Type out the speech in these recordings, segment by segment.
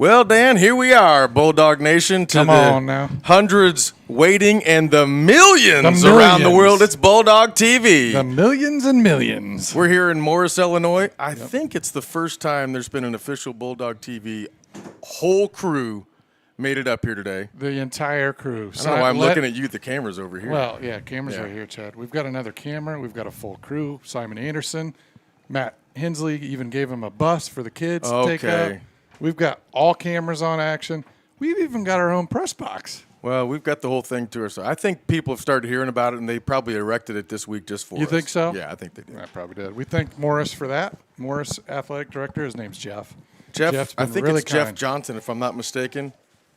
Well, Dan, here we are, Bulldog Nation, to Come on now. hundreds waiting and the millions around the world. It's Bulldog TV. The millions and millions. We're here in Morris, Illinois. I think it's the first time there's been an official Bulldog TV whole crew made it up here today. The entire crew. I don't know why I'm looking at you. The camera's over here. Well, yeah, camera's right here, Chad. We've got another camera. We've got a full crew. Simon Anderson. Matt Hensley even gave him a bus for the kids to take up. We've got all cameras on action. We've even got our own press box. Well, we've got the whole thing to ourselves. I think people have started hearing about it, and they probably erected it this week just for us. You think so? Yeah, I think they did. I probably did. We thank Morris for that. Morris, athletic director. His name's Jeff. Jeff, I think it's Jeff Johnson, if I'm not mistaken.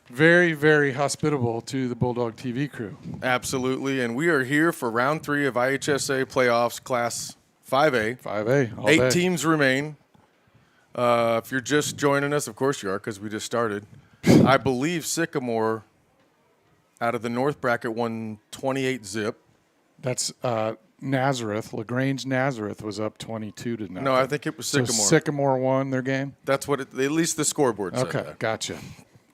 Very, very hospitable to the Bulldog TV crew. Absolutely, and we are here for round 3 of IHSA playoffs, Class 5A. 5A, all 8 day. teams remain. If you're just joining us, of course you are, because we just started. I believe Sycamore, out of the North bracket, won 28-zip. That's Nazareth. LaGrange Nazareth was up 22-0. No, I think it was Sycamore. So Sycamore won their game? That's what at least the scoreboard said. Okay, that. gotcha.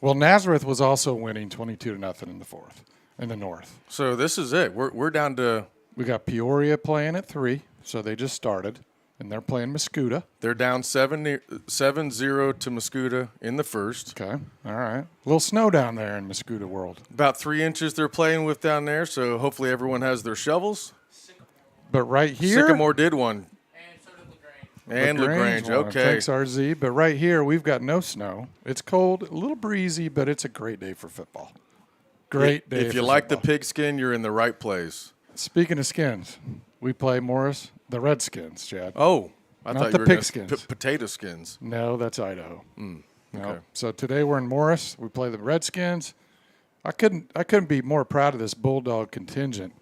Well, Nazareth was also winning 22-0 in the fourth, in the North. So this is it. We're down to. We got Peoria playing at 3, so they just started, and they're playing Mascoutah. They're down 7-0 to Mascoutah in the first. Okay, all right. A little snow down there in Mascoutah world. About 3 inches they're playing with down there, so hopefully everyone has their shovels. But right here, Sycamore did one. And so did LaGrange. And LaGrange, won. okay. Thanks, RZ. But right here, we've got no snow. It's cold, a little breezy, but it's a great day for football. Great day. If you for like the football. pigskin, you're in the right place. Speaking of skins, we play Morris, the Redskins, Chad. Oh, I Not thought the you were gonna pigskins. potato skins. No, that's Idaho. Okay. No. So today we're in Morris. We play the Redskins. I couldn't be more proud of this Bulldog contingent.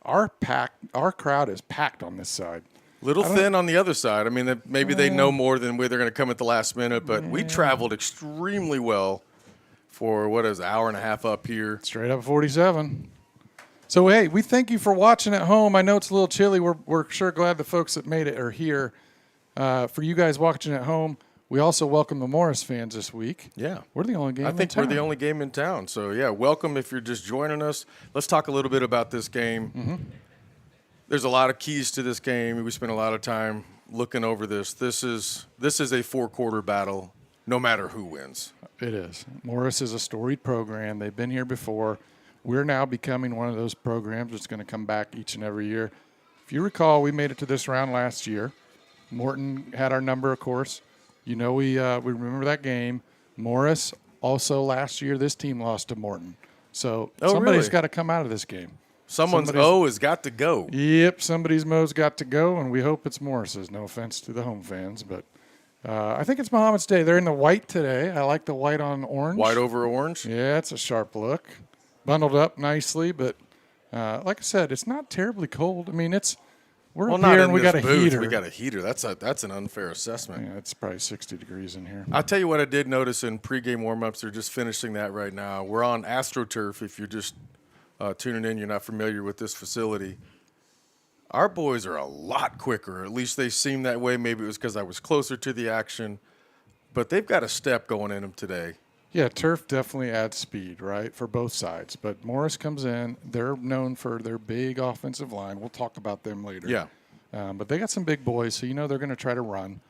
Our crowd is packed on this side. Little thin on the other side. I mean, maybe they know more than where they're going to come at the last minute, but we traveled extremely well for, an hour and a half up here. Straight up 47. So, hey, we thank you for watching at home. I know it's a little chilly. We're sure glad the folks that made it are here. For you guys watching at home, we also welcome the Morris fans this week. Yeah. We're the only game in town. I think we're the only game in town. So, yeah, welcome if you're just joining us. Let's talk a little bit about this game. Mm-hmm. There's a lot of keys to this game. We spent a lot of time looking over this. This is a 4-quarter battle, no matter who wins. It is. Morris is a storied program. They've been here before. We're now becoming one of those programs that's going to come back each and every year. If you recall, we made it to this round last year. Morton had our number, of course. You know, we remember that game. Morris, also last year, this team lost to Morton. So somebody's got to come out of this game. Somebody's O has got to go. Yep, somebody's Mo's got to go, and we hope it's Morris's. No offense to the home fans, but I think it's Mahomet's day. They're in the white today. I like the white on orange. White over orange? Yeah, it's a sharp look. Bundled up nicely, but like I said, it's not terribly cold. I mean, we're up here and we got a heater. We got a heater. That's an unfair assessment. Yeah, it's probably 60 degrees in here. I'll tell you what I did notice in pregame warm-ups. They're just finishing that right now. We're on AstroTurf. If you're just tuning in, you're not familiar with this facility. Our boys are a lot quicker. At least they seem that way. Maybe it was because I was closer to the action. But they've got a step going in them today. Yeah, turf definitely adds speed, right, for both sides. But Morris comes in. They're known for their big offensive line. We'll talk about them later. Yeah. But they got some big boys, so you know they're going to try to run.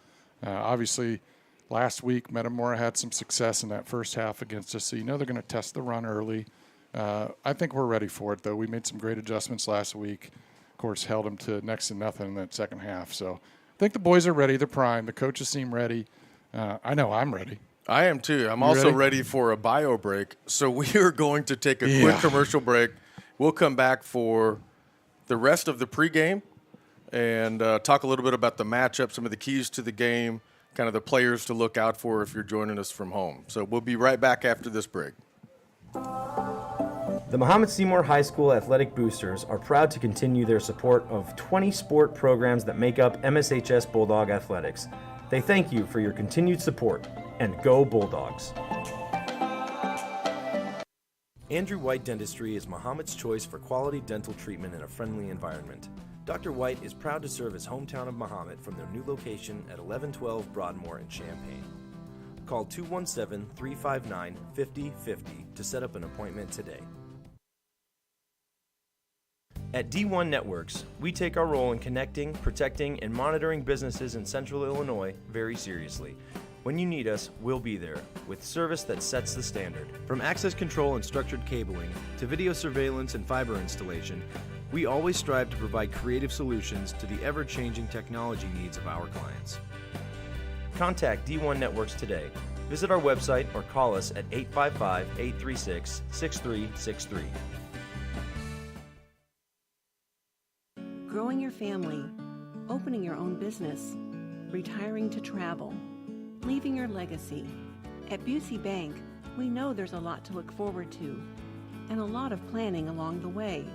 Obviously, last week, Metamora had some success in that first half against us, so you know they're going to test the run early. I think we're ready for it, though. We made some great adjustments last week. Of course, held them to next to nothing in that second half. So I think the boys are ready. They're primed. The coaches seem ready. I know I'm ready. I am too. I'm also ready for a bio break. So we are going to take a quick commercial break. We'll come back for the rest of the pregame and talk a little bit about the matchup, some of the keys to the game, kind of the players to look out for if you're joining us from home. So we'll be right back after this break. The Mahomet-Seymour High School Athletic Boosters are proud to continue their support of 20 sport programs that make up MSHS Bulldog Athletics. They thank you for your continued support, and go Bulldogs. Andrew White Dentistry is Mahomet's choice for quality dental treatment in a friendly environment. Dr. White is proud to serve his hometown of Mahomet from their new location at 1112 Broadmoor in Champaign. Call 217-359-5050 to set up an appointment today. At D1 Networks, we take our role in connecting, protecting, and monitoring businesses in Central Illinois very seriously. When you need us, we'll be there, with service that sets the standard. From access control and structured cabling to video surveillance and fiber installation, we always strive to provide creative solutions to the ever-changing technology needs of our clients. Contact D1 Networks today. Visit our website or call us at 855-836-6363. Growing your family, opening your own business, retiring to travel, leaving your legacy. At Busey Bank, we know there's a lot to look forward to and a lot of planning along the way.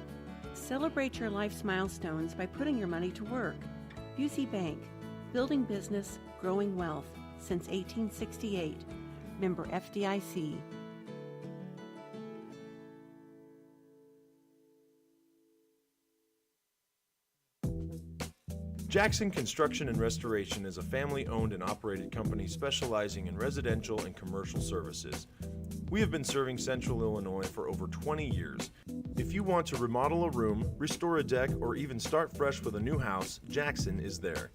Celebrate your life's milestones by putting your money to work. Busey Bank, building business, growing wealth since 1868. Member FDIC. Jackson Construction and Restoration is a family-owned and operated company specializing in residential and commercial services. We have been serving Central Illinois for over 20 years. If you want to remodel a room, restore a deck, or even start fresh with a new house, Jackson is there.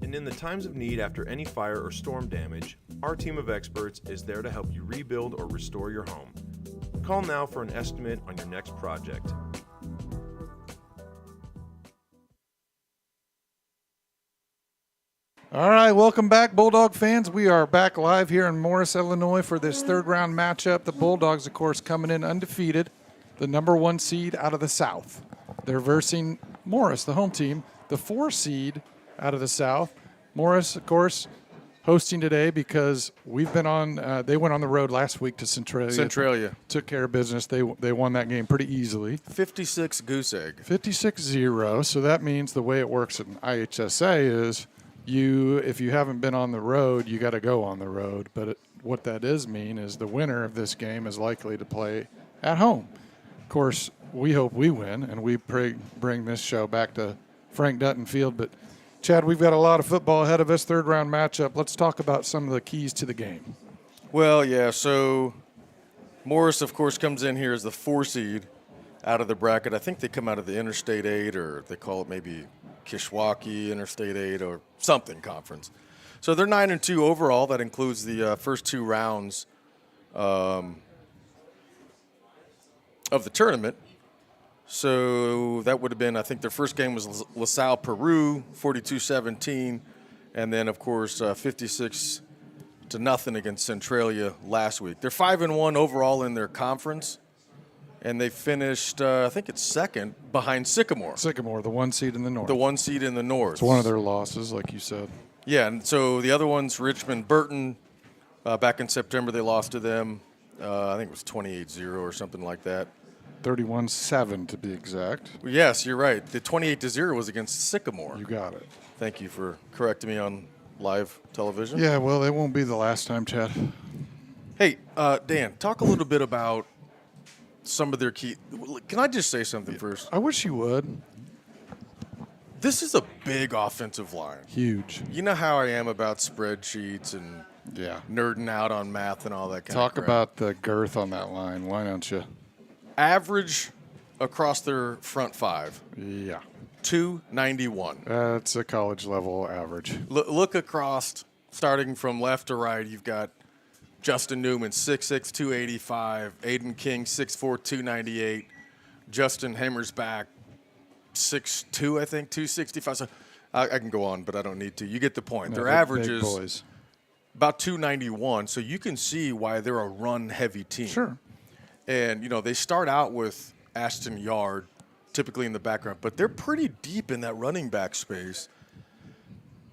And in the times of need after any fire or storm damage, our team of experts is there to help you rebuild or restore your home. Call now for an estimate on your next project. All right, welcome back, Bulldog fans. We are back live here in Morris, Illinois for this third-round matchup. The Bulldogs, of course, coming in undefeated, the number 1 seed out of the South. They're versing Morris, the home team, the 4 seed out of the South. Morris, of course, hosting today because we've been on. They went on the road last week to Centralia. Took care of business. They won that game pretty easily. 56 goose egg. 56-0. So that means the way it works in IHSA is if you haven't been on the road, you got to go on the road. But what that does mean is the winner of this game is likely to play at home. Of course, we hope we win, and we bring this show back to Frank Dutton Field. But, Chad, we've got a lot of football ahead of us, third-round matchup. Let's talk about some of the keys to the game. Well, yeah, so Morris, of course, comes in here as the 4 seed out of the bracket. I think they come out of the Interstate 8, or they call it maybe Kishwaukee Interstate 8 or something conference. So they're 9-2 overall. That includes the first 2 rounds of the tournament. So that would have been, I think their first game was LaSalle, Peru, 42-17. And then, of course, 56-0 against Centralia last week. They're 5-1 overall in their conference. And they finished, I think it's second, behind Sycamore. Sycamore, the 1 seed in the North. The 1 seed in the North. It's one of their losses, like you said. Yeah, and so the other one's Richmond-Burton. Back in September, they lost to them. I think it was 28-0 or something like that. 31-7 to be exact. Yes, you're right. The 28-0 was against Sycamore. You got it. Thank you for correcting me on live television. Yeah, well, it won't be the last time, Chad. Hey, Dan, talk a little bit about some of their key. Can I just say something first? I wish you would. This is a big offensive line. Huge. You know how I am about spreadsheets and nerding out on math and all that kind of Talk crap. about the girth on that line. Why don't you? Average across their front 5. Yeah. 291. That's a college level average. Look across, starting from left to right, you've got Justin Newman, 6'6", 285. Aiden King, 6'4", 298. Justin Hammersback, 6'2", I think, 265. So I can go on, but I don't need to. You get the point. No, Their average big is boys. about 291, so you can see why they're a run-heavy team. Sure. And, they start out with Ashton Yard, typically in the background, but they're pretty deep in that running back space.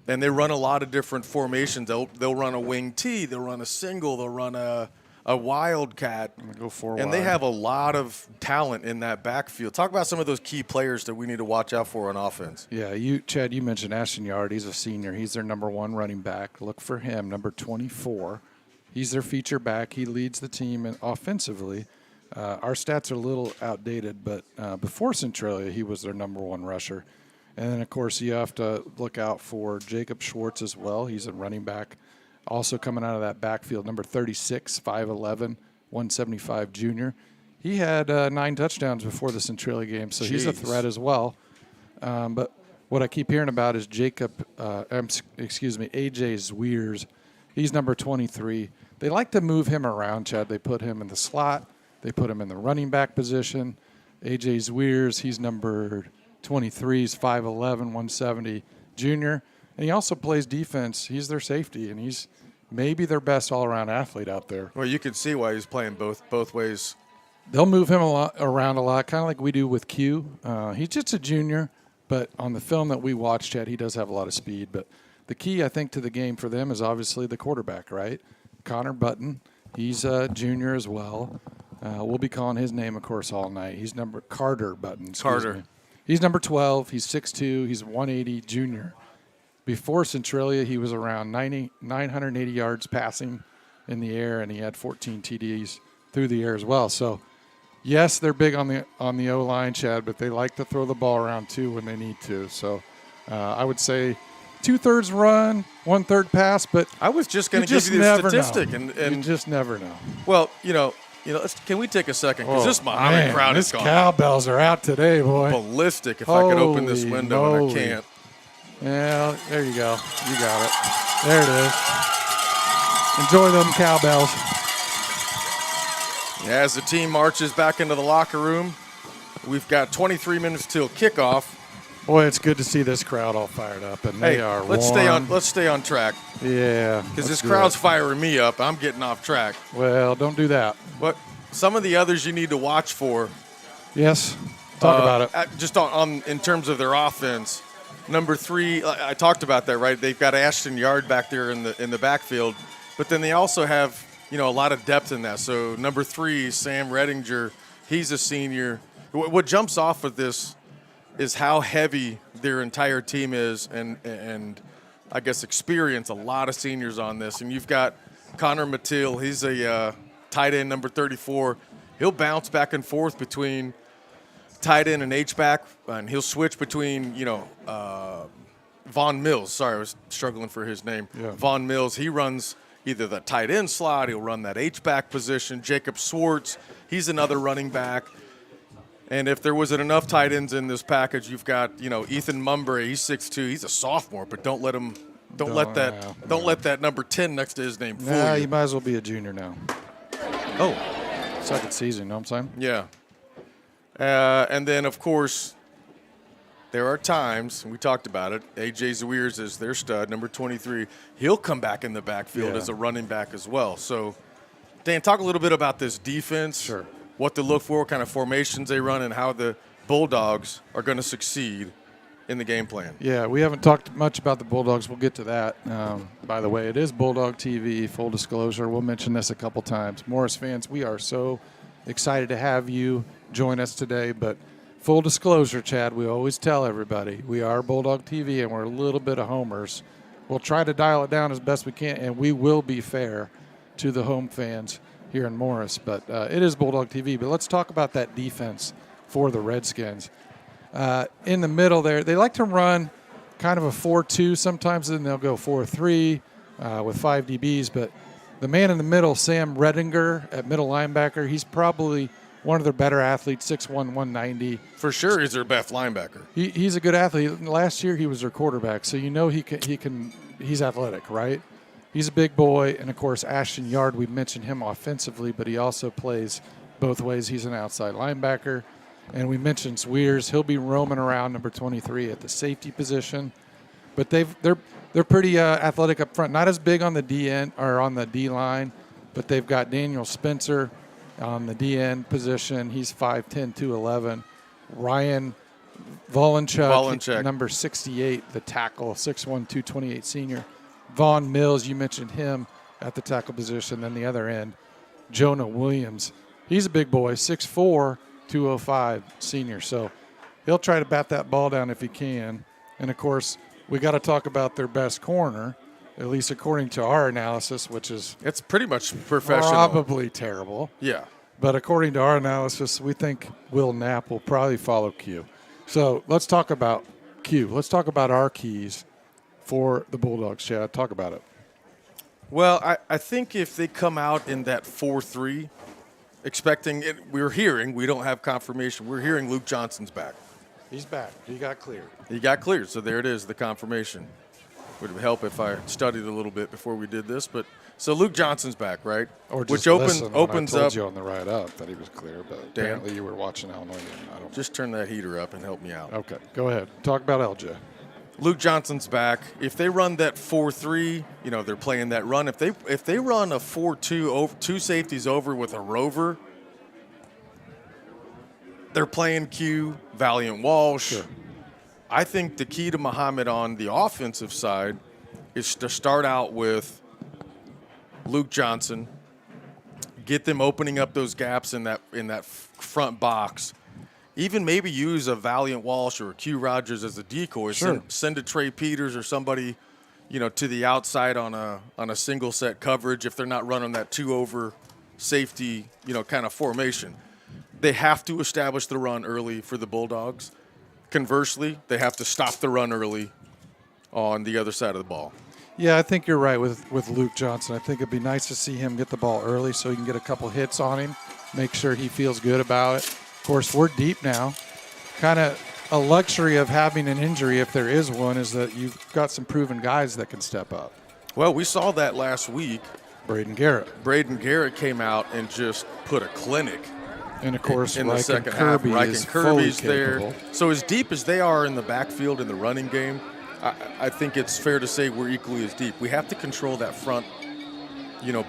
And they run a lot of different formations. They'll run a wing T. They'll run a single. They'll run a wildcat. Go 4 And wide. they have a lot of talent in that backfield. Talk about some of those key players that we need to watch out for on offense. Yeah, Chad, you mentioned Ashton Yard. He's a senior. He's their number 1 running back. Look for him, number 24. He's their feature back. He leads the team offensively. Our stats are a little outdated, but before Centralia, he was their number 1 rusher. And then, of course, you have to look out for Jacob Schwartz as well. He's a running back Also coming out of that backfield, number 36, 5'11", 175 junior. He had 9 touchdowns before the Centralia game, so he's a threat as well. But what I keep hearing about is AJ Zweers. He's number 23. They like to move him around, Chad. They put him in the slot. They put him in the running back position. AJ Zweers, he's number 23. He's 5'11", 170 junior. And he also plays defense. He's their safety, and he's maybe their best all-around athlete out there. Well, you can see why he's playing both ways. They'll move him around a lot, kind of like we do with Q. He's just a junior, but on the film that we watched, Chad, he does have a lot of speed. But the key, I think, to the game for them is obviously the quarterback, right? Connor Button, he's a junior as well. We'll be calling his name, of course, all night. He's Carter Button. Carter. He's number 12. He's 6'2". He's 180 junior. Before Centralia, he was around 980 yards passing in the air, and he had 14 TDs through the air as well. So, yes, they're big on the O-line, Chad, but they like to throw the ball around too when they need to. So, I would say 2/3 run, 1/3 pass. But I was just going to give you the statistic, and you just never know. Well, can we take a second? Because this Mahomet crowd is gone. Cowbells are out today, boy. Ballistic. If I could open this window, and I can't. Yeah, there you go. You got it. There it is. Enjoy them cowbells. Yeah, as the team marches back into the locker room, we've got 23 minutes till kickoff. Boy, it's good to see this crowd all fired up, and they are. Let's stay on track. Yeah, because this crowd's firing me up. I'm getting off track. Well, don't do that. But some of the others you need to watch for. Yes, talk about it. Just on in terms of their offense. Number 3, I talked about that, right? They've got Ashton Yard back there in the backfield, but then they also have a lot of depth in that. So number 3, Sam Redinger, he's a senior. What jumps off of this is how heavy their entire team is, and I guess experience. A lot of seniors on this, and you've got Connor Mattil. He's a tight end, number 34. He'll bounce back and forth between tight end and H-back, and he'll switch between, Von Mills. Sorry, I was struggling for his name. Yeah. Von Mills, he runs either the tight end slot, he'll run that H-back position. Jacob Swartz, he's another running back. And if there wasn't enough tight ends in this package, you've got, Ethan Mumbury, he's 6'2", he's a sophomore, but don't let that number 10 next to his name fool you. You might as well be a junior now. Oh. Second season, you know what I'm saying? Yeah. And then, of course, there are times, and we talked about it, AJ Zweers is their stud, number 23. He'll come back in the backfield as a running back as well. So, Dan, talk a little bit about this defense. Sure. What to look for, what kind of formations they run, and how the Bulldogs are going to succeed in the game plan. Yeah, we haven't talked much about the Bulldogs. We'll get to that. By the way, it is Bulldog TV, full disclosure. We'll mention this a couple times. Morris fans, we are so excited to have you join us today, but full disclosure, Chad, we always tell everybody we are Bulldog TV and we're a little bit of homers. We'll try to dial it down as best we can, and we will be fair to the home fans here in Morris, but it is Bulldog TV. But let's talk about that defense for the Redskins. In the middle there, they like to run kind of a 4-2 sometimes, then they'll go 4-3 with 5 DBs, but the man in the middle, Sam Redinger at middle linebacker, he's probably one of their better athletes, 6'1", 190. For sure, he's their best linebacker. He's a good athlete. Last year, he was their quarterback, so he's athletic, right? He's a big boy, and, of course, Ashton Yard, we mentioned him offensively, but he also plays both ways. He's an outside linebacker. And we mentioned Zweers. He'll be roaming around number 23 at the safety position. But they're pretty athletic up front. Not as big on the D end or on the D line, but they've got Daniel Spencer on the D end position. He's 5'10", 211. Ryan Volenchuk, number 68, the tackle, 6'1", 228 senior. Von Mills, you mentioned him at the tackle position. Then the other end, Jonah Williams. He's a big boy, 6'4", 205 senior. So he'll try to bat that ball down if he can. And, of course, we got to talk about their best corner, at least according to our analysis, which is it's pretty much professional. Probably terrible. Yeah. But according to our analysis, we think Will Knapp will probably follow Q. So let's talk about Q. Let's talk about our keys for the Bulldogs, Chad. Talk about it. Well, I think if they come out in that 4-3, expecting it, we don't have confirmation. We're hearing Luke Johnson's back. He's back. He got cleared. He got cleared, so there it is, the confirmation. Would help if I studied a little bit before we did this, but so Luke Johnson's back, right? Or Which just opens I told up. you on the ride up that he was clear, but apparently you were watching Illinois game. I don't. Just turn that heater up and help me out. Okay, go ahead. Talk about LJ. Luke Johnson's back. If they run that 4-3, they're playing that run. If they run a 4-2 over, two safeties over with a rover, they're playing Q, Valiant Walsh. Sure. I think the key to Mahomet on the offensive side is to start out with Luke Johnson, get them opening up those gaps in that front box. Even maybe use a Valiant Walsh or a Q Rogers as a decoy. Sure. Send a Trey Peters or somebody, to the outside on a single set coverage if they're not running that 2 over safety, kind of formation. They have to establish the run early for the Bulldogs. Conversely, they have to stop the run early on the other side of the ball. Yeah, I think you're right with Luke Johnson. I think it'd be nice to see him get the ball early so he can get a couple hits on him, make sure he feels good about it. Of course, we're deep now. Kind of a luxury of having an injury, if there is one, is that you've got some proven guys that can step up. Well, we saw that last week. Braden Garrett came out and just put a clinic. And, of course, in the second half. Ryken Kirby's there. So as deep as they are in the backfield in the running game, I think it's fair to say we're equally as deep. We have to control that front,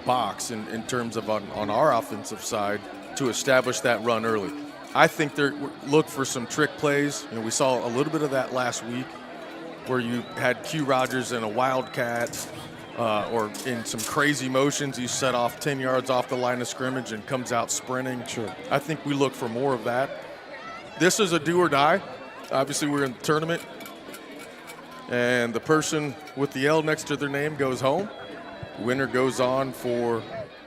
box in terms of on our offensive side to establish that run early. I think they look for some trick plays. We saw a little bit of that last week where you had Q Rogers and a Wildcat or in some crazy motions, he set off 10 yards off the line of scrimmage and comes out sprinting. Sure. I think we look for more of that. This is a do or die. Obviously, we're in the tournament, and the person with the L next to their name goes home. Winner goes on for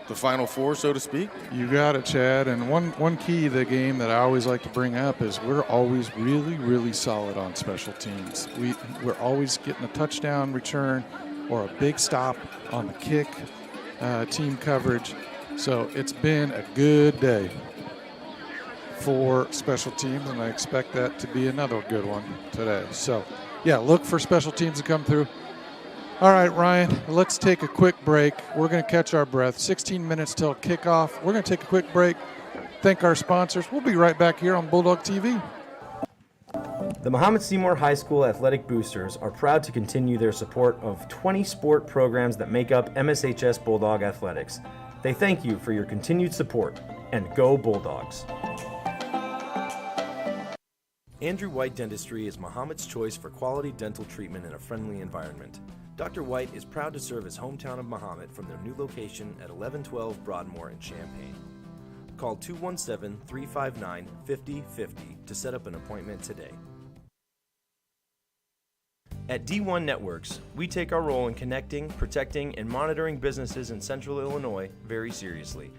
the Final Four, so to speak. You got it, Chad. And one key to the game that I always like to bring up is we're always really, really solid on special teams. We're always getting a touchdown return or a big stop on the kick, team coverage. So it's been a good day for special teams, and I expect that to be another good one today. So, yeah, look for special teams to come through. All right, Ryan, let's take a quick break. We're going to catch our breath. 16 minutes till kickoff. We're going to take a quick break, thank our sponsors. We'll be right back here on Bulldog TV. The Mahomet-Seymour High School Athletic Boosters are proud to continue their support of 20 sport programs that make up MSHS Bulldog Athletics. They thank you for your continued support, and go Bulldogs. Andrew White Dentistry is Mahomet's choice for quality dental treatment in a friendly environment. Dr. White is proud to serve his hometown of Mahomet from their new location at 1112 Broadmoor in Champaign. Call 217-359-5050 to set up an appointment today. At D1 Networks, we take our role in connecting, protecting, and monitoring businesses in Central Illinois very seriously.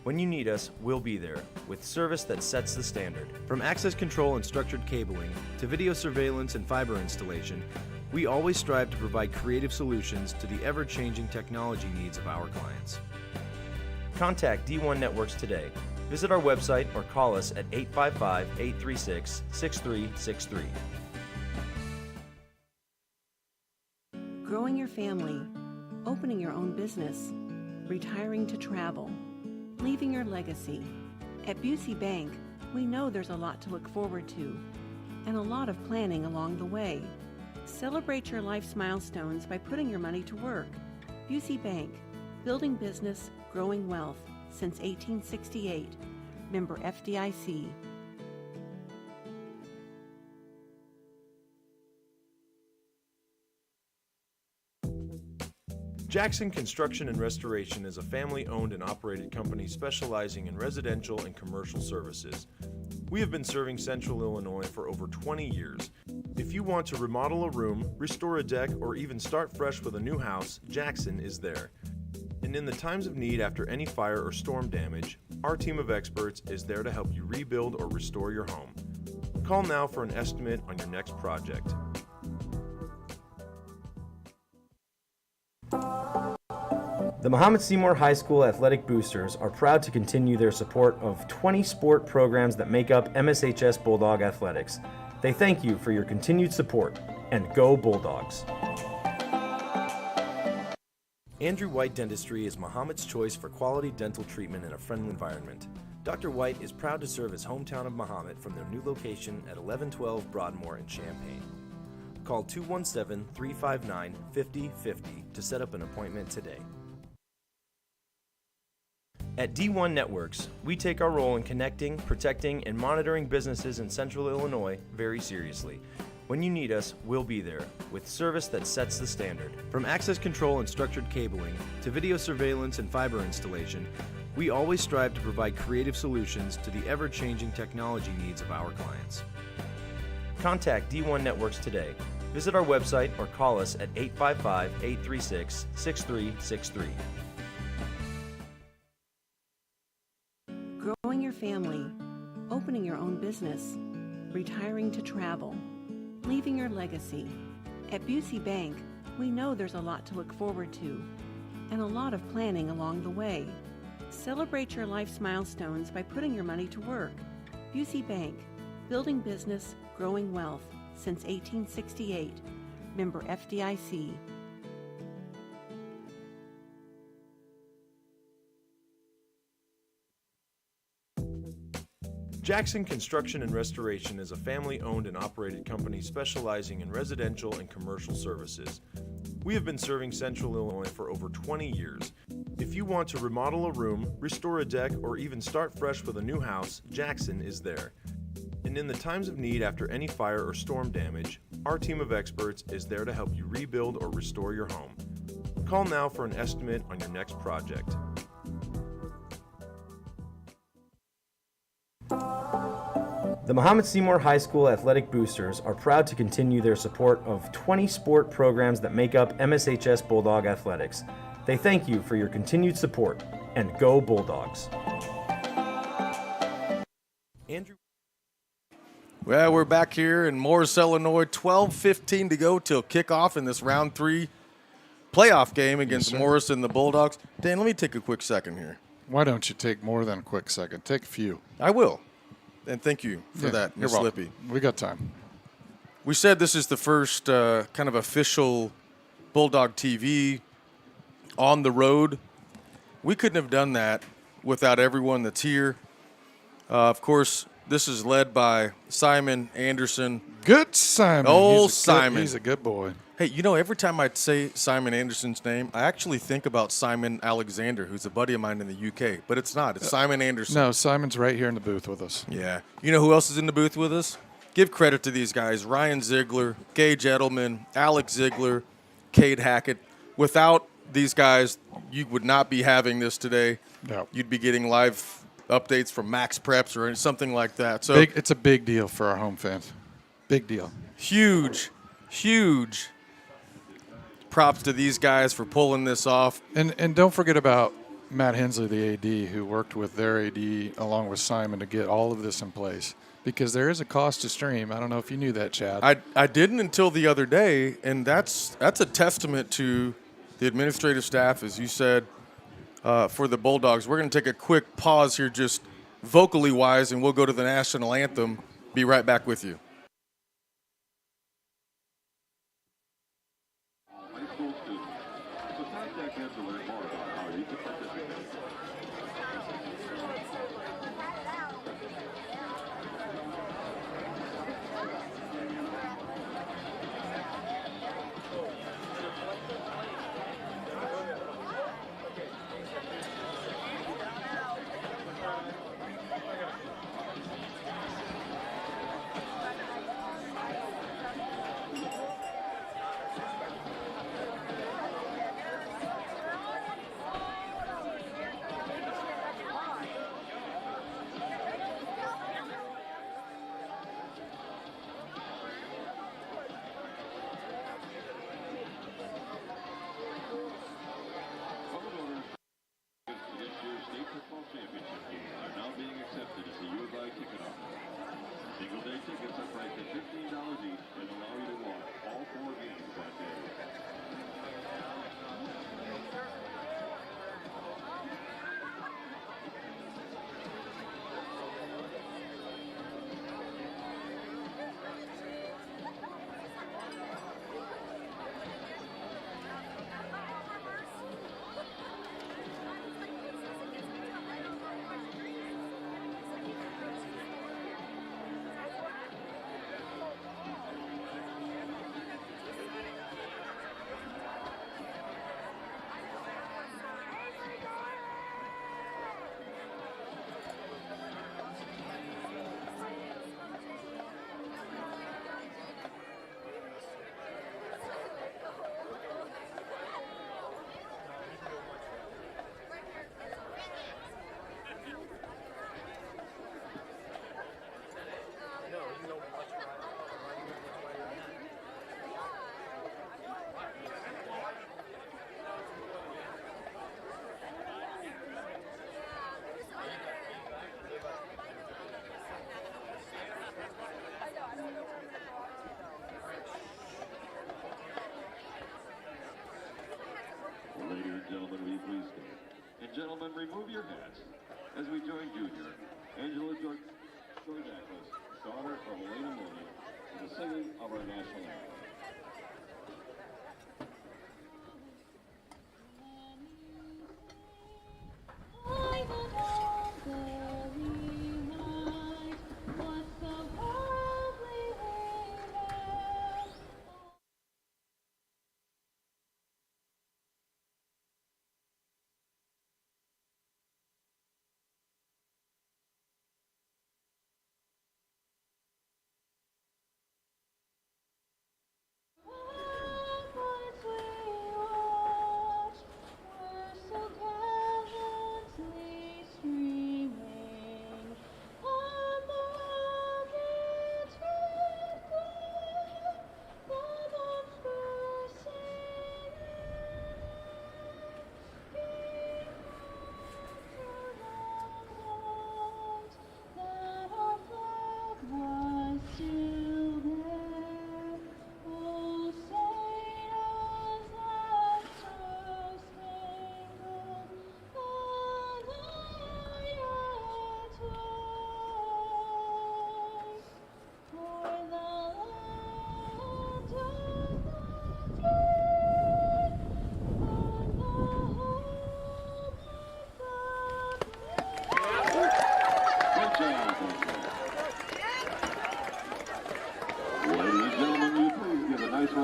When you need us, we'll be there, with service that sets the standard. From access control and structured cabling, to video surveillance and fiber installation, we always strive to provide creative solutions to the ever-changing technology needs of our clients. Contact D1 Networks today. Visit our website or call us at 855-836-6363. Growing your family, opening your own business, retiring to travel, leaving your legacy. At Busey Bank, we know there's a lot to look forward to and a lot of planning along the way. Celebrate your life's milestones by putting your money to work. Busey Bank, building business, growing wealth since 1868. Member FDIC. Jackson Construction and Restoration is a family-owned and operated company specializing in residential and commercial services. We have been serving Central Illinois for over 20 years. If you want to remodel a room, restore a deck, or even start fresh with a new house, Jackson is there. And in the times of need after any fire or storm damage, our team of experts is there to help you rebuild or restore your home. Call now for an estimate on your next project. The Mahomet-Seymour High School Athletic Boosters are proud to continue their support of 20 sport programs that make up MSHS Bulldog Athletics. They thank you for your continued support, and go Bulldogs. Andrew White Dentistry is Mahomet's choice for quality dental treatment in a friendly environment. Dr. White is proud to serve his hometown of Mahomet from their new location at 1112 Broadmoor in Champaign. Call 217-359-5050 to set up an appointment today. At D1 Networks, we take our role in connecting, protecting, and monitoring businesses in Central Illinois very seriously. When you need us, we'll be there, with service that sets the standard. From access control and structured cabling, to video surveillance and fiber installation, we always strive to provide creative solutions to the ever-changing technology needs of our clients. Contact D1 Networks today. Visit our website or call us at 855-836-6363. Growing your family, opening your own business, retiring to travel, leaving your legacy. At Busey Bank, we know there's a lot to look forward to and a lot of planning along the way. Celebrate your life's milestones by putting your money to work. Busey Bank, building business, growing wealth since 1868. Member FDIC. Jackson Construction and Restoration is a family-owned and operated company specializing in residential and commercial services. We have been serving Central Illinois for over 20 years. If you want to remodel a room, restore a deck, or even start fresh with a new house, Jackson is there. And in the times of need after any fire or storm damage, our team of experts is there to help you rebuild or restore your home. Call now for an estimate on your next project. The Mahomet-Seymour High School Athletic Boosters are proud to continue their support of 20 sport programs that make up MSHS Bulldog Athletics. They thank you for your continued support, and go Bulldogs. Andrew. Well, we're back here in Morris, Illinois. 12:15 to go till kickoff in this round 3 playoff game against Morris and the Bulldogs. Dan, let me take a quick second here. Why don't you take more than a quick second? Take a few. I will. And thank you for that, Miss Lippy. We got time. We said this is the first kind of official Bulldog TV on the road. We couldn't have done that without everyone that's here. Of course, this is led by Simon Anderson. Good Simon. Simon. He's a good boy. Hey, you know, every time I say Simon Anderson's name, I actually think about Simon Alexander, who's a buddy of mine in the UK. But it's not. It's Simon Anderson. No, Simon's right here in the booth with us. Yeah. You know who else is in the booth with us? Give credit to these guys. Ryan Ziegler, Gage Edelman, Alex Ziegler, Cade Hackett. Without these guys, you would not be having this today. No. You'd be getting live updates from Max Preps or something like that. So it's a big deal for our home fans. Big deal. Huge props to these guys for pulling this off. And don't forget about Matt Hensley, the AD, who worked with their AD along with Simon to get all of this in place. Because there is a cost to stream. I don't know if you knew that, Chad. I didn't until the other day, and that's a testament to the administrative staff, as you said, for the Bulldogs. We're going to take a quick pause here just vocally wise, and we'll go to the national anthem. Be right back with you.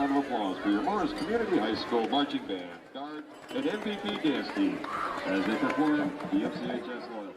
round of applause for your Morris Community High School Marching Band, Guard, and MVP dance team as they perform the MCHS Loyalty.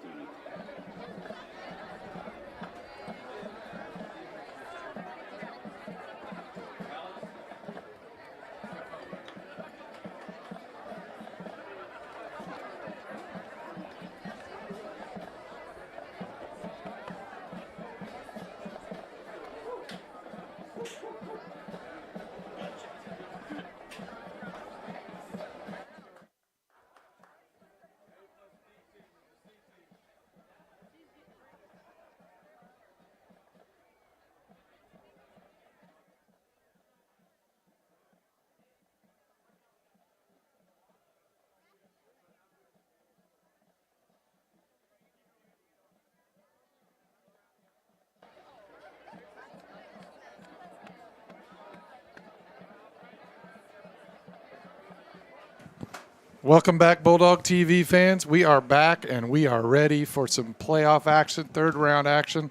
Welcome back, Bulldog TV fans. We are back, and we are ready for some playoff action, third-round action.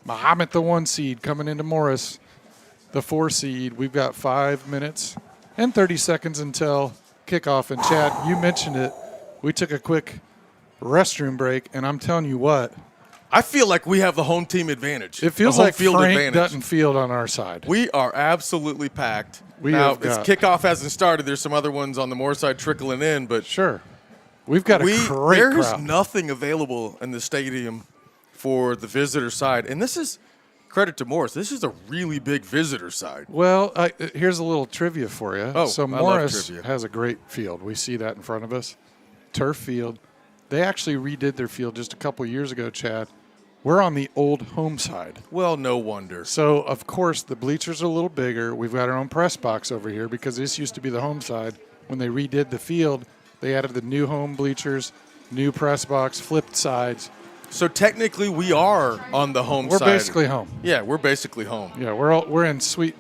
Mahomet, the 1 seed, coming into Morris, the 4 seed. We've got 5 minutes and 30 seconds until kickoff. And, Chad, you mentioned it. We took a quick restroom break, and I'm telling you what. I feel like we have the home team advantage. It feels like field Frank advantage. Dutton Field on our side. We are absolutely packed. We now, have got, kickoff hasn't started. There's some other ones on the Moore side trickling in, but sure, we've got a great There's crowd. nothing available in the stadium for the visitor side, and this is credit to Morris. This is a really big visitor side. Well, here's a little trivia for you. Oh, so I love Morris trivia. has a great field. We see that in front of us. Turf field. They actually redid their field just a couple years ago, Chad. We're on the old home side. Well, no wonder. So, of course, the bleachers are a little bigger. We've got our own press box over here because this used to be the home side. When they redid the field, they added the new home bleachers, new press box, flipped sides. So technically, we are on the home We're side. basically home. Yeah, we're basically home. Yeah, we're in sweet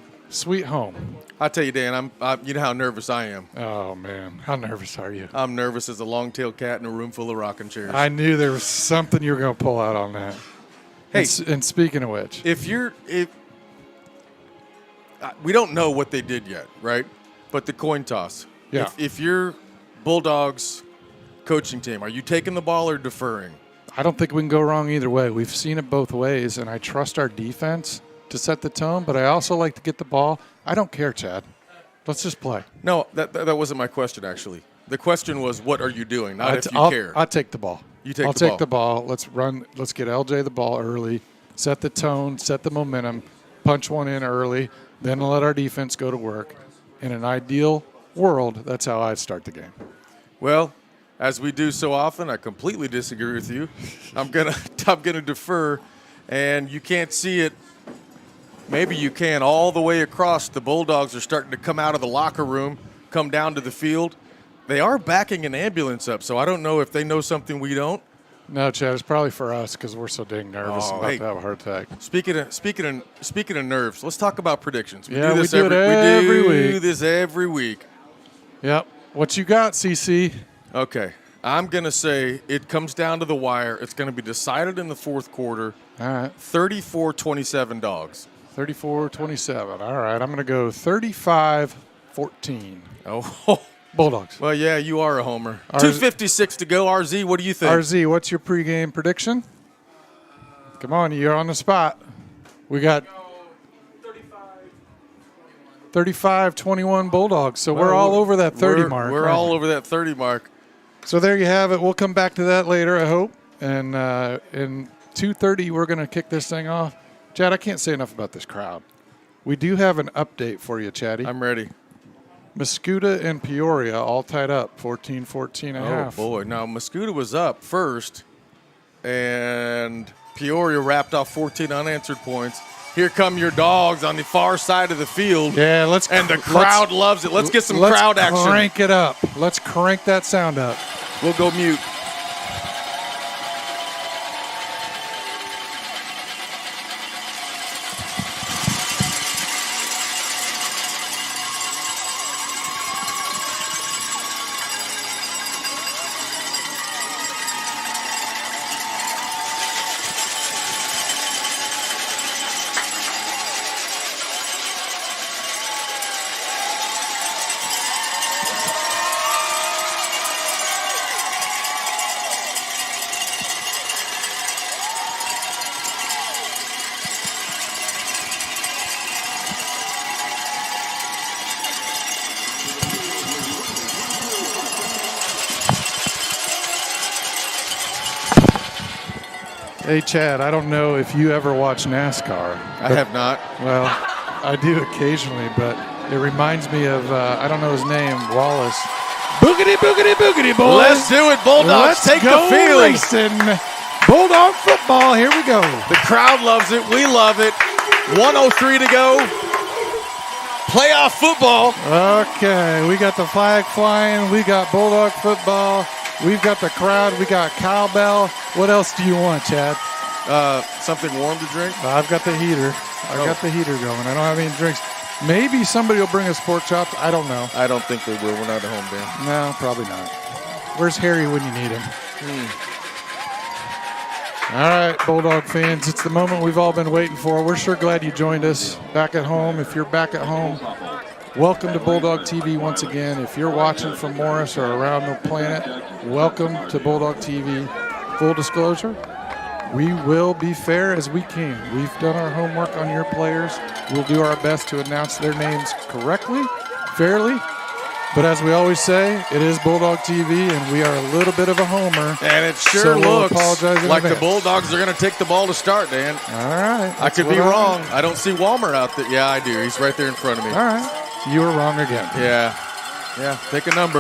home. I tell you, Dan, you know how nervous I am. Oh, man. How nervous are you? I'm nervous as a long-tailed cat in a room full of rocking chairs. I knew there was something you were going to pull out on that. Hey, and speaking of which, we don't know what they did yet, right? But the coin toss. Yeah. If you're Bulldogs coaching team, are you taking the ball or deferring? I don't think we can go wrong either way. We've seen it both ways, and I trust our defense to set the tone, but I also like to get the ball. I don't care, Chad. Let's just play. No, that wasn't my question, actually. The question was, what are you doing, not if you care. I'll take the ball. I'll take the ball. Let's run. Let's get LJ the ball early, set the tone, set the momentum, punch one in early, then let our defense go to work. In an ideal world, that's how I'd start the game. Well, as we do so often, I completely disagree with you. I'm gonna defer, and you can't see it. Maybe you can. All the way across, the Bulldogs are starting to come out of the locker room, come down to the field. They are backing an ambulance up, so I don't know if they know something we don't. No, Chad, it's probably for us because we're so dang nervous about to have a heart attack. Speaking of nerves, let's talk about predictions. We do this every week. Yep. What you got, CC? Okay. I'm going to say it comes down to the wire. It's going to be decided in the fourth quarter. All right. 34-27 Dogs. 34-27. All right. I'm going to go 35-14. Oh, Bulldogs. well, yeah, you are a homer. 2:56 to go. RZ, what do you think? RZ, what's your pregame prediction? Come on, you're on the spot. We got 35-21 Bulldogs. So we're all over that 30 mark. We're all over that 30 mark. So there you have it. We'll come back to that later, I hope. And in 2:30, we're going to kick this thing off. Chad, I can't say enough about this crowd. We do have an update for you, Chatty. I'm ready. Mascoutah and Peoria all tied up, 14-14 and a half. Oh, boy. Now, Mascoutah was up first, and Peoria wrapped off 14 unanswered points. Here come your Dogs on the far side of the field. Yeah, and the crowd loves it. Let's get some crowd action. Let's crank it up. Let's crank that sound up. We'll go mute. Hey, Chad, I don't know if you ever watch NASCAR. I have not. Well, I do occasionally, but it reminds me of, I don't know his name, Wallace. Boogity, boogity, boogity, boys. Let's do it, Bulldogs. Take go the field. Racing. Bulldog football. Here we go. The crowd loves it. We love it. 1:03 to go. Playoff football. Okay, we got the flag flying. We got Bulldog football. We've got the crowd. We got cowbell. What else do you want, Chad? Something warm to drink? I've got the heater. I got the heater going. I don't have any drinks. Maybe somebody will bring us pork chops. I don't know. I don't think they will. We're not at home, Dan. No, probably not. Where's Harry when you need him? All right, Bulldog fans, it's the moment we've all been waiting for. We're sure glad you joined us back at home. If you're back at home, welcome to Bulldog TV once again. If you're watching from Morris or around the planet, welcome to Bulldog TV. Full disclosure, we will be fair as we can. We've done our homework on your players. We'll do our best to announce their names correctly, fairly. But as we always say, it is Bulldog TV, and we are a little bit of a homer. And it sure so we'll looks apologize in like the advance. Bulldogs are going to take the ball to start, Dan. All right. I could be wrong. I don't see Walmer out there. Yeah, I do. He's right there in front of me. All right. You were wrong again. Yeah. Take a number.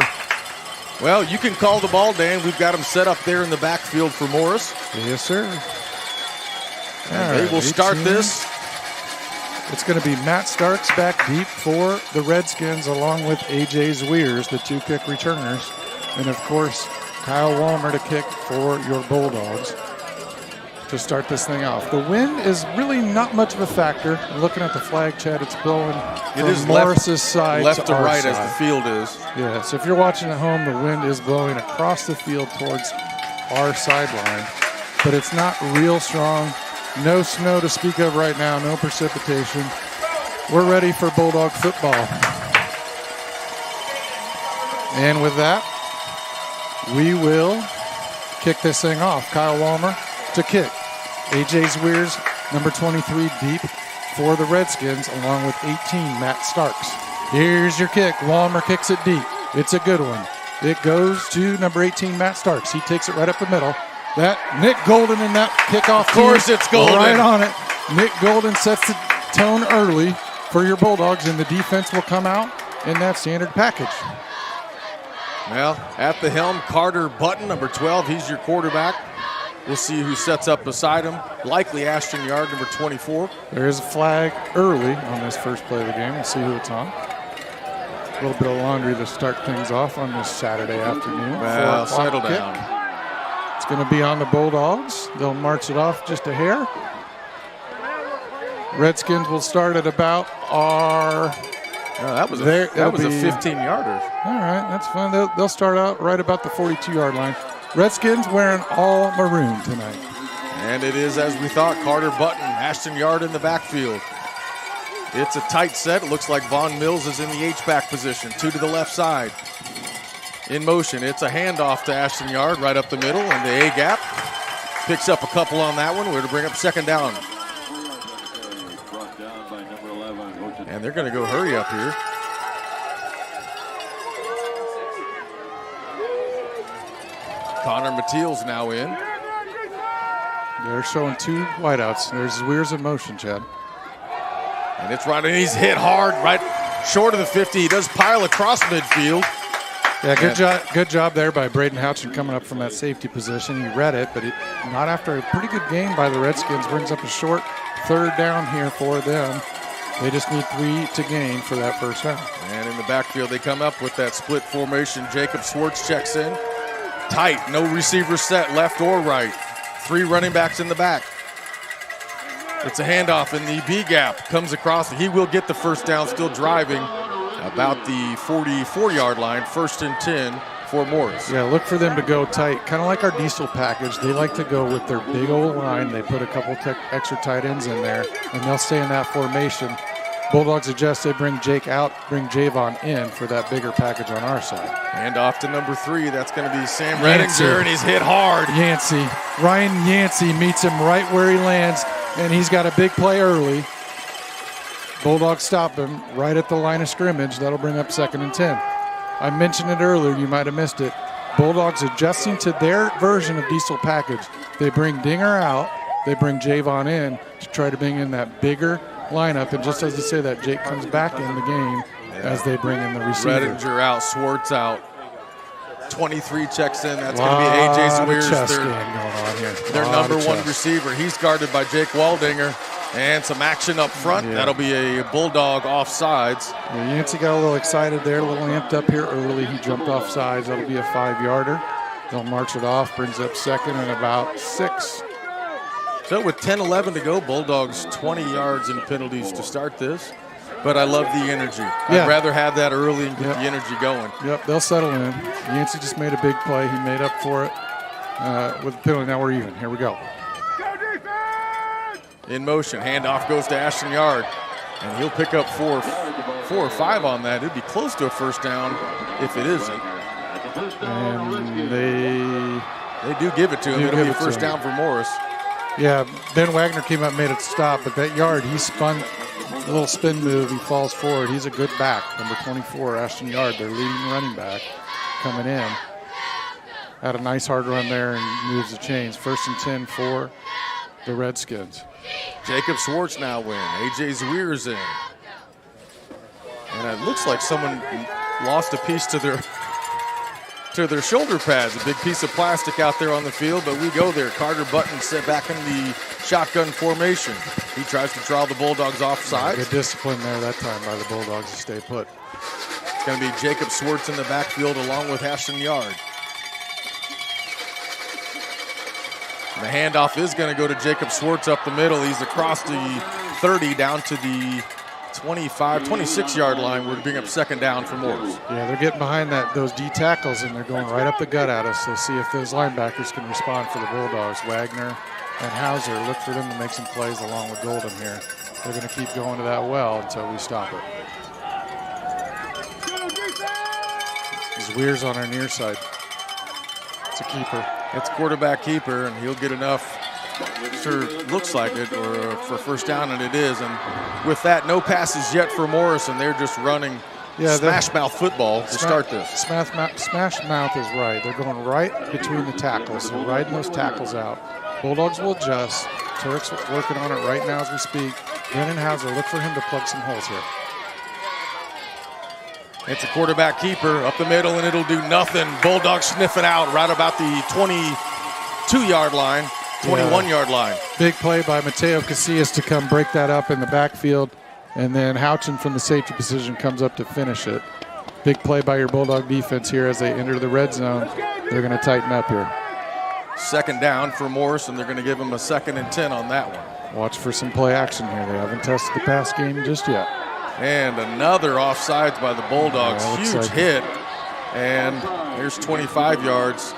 Well, you can call the ball, Dan. We've got them set up there in the backfield for Morris. Yes, sir. And they will start 18. this. It's going to be Matt Starks back deep for the Redskins, along with A.J. Zweers, the two kick returners. And, of course, Kyle Walmer to kick for your Bulldogs to start this thing off. The wind is really not much of a factor. Looking at the flag, Chad, it's blowing from Morris's side left to our right side. as the field is. Yeah, so if you're watching at home, the wind is blowing across the field towards our sideline. But it's not real strong. No snow to speak of right now, no precipitation. We're ready for Bulldog football. And with that, we will kick this thing off. Kyle Walmer to kick. A.J. Zweers, number 23, deep for the Redskins, along with 18, Matt Starks. Here's your kick. Walmer kicks it deep. It's a good one. It goes to number 18, Matt Starks. He takes it right up the middle. That Nick Golden in that kickoff. Of course it's Golden. Right on it. Nick Golden sets the tone early for your Bulldogs, and the defense will come out in that standard package. Well, at the helm, Carter Button, number 12. He's your quarterback. We'll see who sets up beside him. Likely Ashton Yard, number 24. There is a flag early on this first play of the game. We'll see who it's on. A little bit of laundry to start things off on this Saturday afternoon. Well, 4 o'clock settle kick. down. It's going to be on the Bulldogs. They'll march it off just a hair. Redskins will start at about our... that was a 15-yarder. All right, that's fine. They'll start out right about the 42-yard line. Redskins wearing all maroon tonight. And it is, as we thought, Carter Button, Ashton Yard in the backfield. It's a tight set. It looks like Von Mills is in the H-back position. 2 to the left side. In motion, it's a handoff to Ashton Yard right up the middle, and the A-gap picks up a couple on that one. We're to bring up second down. And they're going to go hurry up here. Connor Matteel's now in. They're showing 2 wideouts. There's Zweers in motion, Chad. And it's right, and he's hit hard right short of the 50. He does pile across midfield. Yeah, good job there by Braden Houchin coming up from that safety position. He read it, but not after a pretty good game by the Redskins. Brings up a short third down here for them. They just need 3 to gain for that first down. And in the backfield, they come up with that split formation. Jacob Schwartz checks in. Tight, no receiver set, left or right. 3 running backs in the back. It's a handoff in the B-gap. Comes across. He will get the first down, still driving about the 44-yard line. 1st and 10 for Morris. Yeah, look for them to go tight. Kind of like our diesel package. They like to go with their big old line. They put a couple extra tight ends in there, and they'll stay in that formation. Bulldogs adjust. They bring Jake out, bring Javon in for that bigger package on our side. And off to number 3. That's going to be Sam Redinger, and he's hit hard. Yancey. Ryan Yancey meets him right where he lands, and he's got a big play early. Bulldogs stop him right at the line of scrimmage. That'll bring up 2nd and 10. I mentioned it earlier. You might have missed it. Bulldogs adjusting to their version of diesel package. They bring Dinger out. They bring Javon in to try to bring in that bigger lineup. And just as they say that, Jake comes back in the game as they bring in the receiver. Redinger out, Swartz out. 23 checks in. That's going to be A.J. Zweers, their number one receiver. He's guarded by Jake Waldinger. And some action up front. That'll be a Bulldog offsides. Yeah, Yancey got a little excited there, a little amped up here early. He jumped off sides. That'll be a 5-yarder. They'll march it off, brings up second and about 6. So with 10-11 to go, Bulldogs 20 yards in penalties to start this. But I love the energy. I'd rather have that early and get the energy going. Yep, they'll settle in. Yancey just made a big play. He made up for it with the penalty. Now we're even. Here we go. In motion, handoff goes to Ashton Yard, and he'll pick up 4 or 5 on that. It'd be close to a first down if it isn't. And they do give it to him. It'll be a first down for Morris. Yeah, Ben Wagner came up and made it stop, but that Yard, he spun a little spin move. He falls forward. He's a good back. Number 24, Ashton Yard, their leading running back, coming in. Had a nice hard run there and moves the chains. 1st and 10 for the Redskins. Jacob Swartz now win. A.J. Zweers in. And it looks like someone lost a piece to their shoulder pads. A big piece of plastic out there on the field, but we go there. Carter Button set back in the shotgun formation. He tries to draw the Bulldogs offside. Good discipline there that time by the Bulldogs to stay put. It's going to be Jacob Swartz in the backfield along with Ashton Yard. The handoff is going to go to Jacob Swartz up the middle. He's across the 30 down to the 26-yard line. We're bringing up second down for Morris. Yeah, they're getting behind those D tackles, and they're going right up the gut at us. So see if those linebackers can respond for the Bulldogs. Wagner and Hauser, look for them to make some plays along with Golden here. They're going to keep going to that well until we stop it. Zweers on our near side. It's a keeper. It's quarterback keeper, and he'll get enough. Sure looks like it, or for first down, and it is. And with that, no passes yet for Morrison. They're just running smash mouth football to start this. Smash mouth is right. They're going right between the tackles. They're riding those tackles out. Bulldogs will adjust. Turks working on it right now as we speak. Brennan Hauser, look for him to plug some holes here. It's a quarterback keeper up the middle, and it'll do nothing. Bulldogs sniff it out right about the 22-yard line, 21-yard line. Big play by Mateo Casillas to come break that up in the backfield, and then Houchin from the safety position comes up to finish it. Big play by your Bulldog defense here as they enter the red zone. They're going to tighten up here. Second down for Morris, and they're going to give him a 2nd and 10 on that one. Watch for some play action here. They haven't tested the pass game just yet. And another offsides by the Bulldogs. Huge hit. And there's 25 yards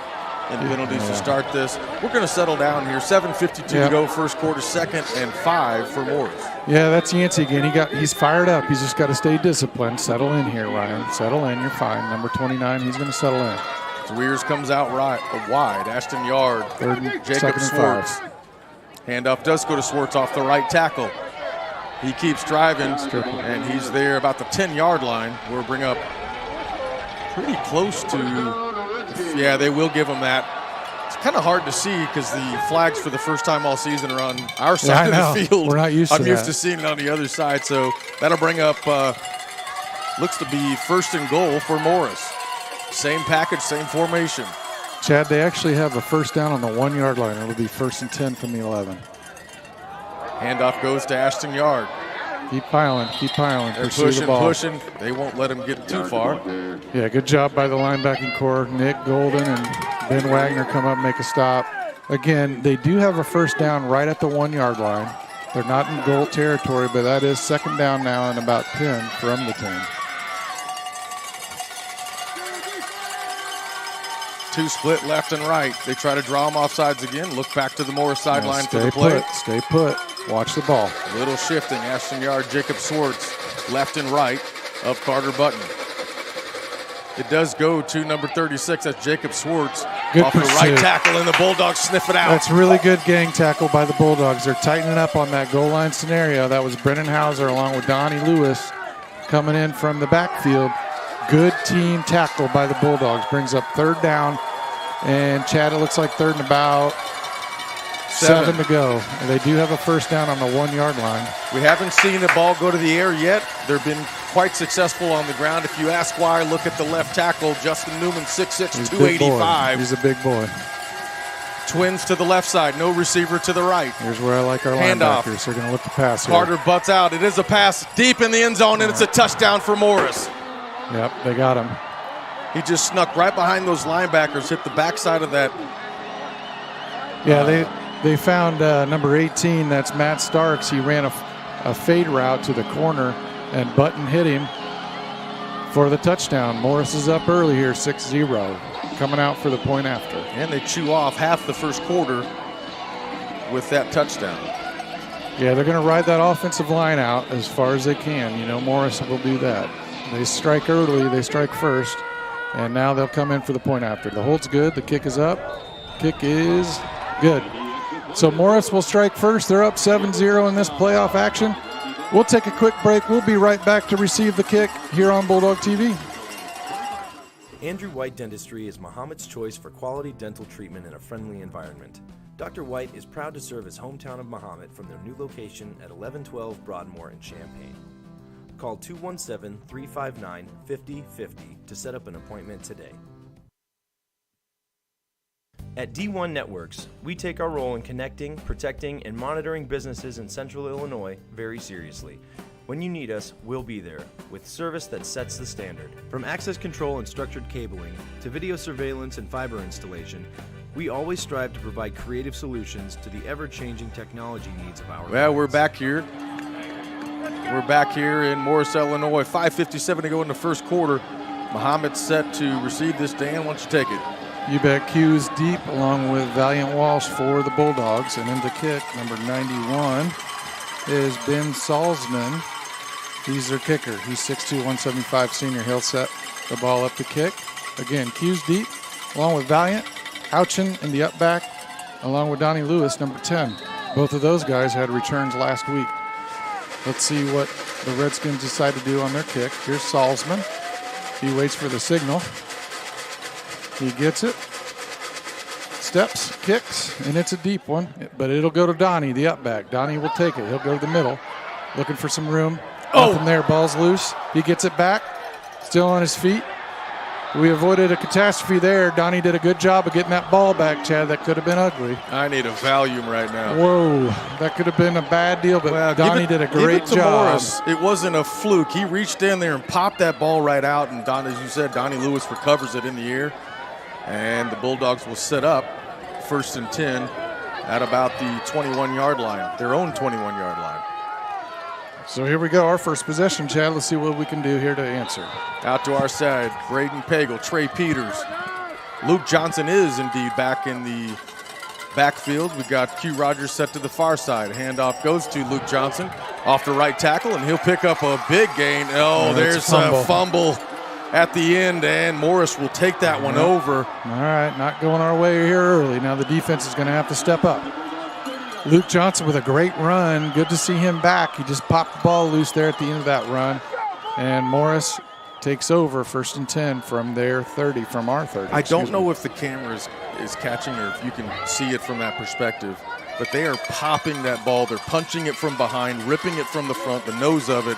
in penalties to start this. We're going to settle down here. 7:52 to go, first quarter, 2nd and 5 for Morris. Yeah, that's Yancey again. He's fired up. He's just got to stay disciplined. Settle in here, Ryan. Settle in. You're fine. Number 29, he's going to settle in. Zweers comes out wide. Ashton Yard. Jacob Swartz. Handoff does go to Swartz off the right tackle. He keeps driving, and he's there about the 10-yard line. We'll bring up pretty close to, they will give him that. It's kind of hard to see because the flags for the first time all season are on our side of the field. We're not used to that. I'm used to seeing it on the other side, so that'll bring up, looks to be 1st and goal for Morris. Same package, same formation. Chad, they actually have a first down on the 1-yard line. It'll be 1st and 10 from the 11. Handoff goes to Ashton Yard. Keep piling. They're pushing. They won't let him get too far. Yeah, good job by the linebacking core. Nick Golden and Ben Wagner come up and make a stop. Again, they do have a first down right at the 1-yard line. They're not in goal territory, but that is second down now and about 10 from the 10. 2 split left and right. They try to draw them offsides again. Look back to the Morris sideline for the play. Stay put. Watch the ball. Little shifting. Ashton Yard, Jacob Swartz, left and right of Carter Button. It does go to number 36. That's Jacob Swartz off the right tackle, and the Bulldogs sniff it out. That's really good gang tackle by the Bulldogs. They're tightening up on that goal line scenario. That was Brennan Hauser along with Donnie Lewis coming in from the backfield. Good team tackle by the Bulldogs. Brings up 3rd down. And Chad, it looks like 3rd and about 7 to go. And they do have a first down on the 1-yard line. We haven't seen the ball go to the air yet. They've been quite successful on the ground. If you ask why, look at the left tackle, Justin Newman, 6'6", 285. He's a big boy. Twins to the left side, no receiver to the right. Here's where I like our Handoff. linebackers. They're going to look to pass here. Carter butts out. It is a pass deep in the end zone, and it's a touchdown for Morris. Yep, they got him. He just snuck right behind those linebackers, hit the backside of that. Yeah, they found number 18. That's Matt Starks. He ran a fade route to the corner, and Button hit him for the touchdown. Morris is up early here, 6-0, coming out for the point after. And they chew off half the first quarter with that touchdown. Yeah, they're going to ride that offensive line out as far as they can. You know, Morris will do that. They strike early, they strike first, and now they'll come in for the point after. The hold's good, the kick is up. Kick is good. So Morris will strike first. They're up 7-0 in this playoff action. We'll take a quick break. We'll be right back to receive the kick here on Bulldog TV. Andrew White Dentistry is Mahomet's choice for quality dental treatment in a friendly environment. Dr. White is proud to serve his hometown of Mahomet from their new location at 1112 Broadmoor in Champaign. Call 217-359-5050 to set up an appointment today. At D1 Networks, we take our role in connecting, protecting, and monitoring businesses in Central Illinois very seriously. When you need us, we'll be there, with service that sets the standard. From access control and structured cabling, to video surveillance and fiber installation, we always strive to provide creative solutions to the ever-changing technology needs of our Well, we're clients. back here. We're back here in Morris, Illinois. 5:57 to go in the first quarter. Mahomet's set to receive this. Dan, why don't you take it? You bet. Q's deep along with Valiant Walsh for the Bulldogs. And in the kick, number 91 is Ben Salzman. He's their kicker. He's 6'2", 175 senior. He'll set the ball up to kick. Again, Q's deep along with Valiant. Houchin in the up back along with Donnie Lewis, number 10. Both of those guys had returns last week. Let's see what the Redskins decide to do on their kick. Here's Salzman. He waits for the signal. He gets it, steps, kicks, and it's a deep one, but it'll go to Donnie, the up back. Donnie will take it. He'll go to the middle, looking for some room. Nothing there, ball's loose. He gets it back, still on his feet. We avoided a catastrophe there. Donnie did a good job of getting that ball back, Chad. That could have been ugly. I need a Valium right now. Whoa, that could have been a bad deal, but Well, Donnie did a great give it to job. Morris. It wasn't a fluke. He reached in there and popped that ball right out, and Don, as you said, Donnie Lewis recovers it in the air. And the Bulldogs will set up 1st and 10 at about the 21-yard line, their own 21-yard line. So here we go, our first possession, Chad. Let's see what we can do here to answer. Out to our side, Braden Pagel, Trey Peters. Luke Johnson is indeed back in the backfield. We've got Q Rogers set to the far side. Handoff goes to Luke Johnson off the right tackle, and he'll pick up a big gain. Oh, there's a fumble at the end, and Morris will take that one over. All right, not going our way here early. Now the defense is going to have to step up. Luke Johnson with a great run. Good to see him back. He just popped the ball loose there at the end of that run. And Morris takes over 1st and 10 from their 30, from our 30. I don't know if the camera is catching or if you can see it from that perspective, but they are popping that ball. They're punching it from behind, ripping it from the front, the nose of it.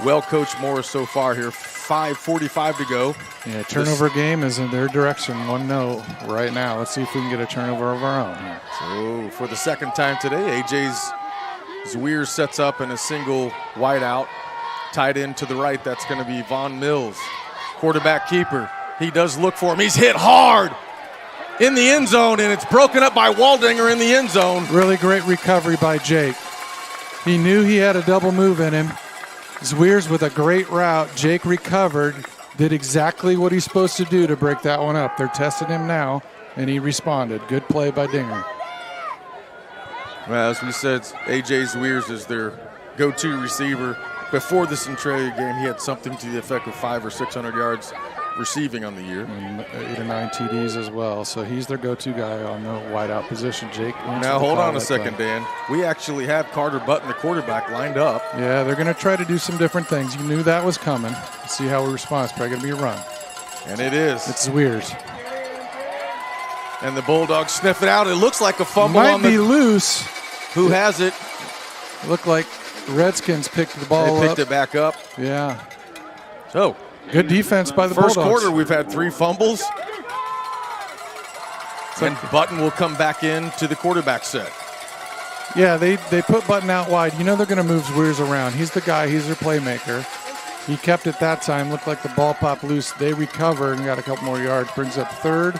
Well coached Morris so far here. 5:45 to go. Yeah, turnover game is in their direction, 1-0 right now. Let's see if we can get a turnover of our own here. So for the second time today, AJ's Zwier sets up in a single wide out. Tight end to the right, that's going to be Von Mills. Quarterback keeper, he does look for him. He's hit hard in the end zone, and it's broken up by Waldinger in the end zone. Really great recovery by Jake. He knew he had a double move in him. Zwier's with a great route. Jake recovered, did exactly what he's supposed to do to break that one up. They're testing him now, and he responded. Good play by Dinger. Well, as we said, AJ Zwiers is their go-to receiver. Before the Centralia game, he had something to the effect of 500 or 600 yards receiving on the year. And 8 or 9 TDs as well. So he's their go-to guy on the wideout position. Jake. Now hold on a second, Dan. We actually have Carter Button, the quarterback, lined up. Yeah, they're going to try to do some different things. You knew that was coming. Let's see how we respond. It's probably going to be a run. And it is. It's Zwiers. And the Bulldogs sniff it out. It looks like a fumble Might on the be loose. Who has it? Looked like Redskins picked the ball up. They picked it back up. Yeah. So, good defense by the first Bulldogs. quarter, we've had 3 fumbles. And Button will come back into the quarterback set. Yeah, they put Button out wide. You know they're going to move Zweers around. He's the guy. He's their playmaker. He kept it that time. Looked like the ball popped loose. They recover and got a couple more yards. Brings up third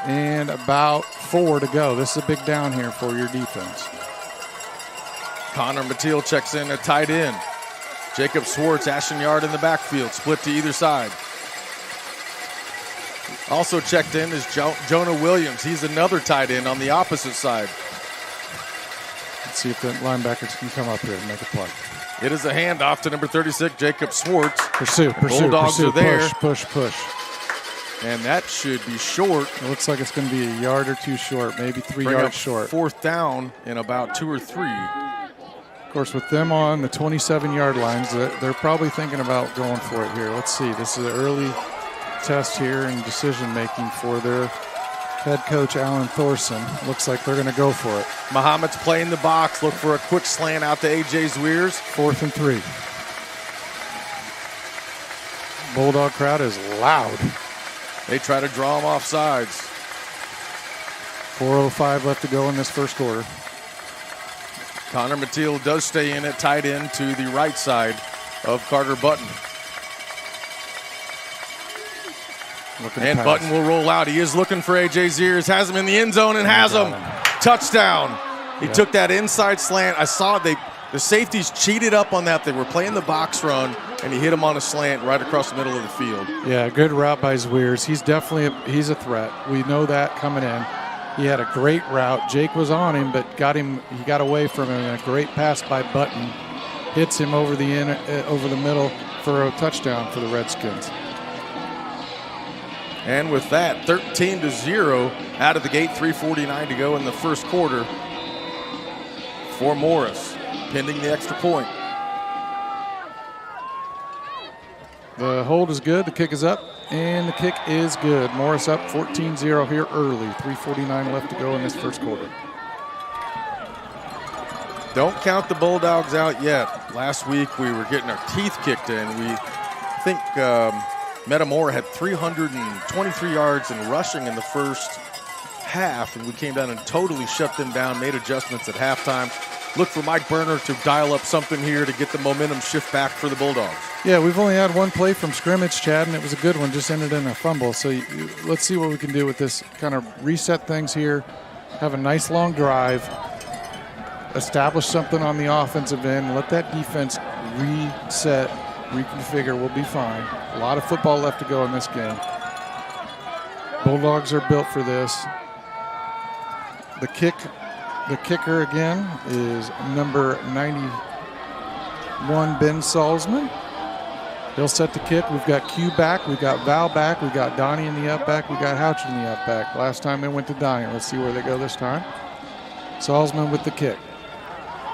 and about 4 to go. This is a big down here for your defense. Connor Mateel checks in at tight end. Jacob Swartz, Ashton Yard in the backfield, split to either side. Also checked in is Jonah Williams. He's another tight end on the opposite side. Let's see if the linebackers can come up here and make a play. It is a handoff to number 36, Jacob Swartz. Pursue. Bulldogs are there. Push. And that should be short. It looks like it's going to be a yard or 2 short, maybe 3 yards short. 4th down in about 2 or 3. Of course, with them on the 27-yard lines, they're probably thinking about going for it here. Let's see. This is an early test here in decision-making for their head coach, Alan Thorson. Looks like they're going to go for it. Mahomet's playing the box. Look for a quick slant out to A.J. Zweers. 4th and 3. Bulldog crowd is loud. They try to draw him off sides. 4:05 left to go in this first quarter. Connor Mateel does stay in at tight end to the right side of Carter Button. And Button will roll out. He is looking for A.J. Zweers. Has him in the end zone and has him. Touchdown. He took that inside slant. I saw the safeties cheated up on that. They were playing the box run, and he hit him on a slant right across the middle of the field. Yeah, good route by Zweers. He's definitely he's a threat. We know that coming in. He had a great route. Jake was on him, but he got away from him. And a great pass by Button hits him over the middle for a touchdown for the Redskins. And with that, 13-0 out of the gate, 3:49 to go in the first quarter for Morris, pending the extra point. The hold is good. The kick is up, and the kick is good. Morris up 14-0 here early. 3:49 left to go in this first quarter. Don't count the Bulldogs out yet. Last week we were getting our teeth kicked in. We think Metamora had 323 yards in rushing in the first half, and we came down and totally shut them down, made adjustments at halftime. Look for Mike Berner to dial up something here to get the momentum shift back for the Bulldogs. Yeah, we've only had one play from scrimmage, Chad, and it was a good one. Just ended in a fumble. So let's see what we can do with this. Kind of reset things here, have a nice long drive, establish something on the offensive end, let that defense reset, reconfigure. We'll be fine. A lot of football left to go in this game. Bulldogs are built for this. The kicker again is number 91, Ben Salzman. He'll set the kick. We've got Q back. We've got Val back. We've got Donnie in the up back. We've got Houch in the up back. Last time they went to Donnie. Let's see where they go this time. Salzman with the kick.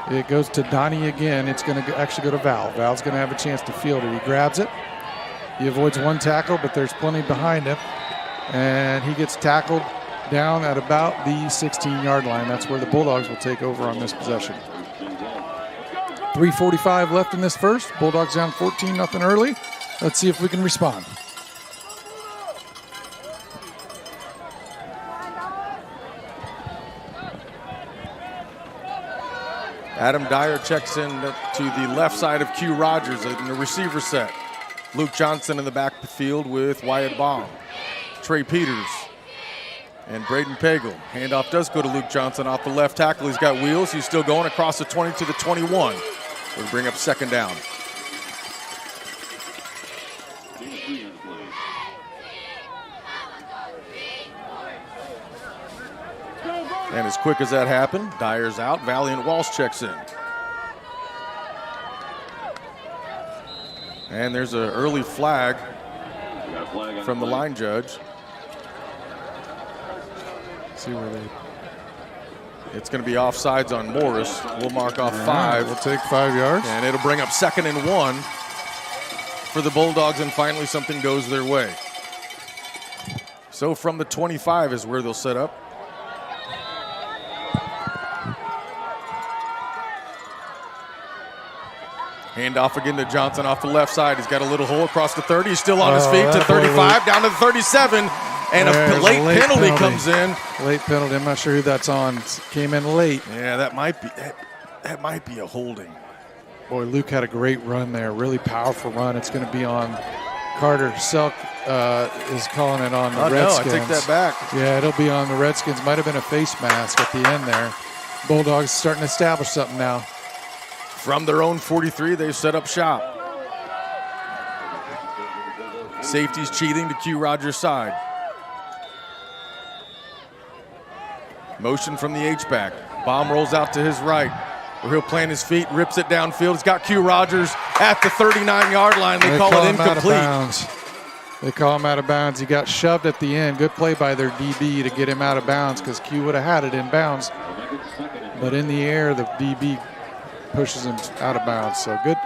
It goes to Donnie again. It's going to actually go to Val. Val's going to have a chance to field it. He grabs it. He avoids one tackle, but there's plenty behind him. And he gets tackled down at about the 16-yard line. That's where the Bulldogs will take over on this possession. 3:45 left in this first. Bulldogs down 14-0 early. Let's see if we can respond. Adam Dyer checks in to the left side of Q Rogers in the receiver set. Luke Johnson in the backfield with Wyatt Baum. Trey Peters and Braden Pagel. Handoff does go to Luke Johnson off the left tackle. He's got wheels. He's still going across the 20 to the 21. We'll bring up second down. And as quick as that happened, Dyer's out. Valiant Walsh checks in. And there's an early flag from the line judge. See where they... It's going to be offsides on Morris. We'll mark off 5. We'll take 5 yards. And it'll bring up 2nd and 1 for the Bulldogs, and finally something goes their way. So from the 25 is where they'll set up. Handoff again to Johnson off the left side. He's got a little hole across the 30. He's still on his feet to 35, down to the 37. And a late penalty comes in. Late penalty. I'm not sure who that's on. Came in late. Yeah, that might be a holding. Boy, Luke had a great run there. Really powerful run. It's going to be on Carter. Selk is calling it on the Redskins. No, I take that back. Yeah, it'll be on the Redskins. Might have been a face mask at the end there. Bulldogs starting to establish something now. From their own 43, they've set up shop. Safety's cheating to Q Rogers' side. Motion from the H-back. Bomb rolls out to his right, where he'll plant his feet, rips it downfield. He's got Q Rogers at the 39-yard line. They call it incomplete. They call him out of bounds. He got shoved at the end. Good play by their DB to get him out of bounds because Q would have had it in bounds. But in the air, the DB pushes him out of bounds. So good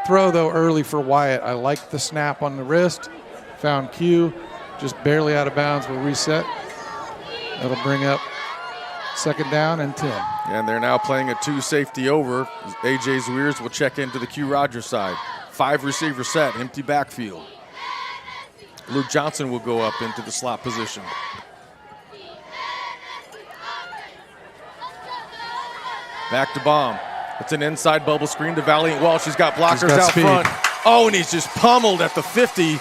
throw, though, early for Wyatt. I like the snap on the wrist. Found Q, just barely out of bounds. Will reset. That'll bring up second down and 10. And they're now playing a 2 safety over. A.J. Zweers will check into the Q Rogers side. 5 receiver set, empty backfield. Luke Johnson will go up into the slot position. Back to Baum. It's an inside bubble screen to Valiant Walsh. He's got blockers out front. Oh, and he's just pummeled at the 50.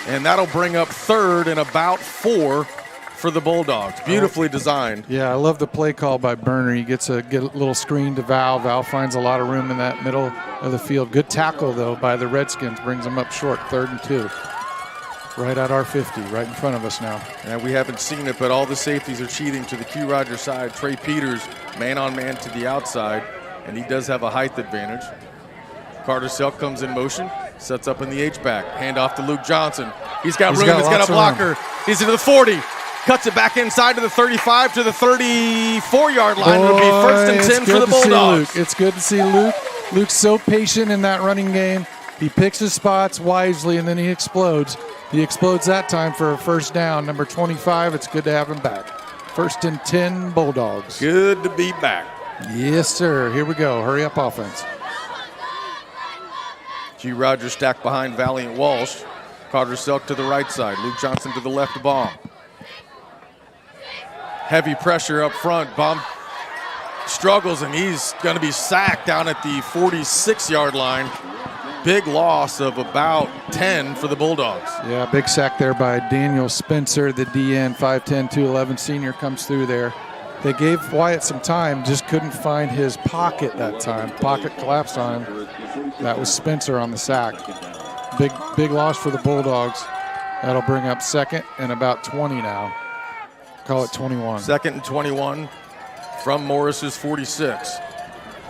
And that'll bring up third and about 4 for the Bulldogs. Beautifully designed. Yeah, I love the play call by Berner. He gets a little screen to Val. Val finds a lot of room in that middle of the field. Good tackle, though, by the Redskins. Brings them up short, 3rd and 2. Right at our 50, right in front of us now. And we haven't seen it, but all the safeties are cheating to the Q Rogers side. Trey Peters, man-on-man to the outside, and he does have a height advantage. Carter Selk comes in motion, sets up in the H-back. Hand off to Luke Johnson. He's got room, he's got a blocker. He's into the 40, cuts it back inside to the 35, to the 34-yard line. It'll be 1st and 10 for the Bulldogs. It's good to see Luke. Luke's so patient in that running game. He picks his spots wisely, and then he explodes. He explodes that time for a first down. Number 25, it's good to have him back. 1st and 10 Bulldogs. Good to be back. Yes, sir. Here we go. Hurry up offense. Q Rogers stacked behind Valiant Walsh. Carter Selk to the right side. Luke Johnson to the left. Baum. Heavy pressure up front. Baum struggles, and he's going to be sacked down at the 46-yard line. Big loss of about 10 for the Bulldogs. Yeah, big sack there by Daniel Spencer, the DN, 5'10", 211 senior, comes through there. They gave Wyatt some time, just couldn't find his pocket that time. Pocket collapsed on him. That was Spencer on the sack. Big loss for the Bulldogs. That'll bring up 2nd and about 20 now. Call it 21. 2nd and 21 from Morris's 46.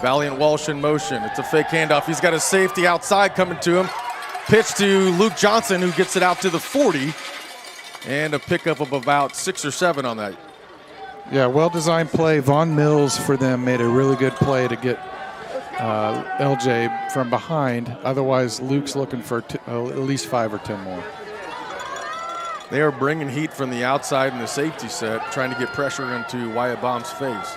Valiant Walsh in motion. It's a fake handoff. He's got a safety outside coming to him. Pitch to Luke Johnson, who gets it out to the 40. And a pickup of about 6 or 7 on that. Yeah, well-designed play. Von Mills for them made a really good play to get LJ from behind. Otherwise, Luke's looking for at least 5 or 10 more. They are bringing heat from the outside in the safety set, trying to get pressure into Wyatt Baum's face.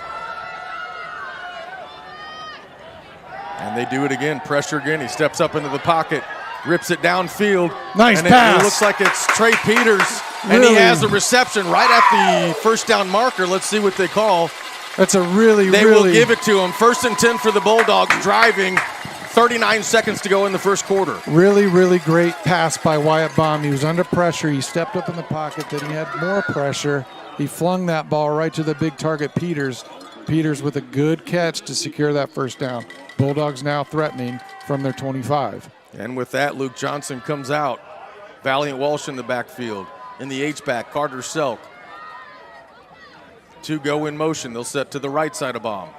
And they do it again. Pressure again. He steps up into the pocket, rips it downfield. Nice and pass. It looks like it's Trey Peters, and he has a reception right at the first down marker. Let's see what they call. That's a really They will give it to him. 1st and 10 for the Bulldogs, driving. 39 seconds to go in the first quarter. Really great pass by Wyatt Baum. He was under pressure. He stepped up in the pocket. Then he had more pressure. He flung that ball right to the big target, Peters. Peters with a good catch to secure that first down. Bulldogs now threatening from their 25. And with that, Luke Johnson comes out. Valiant Walsh in the backfield. In the H-back, Carter Selk. 2 go in motion. They'll set to the right side of Baum.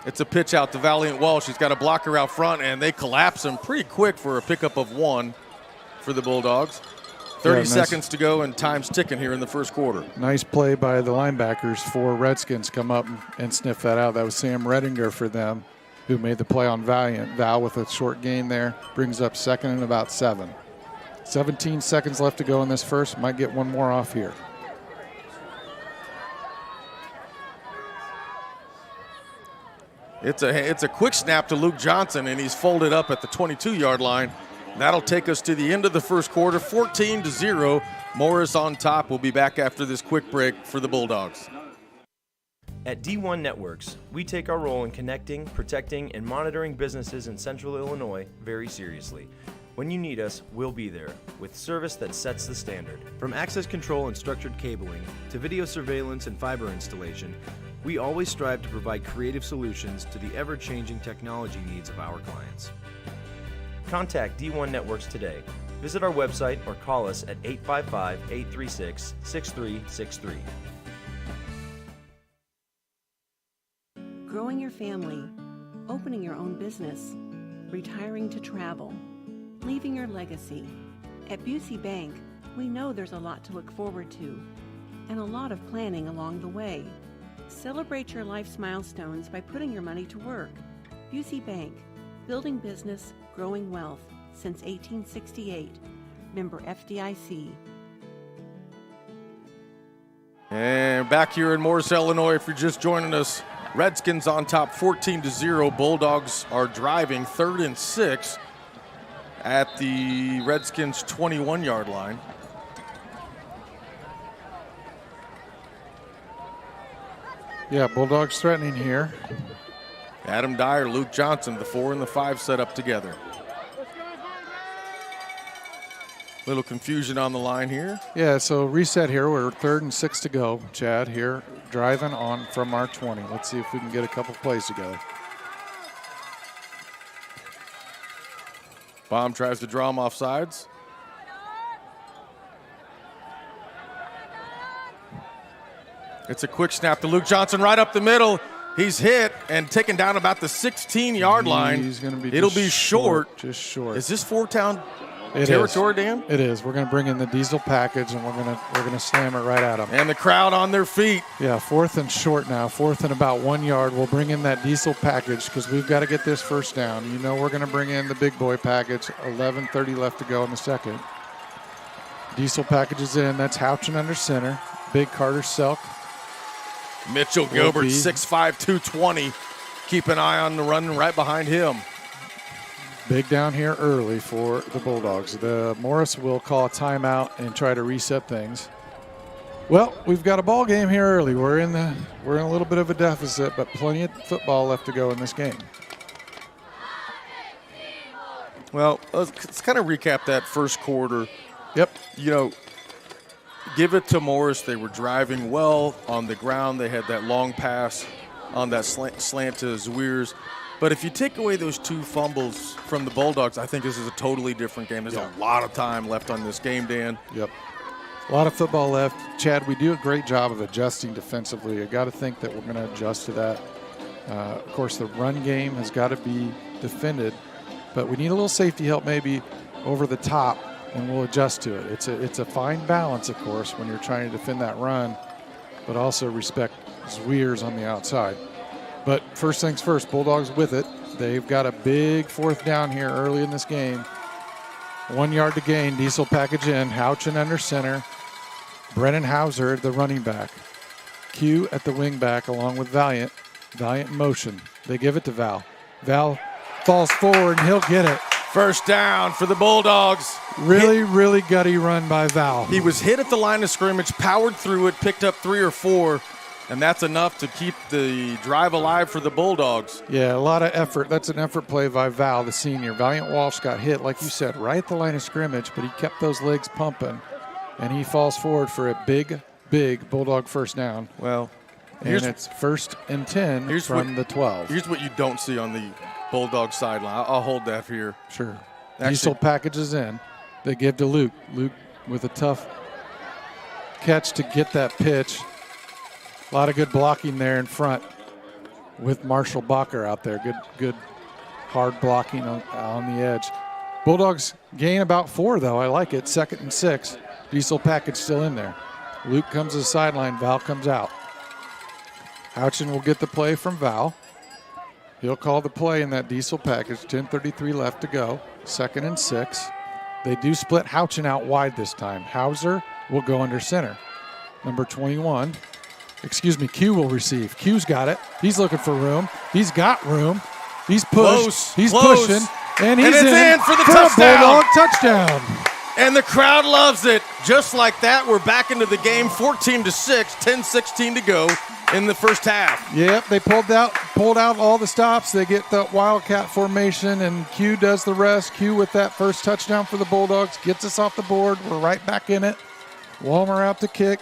It's a pitch out to Valiant Walsh. He's got a blocker out front, and they collapse him pretty quick for a pickup of 1 for the Bulldogs. 30 seconds to go, and time's ticking here in the first quarter. Nice play by the linebackers for Redskins. Come up and sniff that out. That was Sam Redinger for them, who made the play on Valiant. Val with a short gain there. Brings up 2nd and about 7. 17 seconds left to go in this first. Might get one more off here. It's a quick snap to Luke Johnson, and he's folded up at the 22-yard line. That'll take us to the end of the first quarter, 14-0. Morris on top. We'll be back after this quick break for the Bulldogs. At D1 Networks, we take our role in connecting, protecting, and monitoring businesses in Central Illinois very seriously. When you need us, we'll be there, with service that sets the standard. From access control and structured cabling to video surveillance and fiber installation, we always strive to provide creative solutions to the ever-changing technology needs of our clients. Contact D1 Networks today. Visit our website or call us at 855-836-6363. Growing your family, opening your own business, retiring to travel, leaving your legacy. At Busey Bank, we know there's a lot to look forward to and a lot of planning along the way. Celebrate your life's milestones by putting your money to work. Busey Bank, building business, growing wealth since 1868. Member FDIC. And back here in Morris, Illinois, if you're just joining us, Redskins on top 14-0. Bulldogs are driving 3rd and 6 at the Redskins 21-yard line. Yeah, Bulldogs threatening here. Adam Dyer, Luke Johnson, the 4 and the 5 set up together. Little confusion on the line here. Yeah, so reset here. We're 3rd and 6 to go. Chad here driving on from our 20. Let's see if we can get a couple plays together. Baum tries to draw him off sides. It's a quick snap to Luke Johnson right up the middle. He's hit and taken down about the 16-yard line. He's going to be It'll be short. Just short. Is this four-town It territory, is. Dan? It is. We're going to bring in the diesel package, and we're going to slam it right at them. And the crowd on their feet. Yeah, 4th and short now. 4th and about 1 yard. We'll bring in that diesel package because we've got to get this first down. You know we're going to bring in the big boy package. 11:30 left to go in the second. Diesel package is in. That's Houchin under center. Big Carter Selk. Mitchell Gilbert, 6'5", 220. Keep an eye on the run right behind him. Big down here early for the Bulldogs. The Morris will call a timeout and try to reset things. Well, we've got a ball game here early. We're in a little bit of a deficit, but plenty of football left to go in this game. Well, let's kind of recap that first quarter. Yep. You know, give it to Morris. They were driving well on the ground. They had that long pass on that slant to Zweers. But if you take away those 2 fumbles from the Bulldogs, I think this is a totally different game. There's a lot of time left on this game, Dan. Yep. A lot of football left. Chad, we do a great job of adjusting defensively. I got to think that we're going to adjust to that. Of course, the run game has got to be defended, but we need a little safety help maybe over the top, and we'll adjust to it. It's a fine balance, of course, when you're trying to defend that run, but also respect Zweers on the outside. But first things first, Bulldogs with it. They've got a big 4th down here early in this game. 1 yard to gain, diesel package in, Houchin under center. Brennan Hauser, the running back. Q at the wing back along with Valiant. Valiant in motion. They give it to Val. Val falls forward and he'll get it. First down for the Bulldogs. Really gutty run by Val. He was hit at the line of scrimmage, powered through it, picked up 3 or 4. And that's enough to keep the drive alive for the Bulldogs. Yeah, a lot of effort. That's an effort play by Val, the senior. Valiant Walsh got hit, like you said, right at the line of scrimmage, but he kept those legs pumping, and he falls forward for a big Bulldog first down. Well, and it's 1st and 10 from the 12. Here's what you don't see on the Bulldog sideline. I'll hold that here. Sure. Diesel packages in. They give to Luke. Luke with a tough catch to get that pitch. A lot of good blocking there in front with Marshall Bacher out there. Good hard blocking on the edge. Bulldogs gain about 4, though. I like it. 2nd and 6. Diesel package still in there. Luke comes to the sideline. Val comes out. Houchin will get the play from Val. He'll call the play in that diesel package. 10:33 left to go. 2nd and 6. They do split Houchin out wide this time. Hauser will go under center. Number 21. Q will receive. Q's got it. He's looking for room. He's got room. He's pushed. He's pushing. And he's in for the a touchdown. Bulldog touchdown. And the crowd loves it. Just like that, we're back into the game, 14-6, 10-16 to go in the first half. Yep, they pulled out all the stops. They get the Wildcat formation, and Q does the rest. Q with that first touchdown for the Bulldogs gets us off the board. We're right back in it. Walmer out to kick.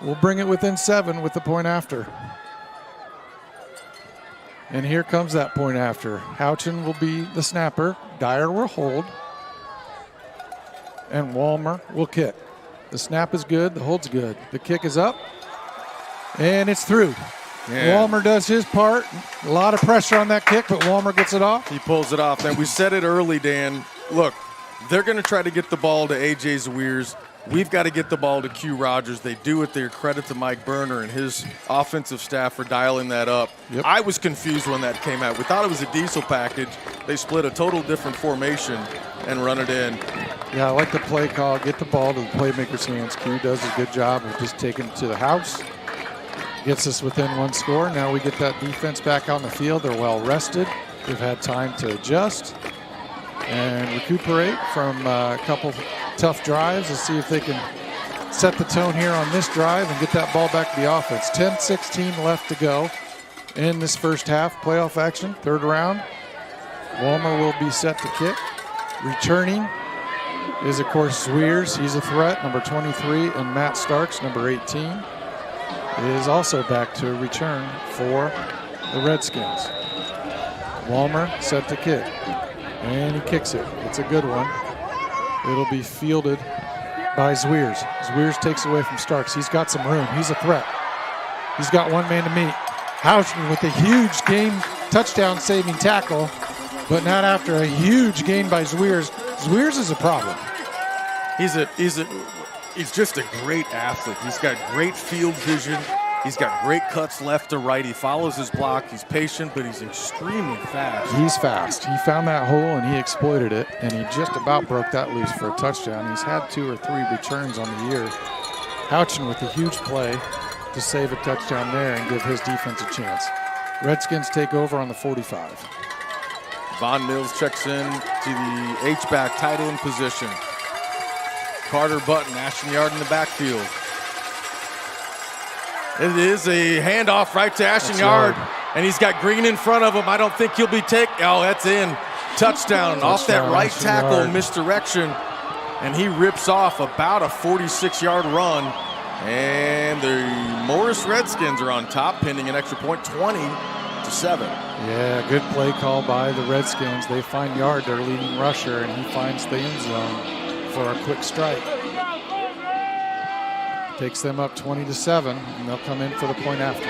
We'll bring it within 7 with the point after. And here comes that point after. Houchin will be the snapper. Dyer will hold. And Walmer will kick. The snap is good. The hold's good. The kick is up. And it's through. Yeah. Walmer does his part. A lot of pressure on that kick, but Walmer gets it off. He pulls it off. And we said it early, Dan. Look, they're going to try to get the ball to A.J. Zweers. We've got to get the ball to Q Rogers. They do it there. Credit to Mike Berner and his offensive staff for dialing that up. Yep. I was confused when that came out. We thought it was a diesel package. They split a total different formation and run it in. Yeah, I like the play call. Get the ball to the playmaker's hands. Q does a good job of just taking it to the house. Gets us within 1 score. Now we get that defense back on the field. They're well rested. They've had time to adjust and recuperate from a couple tough drives. Let's see if they can set the tone here on this drive and get that ball back to the offense. 10-16 left to go in this first half. Playoff action, third round. Walmer will be set to kick. Returning is, of course, Zweers. He's a threat, number 23, and Matt Starks, number 18, is also back to return for the Redskins. Walmer set to kick, and he kicks it. It's a good one. It'll be fielded by Zweers. Zweers takes away from Starks. He's got some room. He's a threat. He's got one man to meet. Houchin with a huge game touchdown-saving tackle, but not after a huge gain by Zweers. Zweers is a problem. He's just a great athlete. He's got great field vision. He's got great cuts left to right. He follows his block. He's patient, but he's extremely fast. He's fast. He found that hole, and he exploited it, and he just about broke that loose for a touchdown. He's had 2 or 3 returns on the year. Houchin with a huge play to save a touchdown there and give his defense a chance. Redskins take over on the 45. Von Mills checks in to the H-back tight end position. Carter Button, Ashton Yard in the backfield. It is a handoff right to Ashton Yard, and he's got Green in front of him. I don't think he'll be that's in. Touchdown off that right tackle, misdirection, and he rips off about a 46-yard run. And the Morris Redskins are on top, pending an extra point, 20-7. Yeah, good play call by the Redskins. They find Yard, their leading rusher, and he finds the end zone for a quick strike. Takes them up 20-7, and they'll come in for the point after.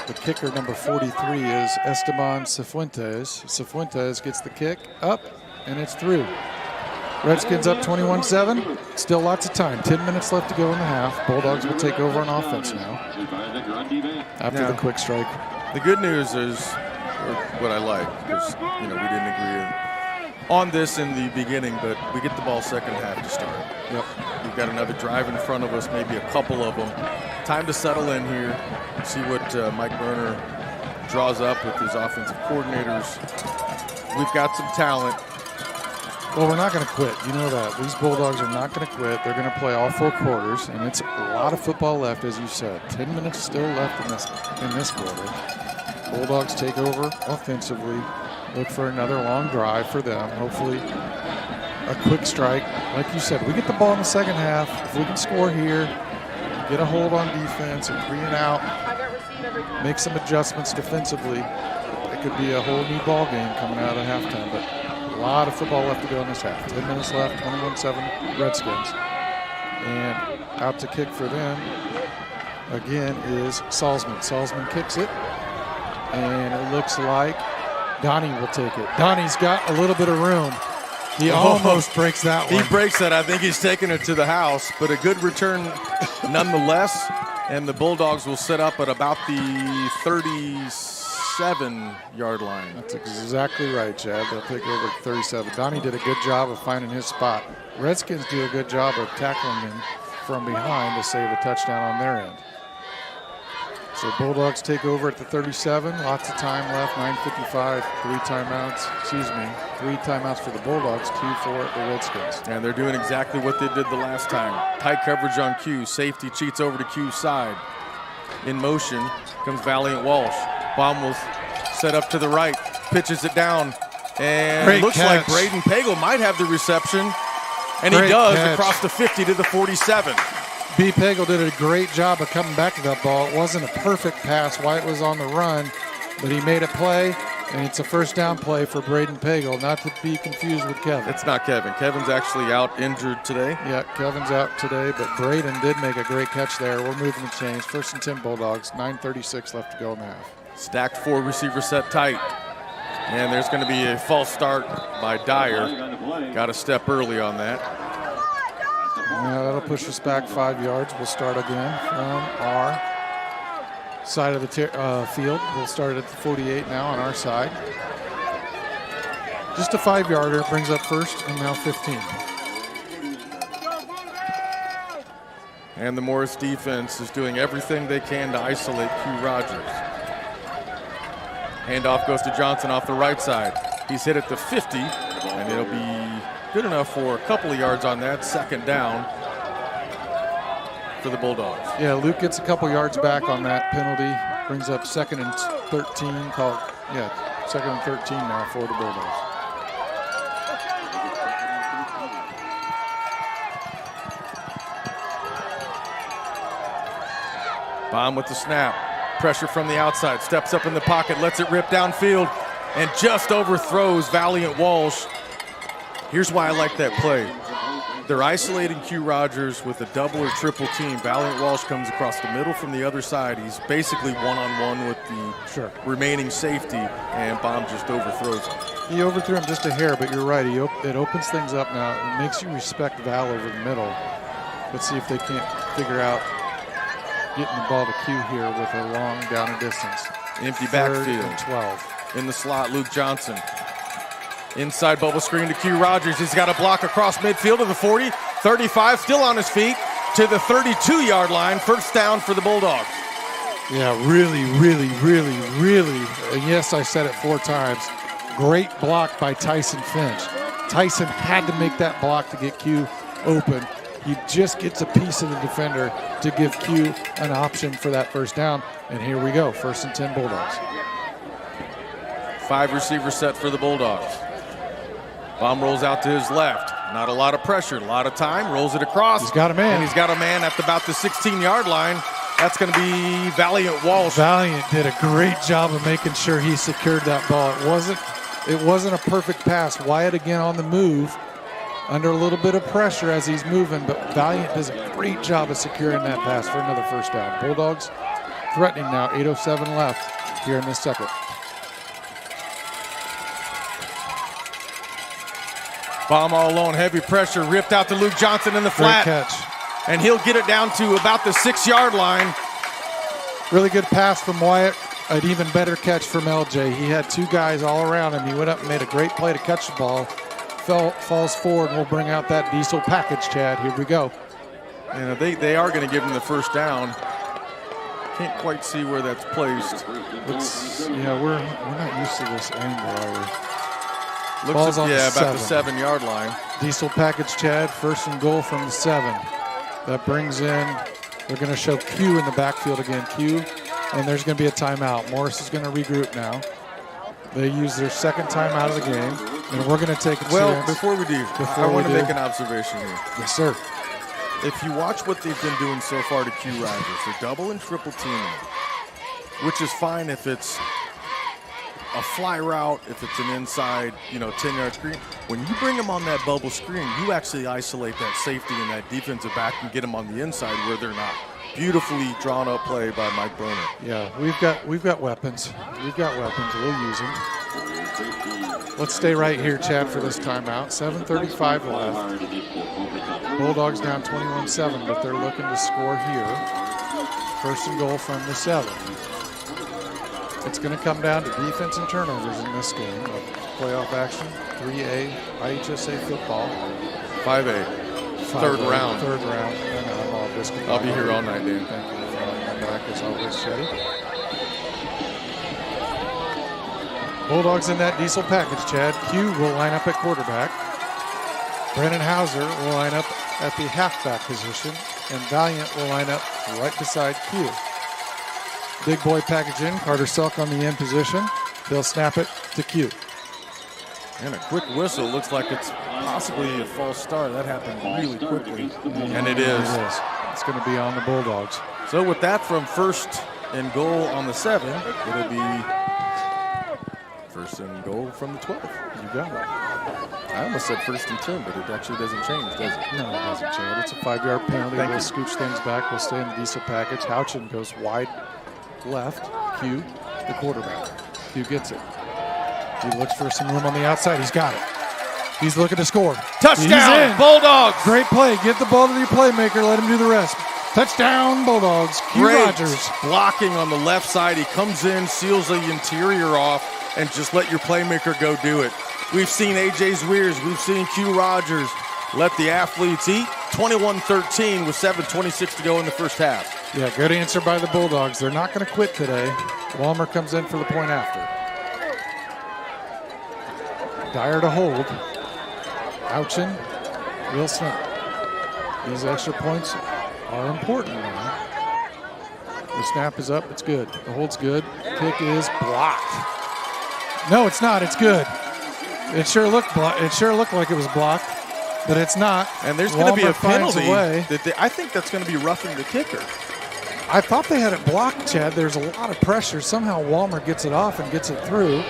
The kicker, number 43, is Esteban Cifuentes. Cifuentes gets the kick up, and it's through. Redskins up 21-7. Still lots of time. 10 minutes left to go in the half. Bulldogs will take over on offense now after the quick strike. The good news is what I like, because we didn't agree on this in the beginning, but we get the ball second half to start. Yep. We've got another drive in front of us, maybe a couple of them. Time to settle in here, see what Mike Berner draws up with his offensive coordinators. We've got some talent. Well, we're not going to quit. You know that. These Bulldogs are not going to quit. They're going to play all 4 quarters, and it's a lot of football left, as you said. 10 minutes still left in this quarter. Bulldogs take over offensively. Look for another long drive for them. Hopefully a quick strike. Like you said, we get the ball in the second half. If we can score here, get a hold on defense and 3 and out, make some adjustments defensively, it could be a whole new ball game coming out of halftime. But a lot of football left to go in this half. 10 minutes left, 21-7 Redskins. And out to kick for them, again, is Salzman. Salzman kicks it, and it looks like Donnie will take it. Donnie's got a little bit of room. He almost breaks that one. He breaks that. I think he's taking it to the house, but a good return nonetheless. And the Bulldogs will set up at about the 36 37-yard line. That's exactly right, Chad. They'll take over at 37. Donnie did a good job of finding his spot. Redskins do a good job of tackling him from behind to save a touchdown on their end. So Bulldogs take over at the 37. Lots of time left, 9:55, 3 timeouts. Excuse me, 3 timeouts for the Bulldogs, 2 for the Redskins. And they're doing exactly what they did the last time. Tight coverage on Q. Safety cheats over to Q's side. In motion comes Valiant Walsh. Bomb will set up to the right, pitches it down, and Great looks catch. like Braden Pagel might have the reception, and Great he does catch. across the 50 to the 47. B. Pagel did a great job of coming back to that ball. It wasn't a perfect pass. White was on the run, but he made a play, and it's a first down play for Braden Pagel, not to be confused with Kevin. It's not Kevin. Kevin's actually out injured today. Yeah, Kevin's out today, but Braden did make a great catch there. We're moving the chains. 1st and 10 Bulldogs, 9:36 left to go in the half. Stacked 4 receiver set tight. And there's going to be a false start by Dyer. Got a step early on that. Yeah, that'll push us back 5 yards. We'll start again from our side of the field. We'll start at the 48 now on our side. Just a 5-yarder, brings up 1st and now 15. And the Morris defense is doing everything they can to isolate Q Rogers. Handoff goes to Johnson off the right side. He's hit at the 50, and it'll be good enough for a couple of yards on that. 2nd down for the Bulldogs. Yeah, Luke gets a couple yards back on that penalty. Brings up 2nd and 13. 2nd and 13 now for the Bulldogs. Bomb with the snap. Pressure from the outside. Steps up in the pocket. Lets it rip downfield. And just overthrows Valiant Walsh. Here's why I like that play. They're isolating Q Rogers with a double or triple team. Valiant Walsh comes across the middle from the other side. He's basically one-on-one with the remaining safety, and Bomb just overthrows him. He overthrew him just a hair, but you're right. It opens things up now. It makes you respect Val over the middle. Let's see if they can't figure out getting the ball to Q here with a long down and distance. Empty 3rd backfield. and 12. In the slot, Luke Johnson. Inside bubble screen to Q Rogers. He's got a block across midfield to the 40, 35, still on his feet, to the 32-yard line. 1st down for the Bulldogs. Yeah, really, and yes, I said it 4 times. Great block by Tyson Finch. Tyson had to make that block to get Q open. He just gets a piece of the defender to give Q an option for that 1st down. And here we go, 1st and 10 Bulldogs. 5 receiver set for the Bulldogs. Bomb rolls out to his left. Not a lot of pressure, a lot of time. Rolls it across. He's got a man. And he's got a man at about the 16-yard line. That's going to be Valiant Walsh. Valiant did a great job of making sure he secured that ball. It wasn't a perfect pass. Wyatt again on the move, under a little bit of pressure as he's moving, but Valiant does a great job of securing that pass for another 1st down. Bulldogs threatening now, 8:07 left here in this 2nd. Bomb all alone, heavy pressure, ripped out to Luke Johnson in the flat. Great catch. And he'll get it down to about the 6-yard line. Really good pass from Wyatt. An even better catch from LJ. He had 2 guys all around him. He went up and made a great play to catch the ball. Falls forward, and we'll bring out that diesel package, Chad. Here we go. And they are going to give him the 1st down. Can't quite see where that's placed. We're not used to this angle, are we? Looks on about the 7-yard line. Diesel package, Chad. 1st and goal from the 7. That brings in, they're going to show Q in the backfield again. Q, and there's going to be a timeout. Morris is going to regroup now. They use their 2nd timeout of the game, and we're going to take a chance. Before we do, I want to make an observation here. Yes, sir. If you watch what they've been doing so far to Q Rogers, they're double and triple teaming, which is fine if it's a fly route, if it's an inside, 10-yard screen. When you bring them on that bubble screen, you actually isolate that safety and that defensive back and get them on the inside where they're not. Beautifully drawn up play by Mike Boner. Yeah, we've got weapons. We'll use them. Let's stay right here, Chad, for this timeout. 7:35 left. Bulldogs down 21-7, but they're looking to score here. 1st and goal from the 7. It's going to come down to defense and turnovers in this game of playoff action. 3A IHSA football. 5A. Third round. Third round. And I'm all biscuit. I'll be here all night, Dan. Thank you for having my back as always, Chetty. Bulldogs in that diesel package, Chad. Q will line up at quarterback. Brennan Hauser will line up at the halfback position. And Valiant will line up right beside Q. Big boy package in. Carter Selk on the end position. They'll snap it to Q. And a quick whistle. Looks like it's possibly a false start. That happened really quickly. And it is. It's going to be on the Bulldogs. So with that from first and goal on the 7, it'll be first and goal from the 12. You got it. I almost said first and 10, but it actually doesn't change, does it? No, it doesn't, Chad. It's a 5-yard penalty. Thank We'll you. scooch things back. We'll stay in the diesel package. Houchin goes wide left. Q, the quarterback. Q gets it. He looks for some room on the outside. He's got it. He's looking to score. Touchdown, He's in. Bulldogs! Great play. Get the ball to your playmaker. Let him do the rest. Touchdown, Bulldogs. Q Great Rogers. blocking on the left side. He comes in, seals the interior off, and just let your playmaker go do it. We've seen A.J. Zweers. We've seen Q Rogers let the athletes eat. 21-13 with 7:26 to go in the first half. Yeah, good answer by the Bulldogs. They're not going to quit today. Walmer comes in for the point after. Dyer to hold. Ouchin, Will Smith. These extra points are important now. The snap is up. It's good. The hold's good. Kick is blocked. No, it's not. It's good. It sure looked like it was blocked, but it's not. And there's going to be a finds penalty. way. I think that's going to be roughing the kicker. I thought they had it blocked, Chad. There's a lot of pressure. Somehow Walmer gets it off and gets it through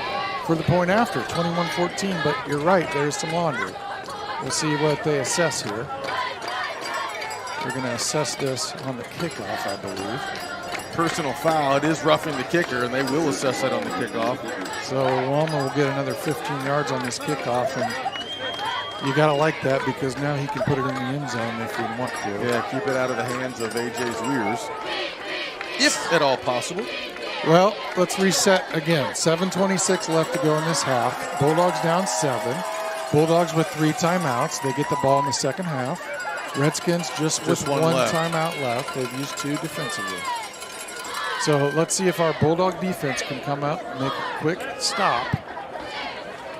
for the point after, 21-14. But you're right, there's some laundry. We'll see what they assess here. They're going to assess this on the kickoff, I believe. Personal foul. It is roughing the kicker, and they will assess that on the kickoff. So Walmer will get another 15 yards on this kickoff, and you got to like that because now he can put it in the end zone if he wants to. Yeah, keep it out of the hands of A.J. Zweers, if at all possible. Well, let's reset again. 7:26 left to go in this half. Bulldogs down 7. Bulldogs with 3 timeouts. They get the ball in the second half. Redskins just with one left. timeout left. They've used 2 defensively. So let's see if our Bulldog defense can come out, make a quick stop,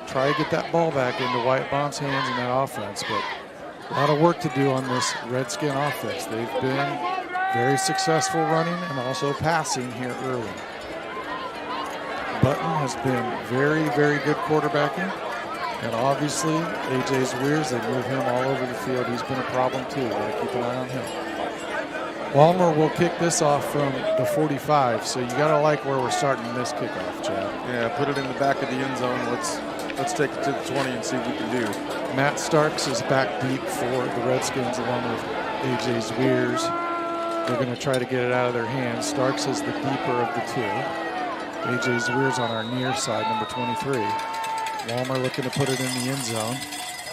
try to get that ball back into Wyatt Bond's hands in that offense. But a lot of work to do on this Redskin offense. They've been very successful running and also passing here early. Button has been very, very good quarterbacking. And obviously, A.J. Zweers, they move him all over the field. He's been a problem too. Got to keep an eye on him. Walmer will kick this off from the 45, so you got to like where we're starting this kickoff, Chad. Yeah, put it in the back of the end zone. Let's take it to the 20 and see what we can do. Matt Starks is back deep for the Redskins along with A.J. Zweers. They're going to try to get it out of their hands. Starks is the deeper of the 2. A.J. Zweers on our near side, number 23. Walmer looking to put it in the end zone.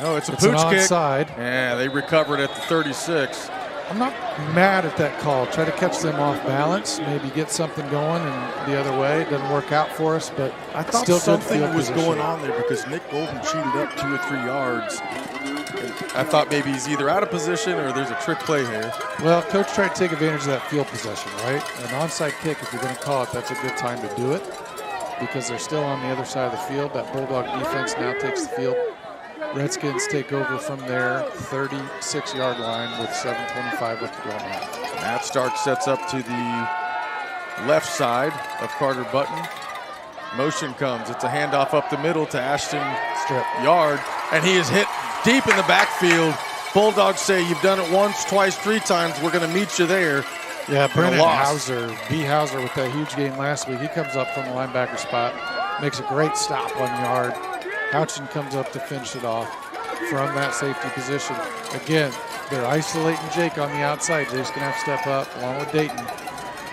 Oh, it's a an pooch kick. onside. Yeah, they recovered at the 36. I'm not mad at that call. Try to catch them off balance, maybe get something going and the other way. It doesn't work out for us, but I thought still something good was position. going on there because Nick Golden cheated up 2 or 3 yards. And I thought maybe he's either out of position or there's a trick play here. Well, coach tried to take advantage of that field possession, right? An onside kick, if you're going to call it, that's a good time to do it because they're still on the other side of the field. That Bulldog defense now takes the field. Redskins take over from their 36-yard line with 7:25 left to go in the half. Matt Stark sets up to the left side of Carter Button. Motion comes. It's a handoff up the middle to Ashton Strip. Yard, and he is hit deep in the backfield. Bulldogs say, you've done it once, twice, 3 times. We're going to meet you there. Yeah, Brennan loss. Hauser, B. Hauser with that huge game last week. He comes up from the linebacker spot, makes a great stop on Yard. Houchin comes up to finish it off from that safety position. Again, they're isolating Jake on the outside. Jake's going to have to step up along with Dayton.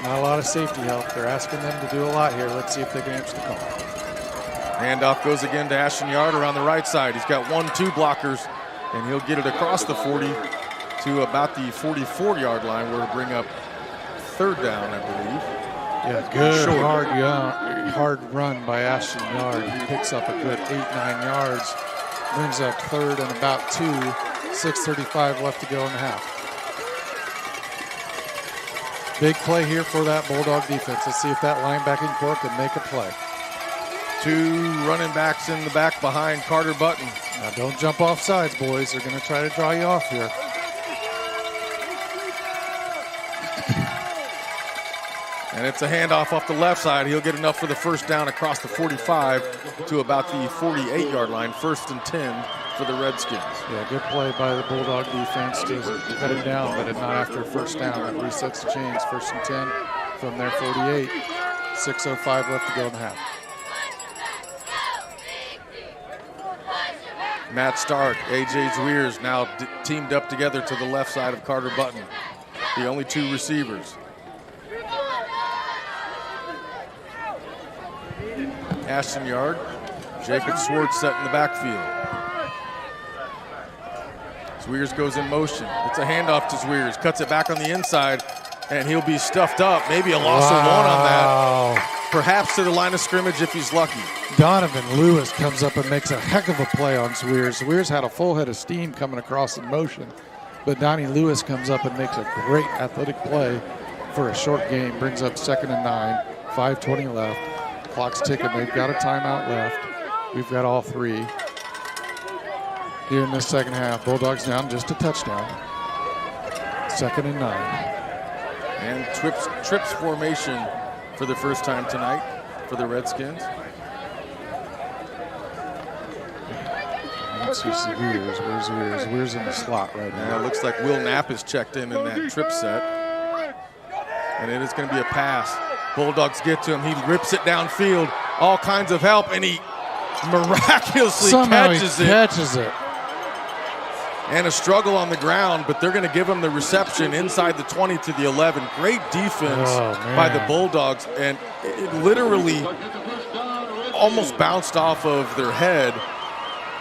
Not a lot of safety help. They're asking them to do a lot here. Let's see if they can answer the call. Handoff goes again to Ashton Yard around the right side. He's got 1-2 blockers, and he'll get it across the 40 to about the 44-yard line where it'll bring up 3rd down, I believe. Yeah, good hard run by Ashton Yard. He picks up a good 8-9 yards. Brings up third and about 2. 6:35 left to go in the half. Big play here for that Bulldog defense. Let's see if that linebacking core can make a play. 2 running backs in the back behind Carter Button. Now don't jump off sides, boys. They're going to try to draw you off here. And it's a handoff off the left side. He'll get enough for the first down across the 45 to about the 48-yard line. 1st and 10 for the Redskins. Yeah, good play by the Bulldog defense to cut it down, but not after first down. It resets the chains. 1st and 10 from their 48. 6:05 left to go in the half. Matt Stark, A.J. Zweers now teamed up together to the left side of Carter Button. The only 2 receivers. Ashton Yard, Jacob Swartz set in the backfield. Zweers goes in motion. It's a handoff to Zweers, cuts it back on the inside, and he'll be stuffed up. Maybe a loss of 1 on that. Perhaps to the line of scrimmage if he's lucky. Donovan Lewis comes up and makes a heck of a play on Zweers. Zweers had a full head of steam coming across in motion, but Donnie Lewis comes up and makes a great athletic play for a short game. Brings up 2nd and 9, 5:20 left. Clock's ticking. They've got a timeout left. We've got all 3 here in this second half. Bulldogs down just a touchdown. 2nd and 9. And trips formation for the first time tonight for the Redskins. Let's see Zweers. Where's Zweers? Zweers in the slot right now. It looks like Will Knapp is checked in that trip set. And it is going to be a pass. Bulldogs get to him. He rips it downfield. All kinds of help, and he miraculously catches it. And a struggle on the ground, but they're going to give him the reception inside the 20 to the 11. Great defense by the Bulldogs, and it literally almost bounced off of their head,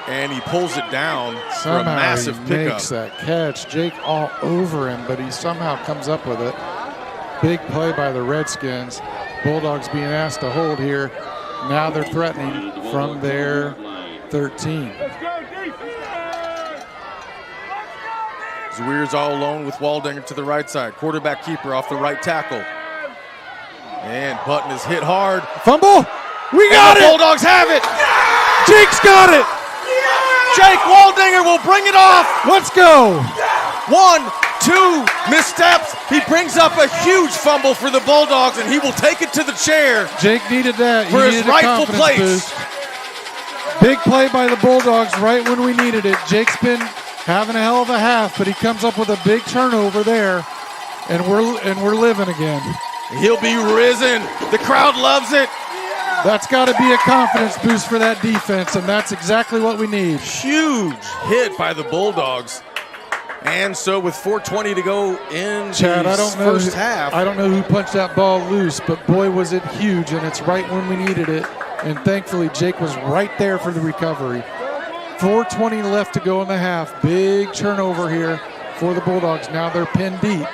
and he pulls it down for a massive pickup. He makes that catch. Jake all over him, but he somehow comes up with it. Big play by the Redskins. Bulldogs being asked to hold here. Now they're threatening from their 13. Zweers all alone with Waldinger to the right side. Quarterback keeper off the right tackle. And Button is hit hard. Fumble! We got it! The Bulldogs have it! Jake's got it! Jake Waldinger will bring it off! Let's go! 1, 2 missteps. He brings up a huge fumble for the Bulldogs, and he will take it to the chair. Jake needed that. For his rightful place. Boost. Big play by the Bulldogs right when we needed it. Jake's been having a hell of a half, but he comes up with a big turnover there, and we're living again. He'll be risen. The crowd loves it. That's got to be a confidence boost for that defense, and that's exactly what we need. Huge hit by the Bulldogs. And so with 4:20 to go in the first half. I don't know who punched that ball loose, but boy, was it huge, and it's right when we needed it. And thankfully, Jake was right there for the recovery. 4:20 left to go in the half. Big turnover here for the Bulldogs. Now they're pinned deep.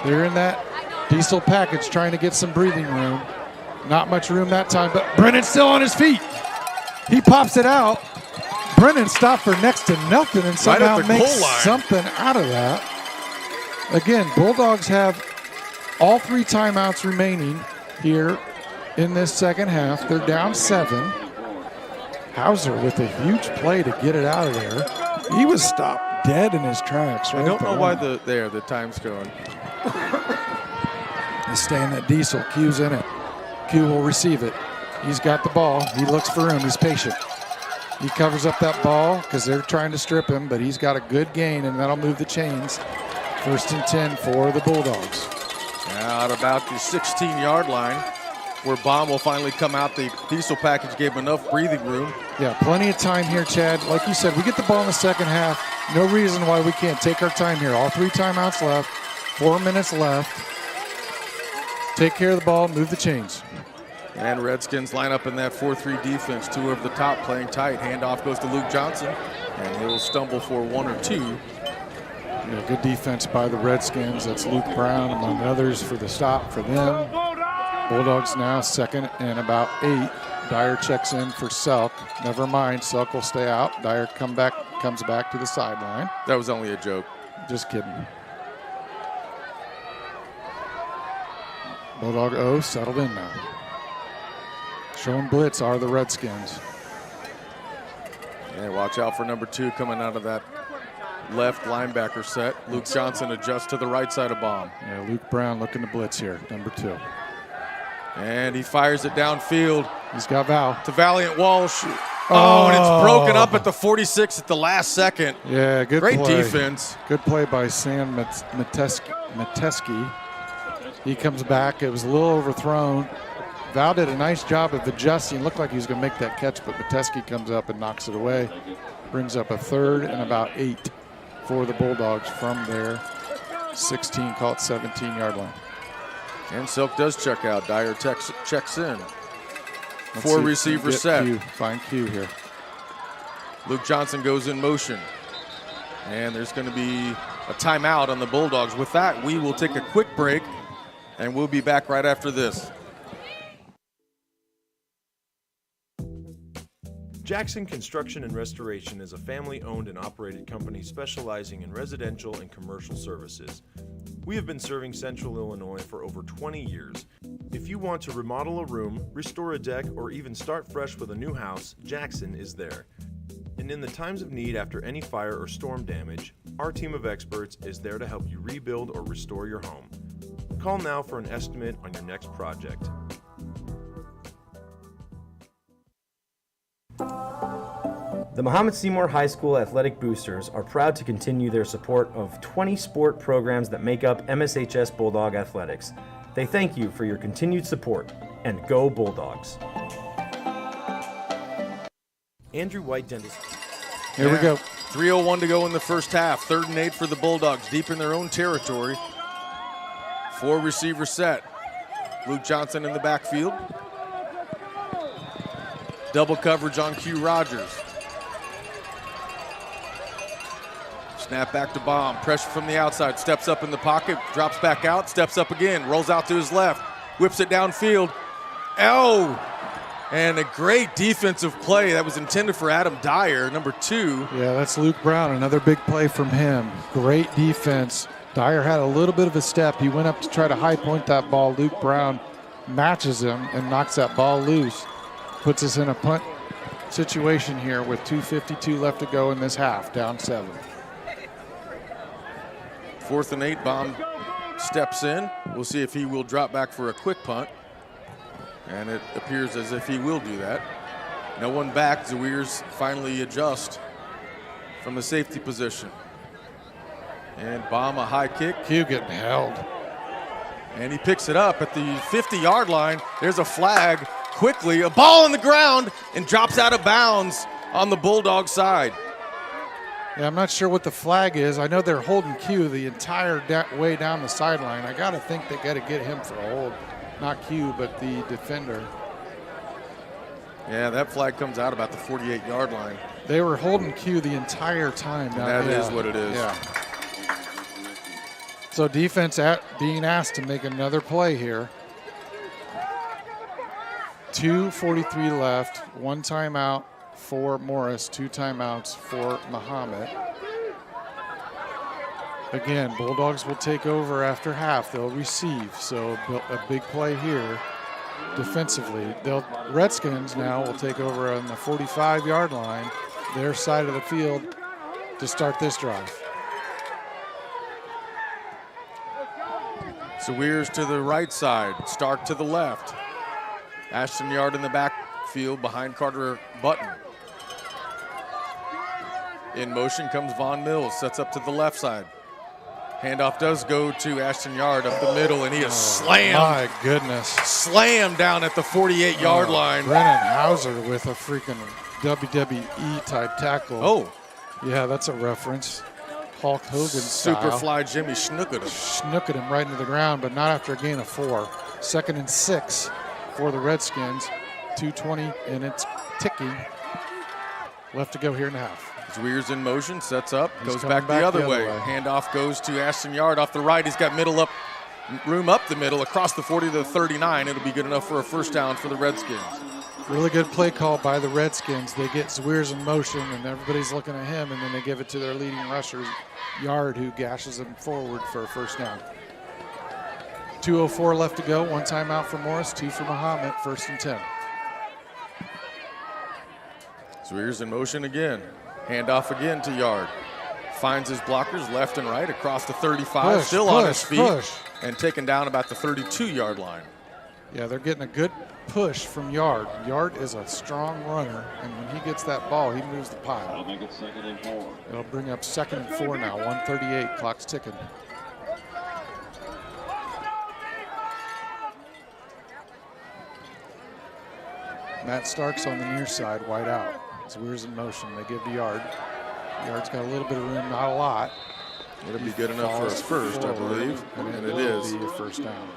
They're in that diesel package trying to get some breathing room. Not much room that time, but Brennan's still on his feet. He pops it out. Brennan stopped for next to nothing and somehow makes something out of that. Again, Bulldogs have all 3 timeouts remaining here in this second half. They're down 7. Hauser with a huge play to get it out of there. He was stopped dead in his tracks. Right, I don't know why the time's going. He's staying that diesel. Q's in it. Q will receive it. He's got the ball. He looks for him. He's patient. He covers up that ball because they're trying to strip him, but he's got a good gain, and that'll move the chains. 1st and 10 for the Bulldogs. Now at about the 16-yard line, where Baum will finally come out. The diesel package gave him enough breathing room. Yeah, plenty of time here, Chad. Like you said, we get the ball in the second half. No reason why we can't take our time here. All 3 timeouts left. 4 minutes left. Take care of the ball, move the chains. And Redskins line up in that 4-3 defense. 2 over the top playing tight. Handoff goes to Luke Johnson, and he'll stumble for 1 or 2. Yeah, good defense by the Redskins. That's Luke Brown, among others, for the stop for them. Bulldogs now second and about 8. Dyer checks in for Selk. Never mind, Selk will stay out. Dyer comes back to the sideline. That was only a joke. Just kidding. Bulldog O settled in now. Showing blitz are the Redskins. Yeah, watch out for number 2 coming out of that left linebacker set. Luke Johnson adjusts to the right side of Baum. Yeah, Luke Brown looking to blitz here, number 2. And he fires it downfield. He's got Val. To Valiant Walsh. Oh, and it's broken up at the 46 at the last second. Yeah, good Great play. defense. Good play by Sam Metesky. He comes back. It was a little overthrown. Val did a nice job of adjusting. Looked like he was going to make that catch, but Metesky comes up and knocks it away. Brings up a 3rd and about 8 for the Bulldogs from their 16, call it 17-yard line. And Silk does check out. Dyer checks in. Let's 4 see if we receiver can get set. Q. Find Q here. Luke Johnson goes in motion. And there's going to be a timeout on the Bulldogs. With that, we will take a quick break, and we'll be back right after this. Jackson Construction and Restoration is a family-owned and operated company specializing in residential and commercial services. We have been serving Central Illinois for over 20 years. If you want to remodel a room, restore a deck, or even start fresh with a new house, Jackson is there. And in the times of need after any fire or storm damage, our team of experts is there to help you rebuild or restore your home. Call now for an estimate on your next project. The Mahomet-Seymour High School Athletic Boosters are proud to continue their support of 20 sport programs that make up MSHS Bulldog Athletics. They thank you for your continued support, and go Bulldogs. Andrew White Dentist. Here we go. 3:01 to go in the first half. 3rd and 8 for the Bulldogs, deep in their own territory. 4 receiver set. Luke Johnson in the backfield. Double coverage on Q Rogers. Snap back to Baum. Pressure from the outside. Steps up in the pocket. Drops back out. Steps up again. Rolls out to his left. Whips it downfield. Oh! And a great defensive play that was intended for Adam Dyer, number 2. Yeah, that's Luke Brown. Another big play from him. Great defense. Dyer had a little bit of a step. He went up to try to high point that ball. Luke Brown matches him and knocks that ball loose. Puts us in a punt situation here with 2:52 left to go in this half, down 7. 4th and 8, Baum steps in. We'll see if he will drop back for a quick punt. And it appears as if he will do that. No one back. Zawirs finally adjust from the safety position. And Baum a high kick. Q getting held. And he picks it up at the 50-yard line. There's a flag. Quickly, a ball on the ground and drops out of bounds on the Bulldog side. Yeah, I'm not sure what the flag is. I know they're holding Q the entire way down the sideline. I got to think they got to get him for a hold. Not Q, but the defender. Yeah, that flag comes out about the 48-yard line. They were holding Q the entire time. That is what it is. Yeah. So defense being asked to make another play here. 2:43 left, 1 timeout for Morris, 2 timeouts for Mahomet. Again, Bulldogs will take over after half. They'll receive, so a big play here defensively. Redskins now will take over on the 45-yard line, their side of the field, to start this drive. Zawirs to the right side, Stark to the left. Ashton Yard in the backfield behind Carter Button. In motion comes Von Mills, sets up to the left side. Handoff does go to Ashton Yard up the middle, and he is slammed. My goodness. Slammed down at the 48-yard line. Brennan Hauser with a freaking WWE type tackle. Oh. Yeah, that's a reference. Hulk Hogan style. Superfly Jimmy snooked him. Snooked him right into the ground, but not after a gain of 4. 2nd and 6 for the Redskins. 2:20, and it's ticking. Left to go here in the half. Zawirs in motion, sets up, He's goes back the other way. Handoff goes to Ashton Yard off the right. He's got middle up room up the middle, across the 40 to the 39. It'll be good enough for a first down for the Redskins. Really good play call by the Redskins. They get Zweers in motion, and everybody's looking at him, and then they give it to their leading rusher, Yard, who gashes them forward for a first down. 2:04 left to go. 1 timeout for Morris, 2 for Mahomet, 1st and 10. Zweers in motion again. Handoff again to Yard. Finds his blockers left and right across the 35, still on his feet, and taken down about the 32-yard line. Yeah, they're getting a good push from Yard. Yard is a strong runner, and when he gets that ball, he moves the pile. That'll make it 2nd and 4. It'll bring up 2nd and 4 now, 1:38, clock's ticking. Matt Starks on the near side, wide out. Zweers in motion. They give to Yard. Yard's got a little bit of room, not a lot. It'll be good enough for his first, I believe, and it is. Be a first down.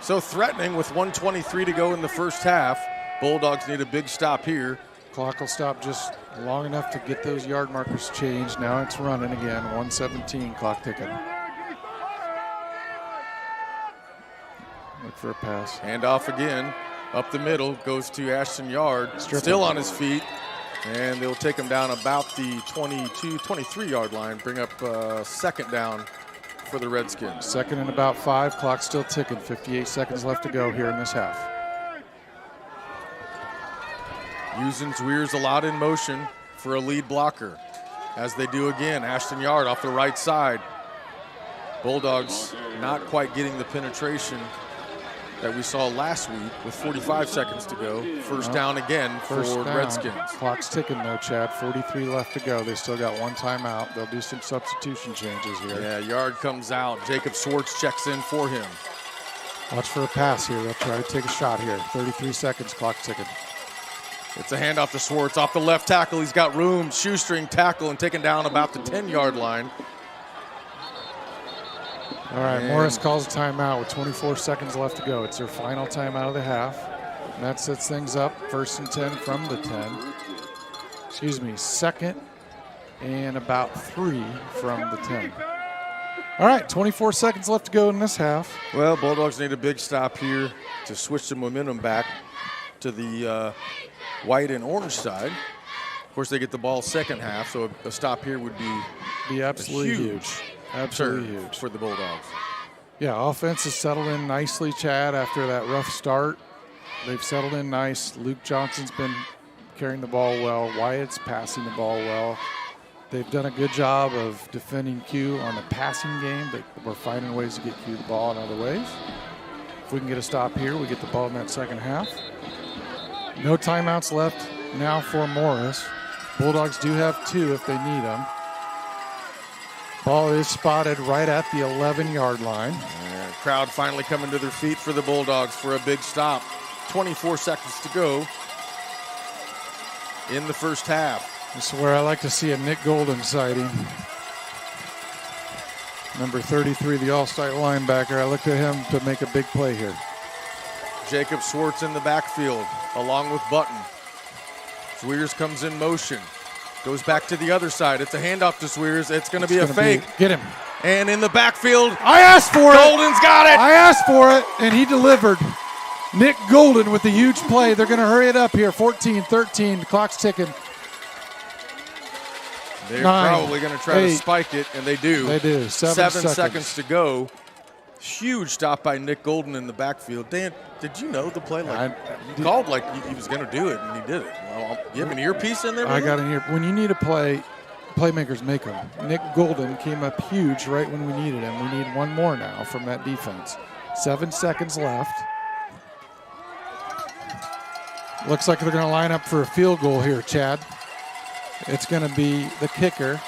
So threatening with 1:23 to go in the first half. Bulldogs need a big stop here. Clock will stop just long enough to get those yard markers changed. Now it's running again, 1:17, clock ticking. Look for a pass. Handoff again. Up the middle, goes to Ashton Yard. Still on his feet. And they'll take him down about the 22, 23-yard line. Bring up 2nd down for the Redskins. 2nd and about 5, clock still ticking. 58 seconds left to go here in this half. Using Zweers a lot in motion for a lead blocker. As they do again, Ashton Yard off the right side. Bulldogs not quite getting the penetration that we saw last week with 45 seconds to go. First down again for the Redskins. Clock's ticking though, Chad. 43 left to go. They still got 1 timeout. They'll do some substitution changes here. Yeah, Yard comes out. Jacob Swartz checks in for him. Watch for a pass here. They'll try to take a shot here. 33 seconds, clock ticking. It's a handoff to Swartz off the left tackle. He's got room, shoestring tackle, and taken down about the 10-yard line. All right, Morris calls a timeout with 24 seconds left to go. It's their final timeout of the half. And that sets things up, 1st and 10 from the 10. Excuse me, 2nd and about 3 from the 10. All right, 24 seconds left to go in this half. Well, Bulldogs need a big stop here to switch the momentum back to the white and orange side. Of course, they get the ball second half, so a stop here would be absolutely huge. Absolutely huge for the Bulldogs. Yeah, offense has settled in nicely, Chad, after that rough start. They've settled in nice. Luke Johnson's been carrying the ball well. Wyatt's passing the ball well. They've done a good job of defending Q on the passing game, but we're finding ways to get Q the ball in other ways. If we can get a stop here, we get the ball in that second half. No timeouts left now for Morris. Bulldogs do have 2 if they need them. Ball is spotted right at the 11-yard line. Crowd finally coming to their feet for the Bulldogs for a big stop. 24 seconds to go in the first half. This is where I like to see a Nick Golden sighting. Number 33, the all-star linebacker. I looked at him to make a big play here. Jacob Swartz in the backfield along with Button. Zweers comes in motion. Goes back to the other side. It's a handoff to Zweers. It's going to be a fake. Get him. And in the backfield, I asked for it. Golden's got it. I asked for it, and he delivered. Nick Golden with a huge play. They're going to hurry it up here. 14-13. The clock's ticking. They're 9, probably going to try 8. to spike it, and they do. They do. 7 seconds to go. Huge stop by Nick Golden in the backfield. Dan, did you know the play? He called like he was going to do it, and he did it. Well, you have an earpiece in there? I got an ear. When you need a play, playmakers make them. Nick Golden came up huge right when we needed him. We need 1 more now from that defense. 7 seconds left. Looks like they're going to line up for a field goal here, Chad. It's going to be the kicker,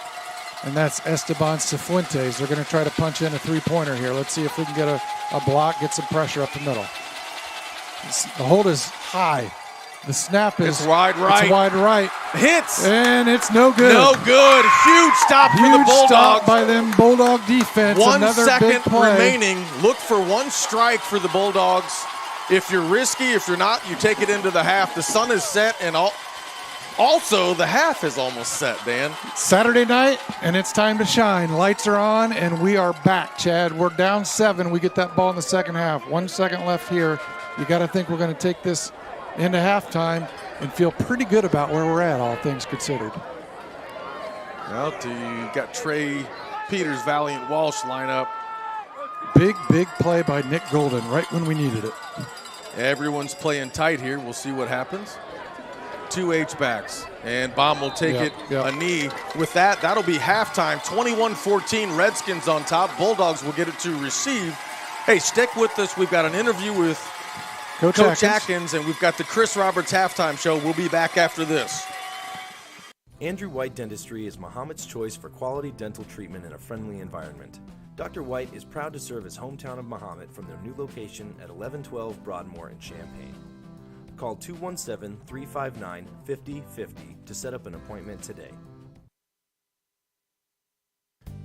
and that's Esteban Cifuentes. They're going to try to punch in a 3-pointer here. Let's see if we can get a block, get some pressure up the middle. The hold is high. The snap is wide right. It's wide right. Hits. And it's no good. No good. Huge stop for the Bulldogs. Stop by them Bulldog defense. 1 Another second big play remaining. Look for 1 strike for the Bulldogs. If you're risky, if you're not, you take it into the half. The sun is set, and Also, the half is almost set, Dan. Saturday night, and it's time to shine. Lights are on, and we are back, Chad. We're down 7. We get that ball in the second half. 1 second left here. You got to think we're going to take this into halftime and feel pretty good about where we're at, all things considered. Well, you got Trey Peters, Valiant Walsh lineup. Big play by Nick Golden right when we needed it. Everyone's playing tight here. We'll see what happens. 2 H-backs, and Baum will take a knee. With that, that'll be halftime. 21-14, Redskins on top. Bulldogs will get it to receive. Hey, stick with us. We've got an interview with Coach Atkins, and we've got the Chris Roberts halftime show. We'll be back after this. Andrew White Dentistry is Mahomet's choice for quality dental treatment in a friendly environment. Dr. White is proud to serve his hometown of Mahomet from their new location at 1112 Broadmoor in Champaign. Call 217-359-5050 to set up an appointment today.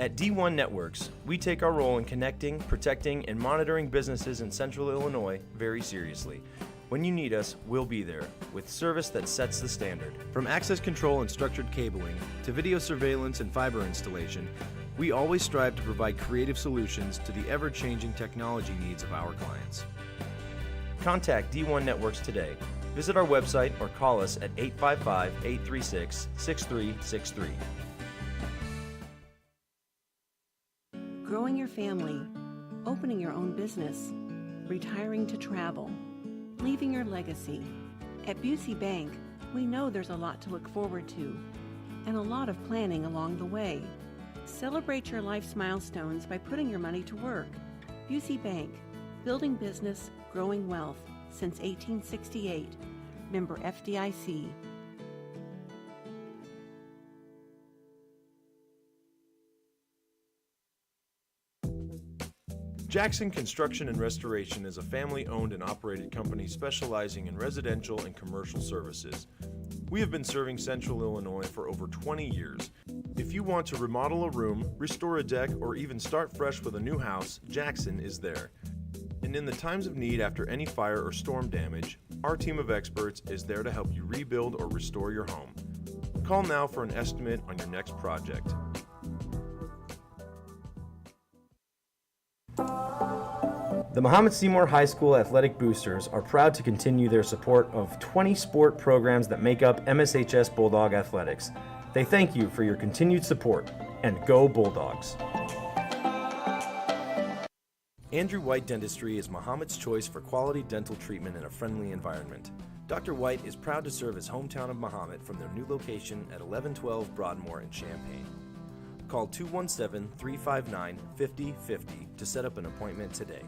At D1 Networks, we take our role in connecting, protecting, and monitoring businesses in Central Illinois very seriously. When you need us, we'll be there, with service that sets the standard. From access control and structured cabling, to video surveillance and fiber installation, we always strive to provide creative solutions to the ever-changing technology needs of our clients. Contact D1 Networks today. Visit our website or call us at 855-836-6363. Growing your family, opening your own business, retiring to travel, leaving your legacy. At Busey Bank, we know there's a lot to look forward to and a lot of planning along the way. Celebrate your life's milestones by putting your money to work. Busey Bank, building business, growing wealth since 1868. Member FDIC. Jackson Construction and Restoration is a family-owned and operated company specializing in residential and commercial services. We have been serving Central Illinois for over 20 years. If you want to remodel a room, restore a deck, or even start fresh with a new house, Jackson is there. And in the times of need after any fire or storm damage, our team of experts is there to help you rebuild or restore your home. Call now for an estimate on your next project. The Mahomet-Seymour High School Athletic Boosters are proud to continue their support of 20 sport programs that make up MSHS Bulldog Athletics. They thank you for your continued support, and go Bulldogs! Andrew White Dentistry is Mahomet's choice for quality dental treatment in a friendly environment. Dr. White is proud to serve his hometown of Mahomet from their new location at 1112 Broadmoor in Champaign. Call 217-359-5050 to set up an appointment today.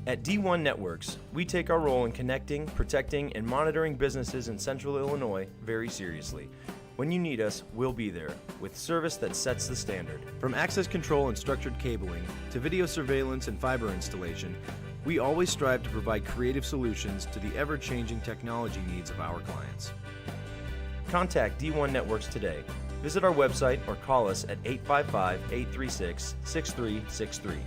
At D1 Networks, we take our role in connecting, protecting, and monitoring businesses in Central Illinois very seriously. When you need us, we'll be there, with service that sets the standard. From access control and structured cabling, to video surveillance and fiber installation, we always strive to provide creative solutions to the ever-changing technology needs of our clients. Contact D1 Networks today. Visit our website or call us at 855-836-6363.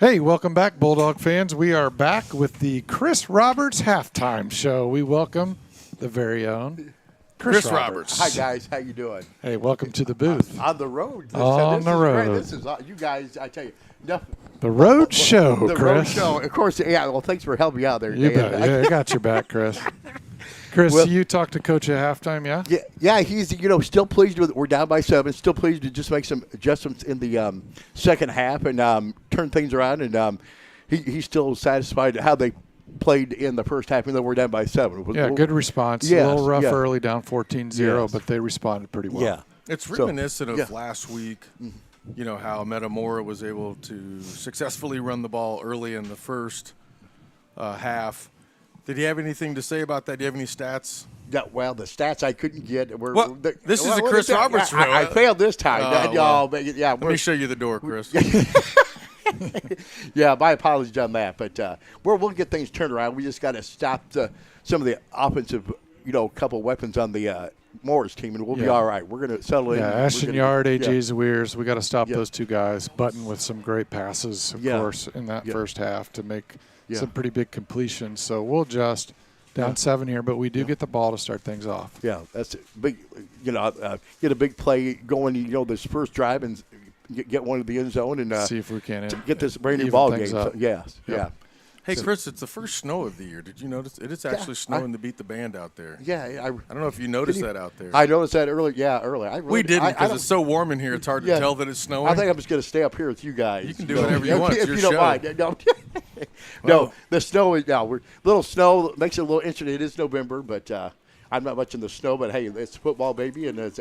Hey, welcome back, Bulldog fans. We are back with the Chris Roberts halftime show. We welcome the very own Chris Roberts. Hi, guys. How you doing? Hey, welcome to the booth. On the road. On the road. Great. This is you guys. I tell you, The road show, the Chris. road show. Of course. Yeah. Well, thanks for helping me out there. You Dan. bet. Yeah, I got your back, Chris. Chris, Well- you talked to Coach at halftime, yeah? Yeah. He's still pleased with. We're down by 7. Still pleased to just make some adjustments in the second half and turn things around. And he's still satisfied how they played in the first half, even though we're down by 7. Yeah, good response. Yes, a little rough yeah. early, down 14-0, Yes. but they responded pretty well. Yeah. It's So, reminiscent yeah. of last week, you know, how Mahomet-Seymour was able to successfully run the ball early in the first half. Did you have anything to say about that? Do you have any stats? Yeah, well, the stats I couldn't get were. Well, this is a Chris Roberts I show. failed this time. well. But yeah, Let me show you the door, Chris. Yeah, my apologies on that, but we'll get things turned around. We just got to stop some of the offensive, couple weapons on the Morris team, and we'll be all right. We're going to settle in. Yeah, Ashton Yard, AJ yeah. Zawirs, we got to stop Yeah. those two guys. Button with some great passes, of Yeah. course, in that Yeah. first half to make Yeah. some pretty big completions. So we'll just down 7 here, but we do get the ball to start things off. Yeah, that's it. Big. Get a big play going. This first drive and get one to the end zone and See if we can get this brand new even ball things game. up. So, yes, Yep. yeah. Hey, Chris, it's the first snow of the year. Did you notice? It is actually snowing to beat the band out there. Yeah, I don't know if you noticed that out there. I noticed that early. Yeah, early. We didn't because it's so warm in here. It's hard to tell that it's snowing. I think I'm just going to stay up here with you guys. You can do whatever you want. It's if your you don't show. mind. No, no, the snow is now. We're little snow makes it a little interesting. It is November, but I'm not much in the snow. But hey, it's football, baby, and it's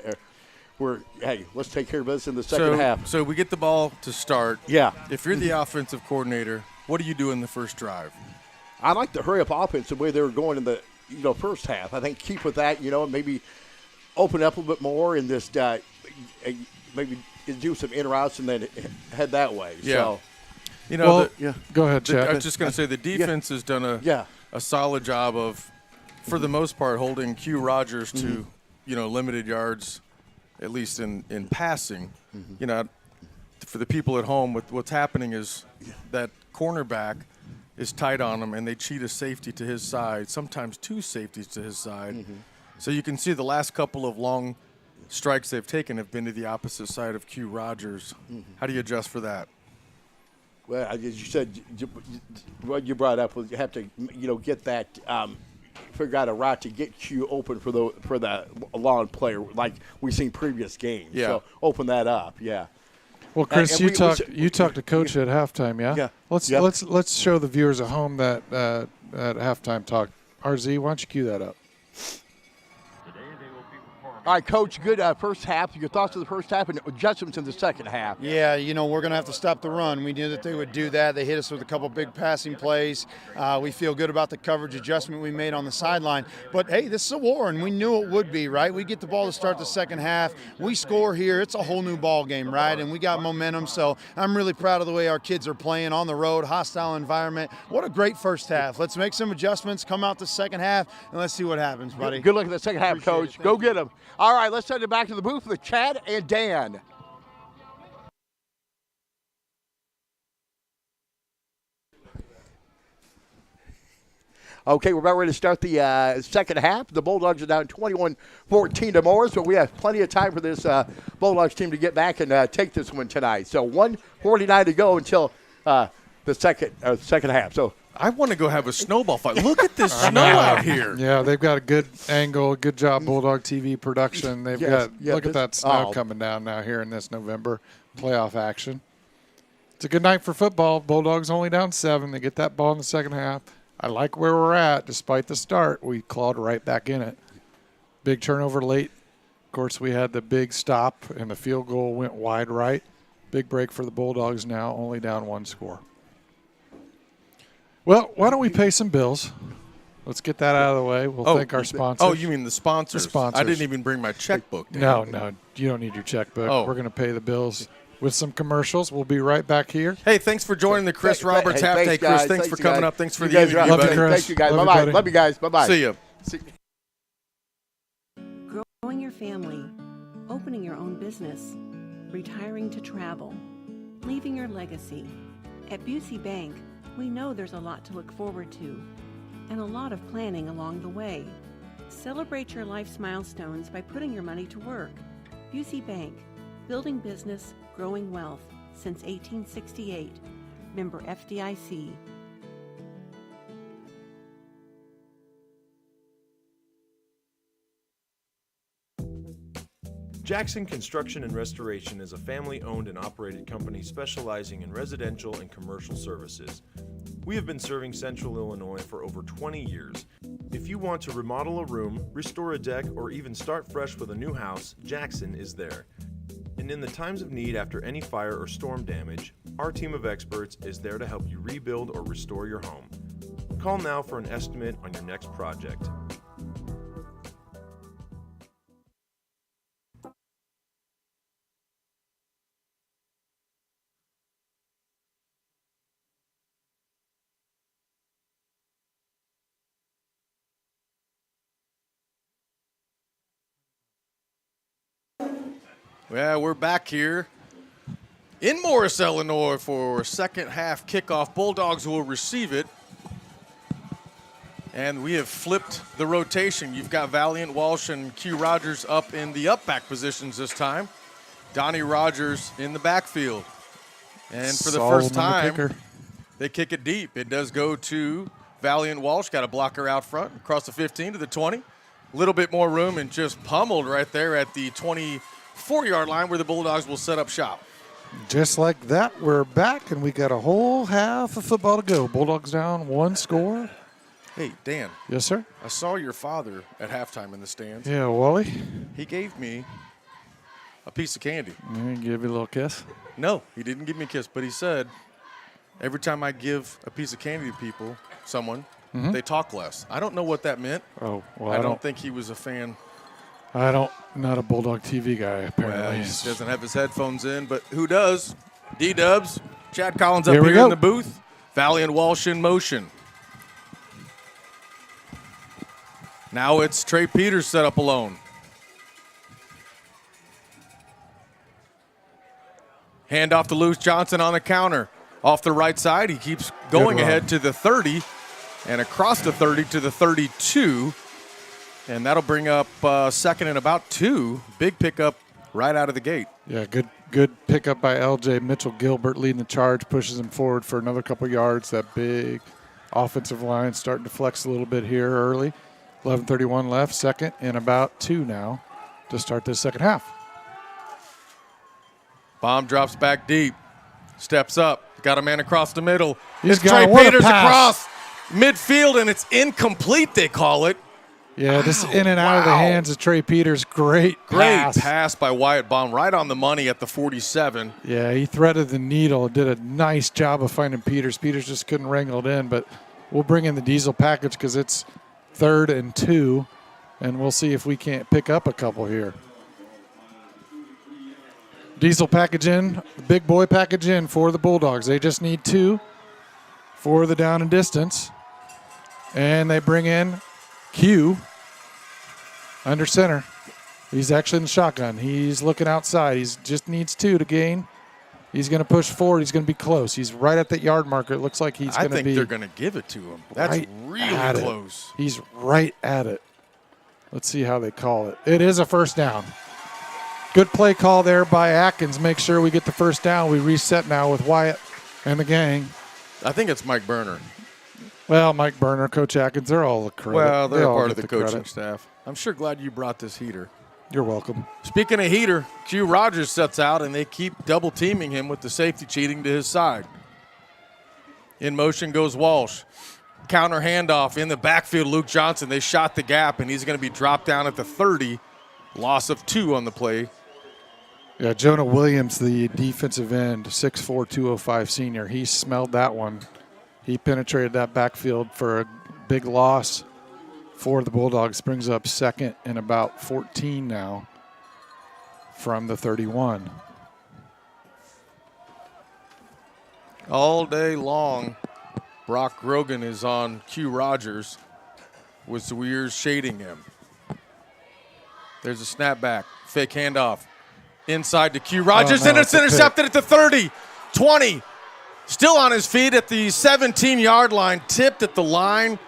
let's take care of this in the second half. So we get the ball to start. Yeah. If you're the offensive coordinator, what do you do in the first drive? I like the hurry up offense the way they were going in the first half. I think keep with that, and maybe open up a little bit more and just maybe do some in routes and then head that way. Yeah. So, Go ahead, Chad. I was just going to say the defense has done a solid job of, for the most part, holding Q Rogers to limited yards, at least in passing. For the people at home, what's happening is that cornerback is tight on him, and they cheat a safety to his side, sometimes 2 safeties to his side. So you can see the last couple of long strikes they've taken have been to the opposite side of Q Rogers. How do you adjust for that? Well, as you said, what you brought up was you have to, get that, figure out a route to get Q open for the long player, like we've seen previous games. Yeah. So open that up. Yeah. Well, Chris, and you talked to Coach at halftime, yeah? Yeah. Let's show the viewers at home that at halftime talk. RZ, why don't you cue that up? All right, Coach, good first half. Your thoughts of the first half and adjustments in the second half. Yeah, we're going to have to stop the run. We knew that they would do that. They hit us with a couple big passing plays. We feel good about the coverage adjustment we made on the sideline. But, hey, this is a war, and we knew it would be, right? We get the ball to start the second half. We score here. It's a whole new ball game, right? And we got momentum. So I'm really proud of the way our kids are playing on the road, hostile environment. What a great first half. Let's make some adjustments, come out the second half, and let's see what happens, buddy. Good luck in the second half, Coach. Go get them. All right, let's send it back to the booth with Chad and Dan. Okay, we're about ready to start the second half. The Bulldogs are down 21-14 to Morris, but we have plenty of time for this Bulldogs team to get back and take this one tonight. So 1:49 to go until the second half. So I want to go have a snowball fight. Look at this snow out here. Yeah, they've got a good angle. Good job, Bulldog TV production. They've look at that snow coming down now here in this November playoff action. It's a good night for football. Bulldogs only down 7. They get that ball in the second half. I like where we're at. Despite the start, we clawed right back in it. Big turnover late. Of course, we had the big stop, and the field goal went wide right. Big break for the Bulldogs now, only down 1 score. Well, why don't we pay some bills? Let's get that out of the way. We'll thank our sponsors. Oh, you mean the sponsors? The sponsors. I didn't even bring my checkbook down. No, you don't need your checkbook. Oh. We're going to pay the bills with some commercials. We'll be right back here. Hey, thanks for joining the Chris Roberts half day, Chris. Thanks for coming up. Thanks for the interview, Love you, buddy. Chris. Thank you, guys. Love you, Bye-bye. buddy. Love you guys. Bye-bye. See you. Growing your family, opening your own business, retiring to travel, leaving your legacy. At Busey Bank, we know there's a lot to look forward to and a lot of planning along the way. Celebrate your life's milestones by putting your money to work. Busey Bank, building business, growing wealth since 1868. Member FDIC. Jackson Construction and Restoration is a family-owned and operated company specializing in residential and commercial services. We have been serving Central Illinois for over 20 years. If you want to remodel a room, restore a deck, or even start fresh with a new house, Jackson is there. And in the times of need after any fire or storm damage, our team of experts is there to help you rebuild or restore your home. Call now for an estimate on your next project. Well, we're back here in Morris, Illinois for second half kickoff. Bulldogs will receive it. And we have flipped the rotation. You've got Valiant, Walsh, and Q Rogers up in the up back positions this time. Donnie Rogers in the backfield. And for the first time, they kick it deep. It does go to Valiant Walsh. Got a blocker out front, across the 15 to the 20. A little bit more room and just pummeled right there at the 24-yard line where the Bulldogs will set up shop. Just like that, we're back, and we got a whole half of football to go. Bulldogs down 1 score. Hey, Dan. Yes, sir? I saw your father at halftime in the stands. Yeah, Wally. He gave me a piece of candy. Give you a little kiss? No, he didn't give me a kiss, but he said every time I give a piece of candy to people, someone, they talk less. I don't know what that meant. Oh, well, I don't think he was a fan. Not a Bulldog TV guy, apparently. Well, he doesn't have his headphones in, but who does? D-Dubs. Chad Collins up Here we here in go. the booth. Valiant Walsh in motion. Now it's Trey Peters set up alone. Hand off to Luce Johnson on the counter. Off the right side, he keeps going ahead to the 30 and across the 30 to the 32. And that'll bring up second and about 2. Big pickup right out of the gate. Yeah, good pickup by L.J. Mitchell-Gilbert leading the charge, pushes him forward for another couple yards. That big offensive line starting to flex a little bit here early. 11:31 left, second and about 2 now to start this second half. Bomb drops back deep. Steps up. Got a man across the middle. He's It's got Trey Peters pass. across midfield, and it's incomplete, they call it. Yeah, this in and out of the hands of Trey Peters. Great pass by Wyatt Baum, right on the money at the 47. Yeah, he threaded the needle, did a nice job of finding Peters. Peters just couldn't wrangle it in, but we'll bring in the diesel package because it's 3rd and 2, and we'll see if we can't pick up a couple here. Diesel package in, big boy package in for the Bulldogs. They just need 2 for the down and distance. And they bring in Q under center. He's actually in the shotgun. He's looking outside. He just needs 2 to gain. He's going to push forward. He's going to be close. He's right at that yard marker. It looks like he's going to be. I think they're going to give it to him. That's right really close. He's right at it. Let's see how they call it. It is a first down. Good play call there by Atkins. Make sure we get the first down. We reset now with Wyatt and the gang. I think it's Mike Berner. Well, Mike Berner, Coach Atkins, they're all the credit. Well, they're all part of get the coaching credit. staff. I'm sure glad you brought this heater. You're welcome. Speaking of heater, Q Rogers sets out, and they keep double-teaming him with the safety cheating to his side. In motion goes Walsh. Counter handoff in the backfield, Luke Johnson. They shot the gap, and he's going to be dropped down at the 30. Loss of 2 on the play. Yeah, Jonah Williams, the defensive end, 6'4", 205 senior. He smelled that one. He penetrated that backfield for a big loss for the Bulldogs. Brings up second and about 14 now from the 31. All day long, Brock Grogan is on Q Rogers with Weir's shading him. There's a snapback, fake handoff. Inside to Q Rogers, and it's intercepted at the 30, 20, Still on his feet at the 17-yard line, tipped at the line,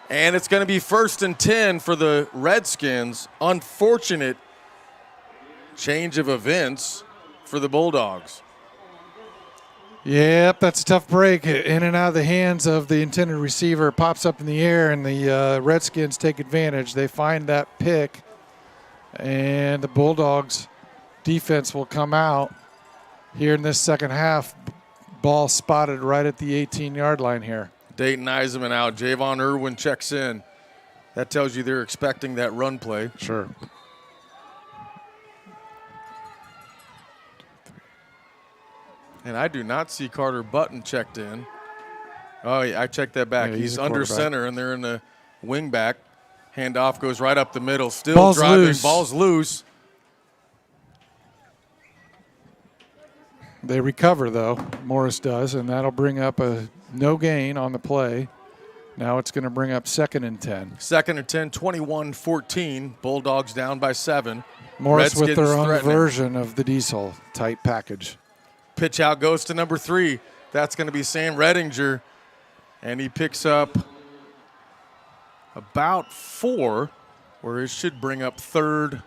and it's going to be 1st and 10 for the Redskins. Unfortunate change of events for the Bulldogs. Yep, that's a tough break. In and out of the hands of the intended receiver. Pops up in the air, and the Redskins take advantage. They find that pick, and the Bulldogs defense will come out here in this second half. Ball spotted right at the 18-yard line here. Dayton Eisenman out. Javon Irwin checks in. That tells you they're expecting that run play. Sure. And I do not see Carter Button checked in. Oh, yeah, I checked that back. Yeah, he's a under quarterback. center, and they're in the wing back. Handoff goes right up the middle. Still Ball's driving. loose. Ball's loose. They recover, though. Morris does, and that'll bring up a no gain on the play. Now it's going to bring up 2nd and 10. 2nd and 10, 21-14. Bulldogs down by 7. Morris with Redskins their own threatening. version of the diesel type package. Pitch out goes to number 3. That's going to be Sam Redinger, and he picks up about 4, where it should bring up 3rd.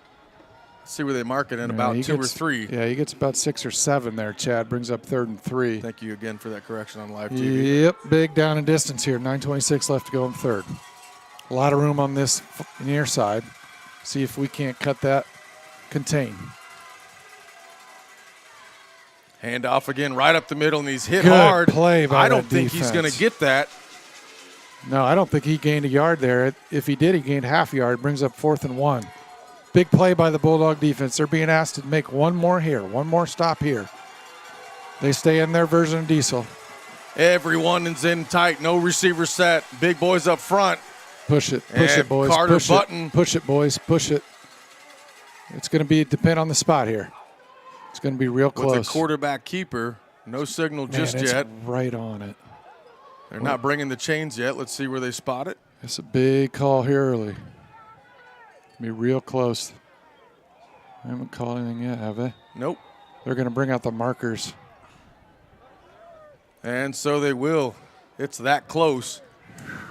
Let's see where they mark it in, about 2 or 3. Yeah, he gets about 6 or 7 there, Chad. Brings up 3rd and 3. Thank you again for that correction on live TV. Yep, big down and distance here. 9:26 left to go in 3rd. A lot of room on this near side. See if we can't cut that contain. Handoff again right up the middle, and he's hit Good hard. play by I don't that think he's going to defense. get that. No, I don't think he gained a yard there. If he did, he gained half yard. Brings up 4th and 1. Big play by the Bulldog defense. They're being asked to make one more here, one more stop here. They stay in their version of diesel. Everyone is in tight. No receiver set. Big boys up front. Push it, And boys. Carter push Button. it, push it, boys, push it. It's going to depend on the spot here. It's going to be real close. With a quarterback keeper. No signal just Man, it's yet. right on it. They're not bringing the chains yet. Let's see where they spot it. It's a big call here early. Be real close. I haven't called anything yet, have they? Nope. They're going to bring out the markers. And so they will. It's that close.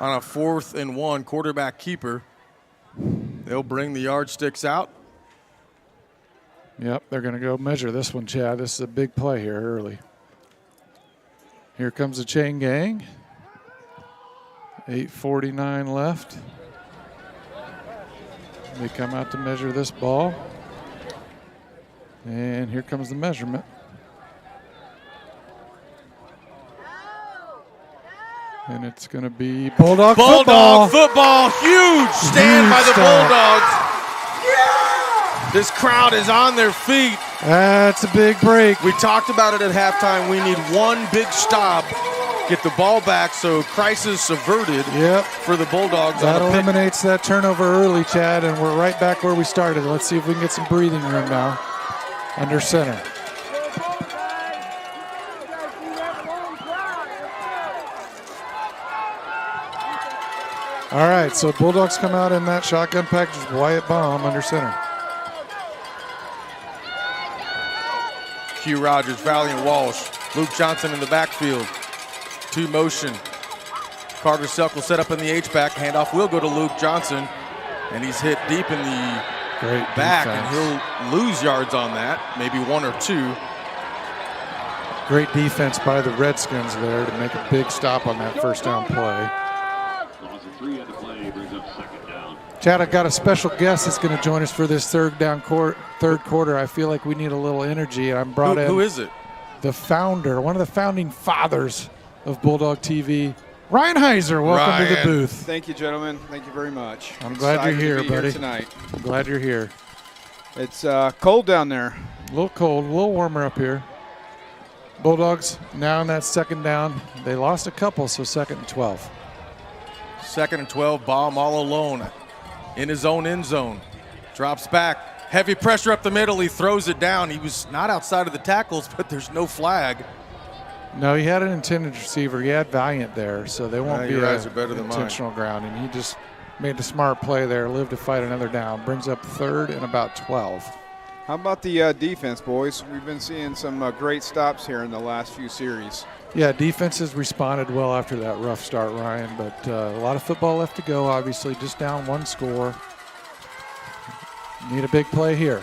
On a 4th and 1, quarterback keeper. They'll bring the yardsticks out. Yep, they're going to go measure this one, Chad. This is a big play here early. Here comes the chain gang. 8:49 left. They come out to measure this ball. And here comes the measurement. And it's going to be Bulldog football. Huge stand Huge by the stop. Bulldogs. This crowd is on their feet. That's a big break. We talked about it at halftime. We need one big stop. Get the ball back, so crisis averted for the Bulldogs. That on a pick. eliminates that turnover early, Chad, and we're right back where we started. Let's see if we can get some breathing room now. Under center. All right, so Bulldogs come out in that shotgun package. Wyatt Baum under center. Q Rogers, Valiant Walsh, Luke Johnson in the backfield. 2 motion. Carter Selk will set up in the H-back. Handoff will go to Luke Johnson, and he's hit deep in the Great back, defense. and he'll lose yards on that, maybe 1 or 2. Great defense by the Redskins there to make a big stop on that first down play. Loss of 3 on the play brings up 2nd down. Chad, I've got a special guest that's going to join us for this third quarter. I feel like we need a little energy. I'm brought in. Who is it? The founder, one of the founding fathers of Bulldog TV, Ryan Heiser. Welcome to the booth. Thank you, gentlemen. Thank you very much. I'm glad you're Excited here, to be buddy. Here tonight. I'm glad you're here. It's cold down there. A little cold, a little warmer up here. Bulldogs now in that second down. They lost a couple, so 2nd and 12. 2nd and 12, Baum all alone in his own end zone. Drops back. Heavy pressure up the middle. He throws it down. He was not outside of the tackles, but there's no flag. No, he had an intended receiver. He had Valiant there, so they won't be your eyes are better than mine. intentional grounding. He just made a smart play there, lived to fight another down. Brings up 3rd and about 12. How about the defense, boys? We've been seeing some great stops here in the last few series. Yeah, defense has responded well after that rough start, Ryan, but a lot of football left to go, obviously, just down 1 score. Need a big play here.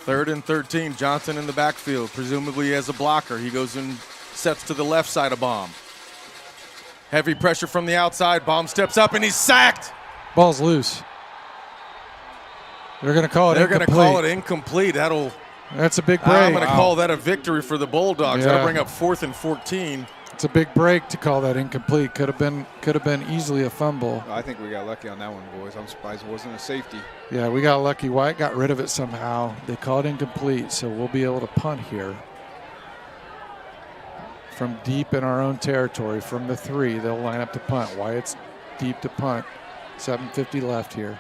3rd and 13, Johnson in the backfield, presumably as a blocker. He goes and sets to the left side of Baum. Heavy pressure from the outside. Baum steps up, and he's sacked. Ball's loose. They're going to call it incomplete. They're going to call it incomplete. That's a big break. I'm going to call that a victory for the Bulldogs. Yeah. That'll bring up 4th and 14. It's a big break to call that incomplete. Could have been easily a fumble. I think we got lucky on that one, boys. I'm surprised it wasn't a safety. Yeah, we got lucky. White got rid of it somehow. They called it incomplete, so we'll be able to punt here. From deep in our own territory, from the 3, they'll line up to punt. Wyatt's deep to punt. 7:50 left here.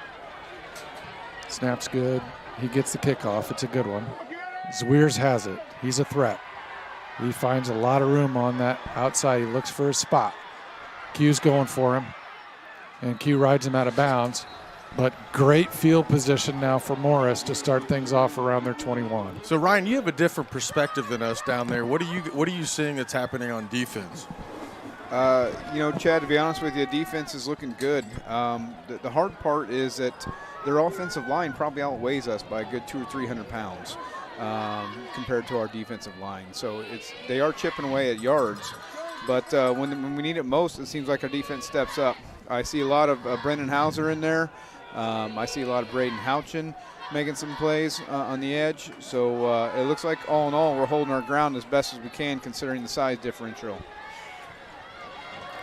Snap's good. He gets the kickoff. It's a good one. Zwiers has it. He's a threat. He finds a lot of room on that outside. He looks for a spot. Q's going for him, and Q rides him out of bounds. But great field position now for Morris to start things off around their 21. So, Ryan, you have a different perspective than us down there. What are you seeing that's happening on defense? Chad, to be honest with you, defense is looking good. The hard part is that their offensive line probably outweighs us by a good 200 or 300 pounds compared to our defensive line. So they are chipping away at yards, but when we need it most, it seems like our defense steps up. I see a lot of Brendan Hauser in there. I see a lot of Braden Houchin making some plays on the edge. So it looks like all in all, we're holding our ground as best as we can considering the size differential.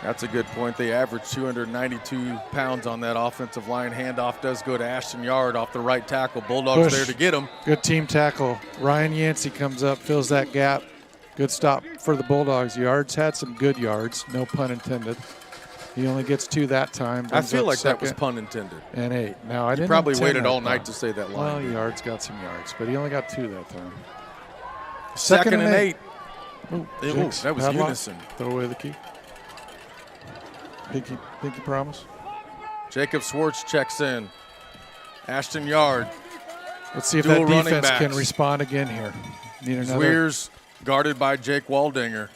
That's a good point. They average 292 pounds on that offensive line. Handoff does go to Ashton Yard off the right tackle. Bulldogs there to get him. Good team tackle. Ryan Yancey comes up, fills that gap. Good stop for the Bulldogs. Yards had some good yards, no pun intended. He only gets 2 that time. I feel like that was pun intended. And 8. Now, I didn't probably waited all night to say that line. Well, Yards got some yards, but he only got 2 that time. 2nd and 8. Ooh, that was padlock. unison. Throw away the key. Pinky promise. Jacob Schwartz checks in. Ashton Yard. Let's see if Dual that defense running can backs. respond again here. Need another. Zwiers guarded by Jake Waldinger.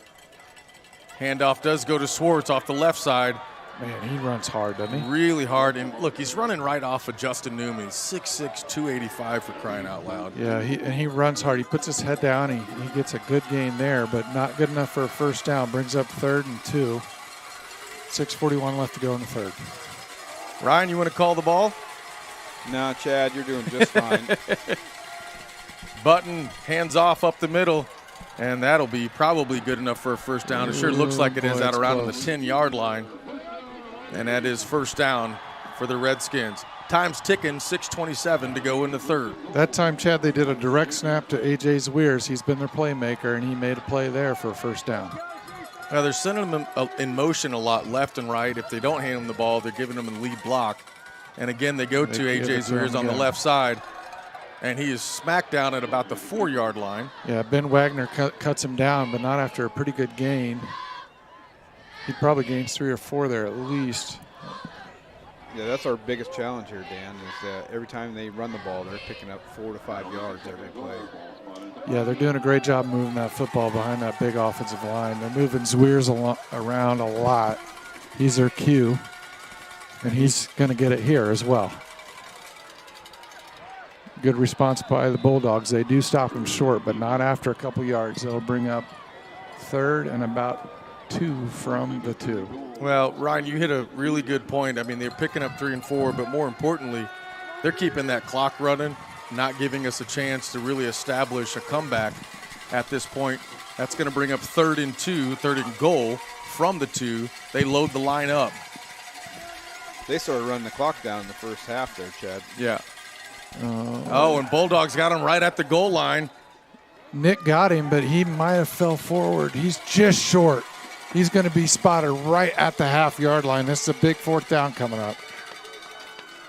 Handoff does go to Schwartz off the left side. Man, he runs hard, doesn't he? Really hard. And look, he's running right off of Justin Newman. 6'6", 285 for crying out loud. Yeah, he runs hard. He puts his head down. He gets a good gain there, but not good enough for a first down. Brings up 3rd and 2. 6:41 left to go in the 3rd. Ryan, you want to call the ball? No, Chad, you're doing just fine. Button hands off up the middle, and that'll be probably good enough for a first down. It sure looks like it is out around on the 10-yard line. And that is first down for the Redskins. Time's ticking, 6:27 to go in the 3rd. That time, Chad, they did a direct snap to A.J. Zwiers. He's been their playmaker, and he made a play there for a first down. Now, they're sending them in motion a lot left and right. If they don't hand them the ball, they're giving them a lead block. And again, they go to A.J. Zwiers on the left side, and he is smacked down at about the 4-yard line. Yeah, Ben Wagner cuts him down, but not after a pretty good gain. He probably gains 3 or 4 there at least. Yeah, that's our biggest challenge here, Dan, is that every time they run the ball, they're picking up 4 to 5 yards every play. Yeah, they're doing a great job moving that football behind that big offensive line. They're moving Zwiers around a lot. He's their Q, and he's going to get it here as well. Good response by the Bulldogs. They do stop him short, but not after a couple yards. They'll bring up 3rd and about 2 from the 2. Well, Ryan, you hit a really good point. I mean, they're picking up 3 and 4, but more importantly, they're keeping that clock running, not giving us a chance to really establish a comeback at this point. That's going to bring up 3rd and 2, 3rd and goal from the 2. They load the line up. They started running the clock down in the first half there, Chad. Yeah. And Bulldogs got him right at the goal line. Nick got him, but he might have fell forward. He's just short. He's going to be spotted right at the half-yard line. This is a big 4th down coming up.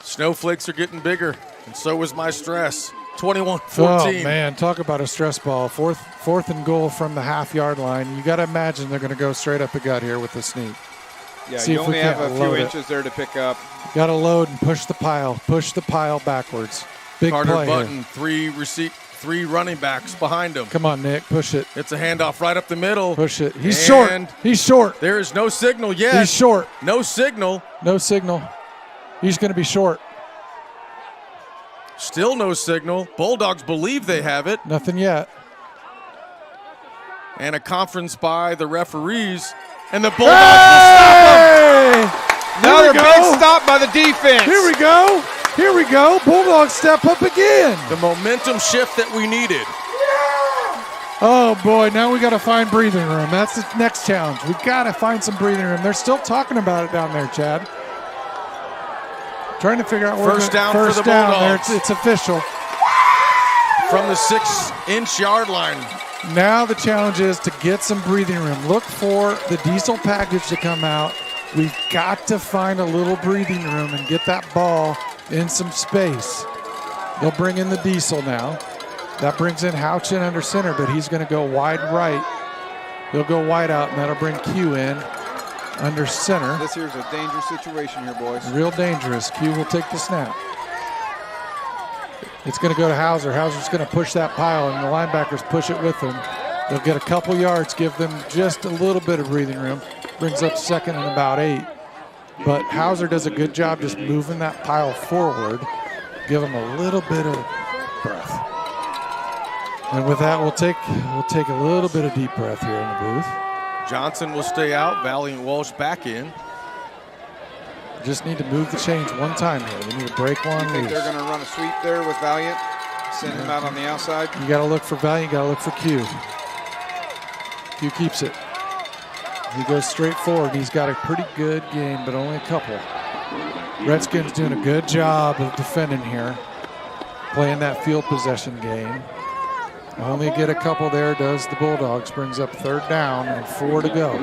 Snowflakes are getting bigger, and so is my stress. 21-14. Oh, man, talk about a stress ball. Fourth and goal from the half-yard line. You got to imagine they're going to go straight up the gut here with the sneak. Yeah, See you if we only have can't a few load it. inches there to pick up. Got to load and push the pile. Push the pile backwards. Big Carter play Button, here. 3 running backs behind him. Come on, Nick, push it. It's a handoff right up the middle. Push it. He's short. He's short. There is no signal yet. He's short. No signal. No signal. He's going to be short. Still no signal. Bulldogs believe they have it. Nothing yet. And a conference by the referees. And the Bulldogs will stop them. Another big stop by the defense. Here we go. Here we go. Bulldogs step up again. The momentum shift that we needed. Oh, boy. Now we got to find breathing room. That's the next challenge. We got to find some breathing room. They're still talking about it down there, Chad. Trying to figure out where first down first for the down Bulldogs. there. It's official. From the 6-inch yard line. Now the challenge is to get some breathing room. Look for the diesel package to come out. We've got to find a little breathing room and get that ball in some space. They'll bring in the diesel now. That brings in Houchin under center, but he's going to go wide right. He'll go wide out, and that'll bring Q in under center. This here's a dangerous situation here, boys. Real dangerous. Q will take the snap. It's going to go to Hauser. Hauser's going to push that pile, and the linebackers push it with him. They'll get a couple yards, give them just a little bit of breathing room. Brings up second and about 8. But Hauser does a good job just moving that pile forward. Give them a little bit of breath. And with that, we'll take a little bit of deep breath here in the booth. Johnson will stay out. Valiant Walsh back in. Just need to move the chains one time here. We need to break one I think loose. they're going to run a sweep there with Valiant. Send him out on the outside. You got to look for Valiant. You got to look for Q. Q keeps it. He goes straight forward. He's got a pretty good game, but only a couple. Redskins doing a good job of defending here, playing that field possession game. Only get a couple there does the Bulldogs. Brings up 3rd down and 4 to go.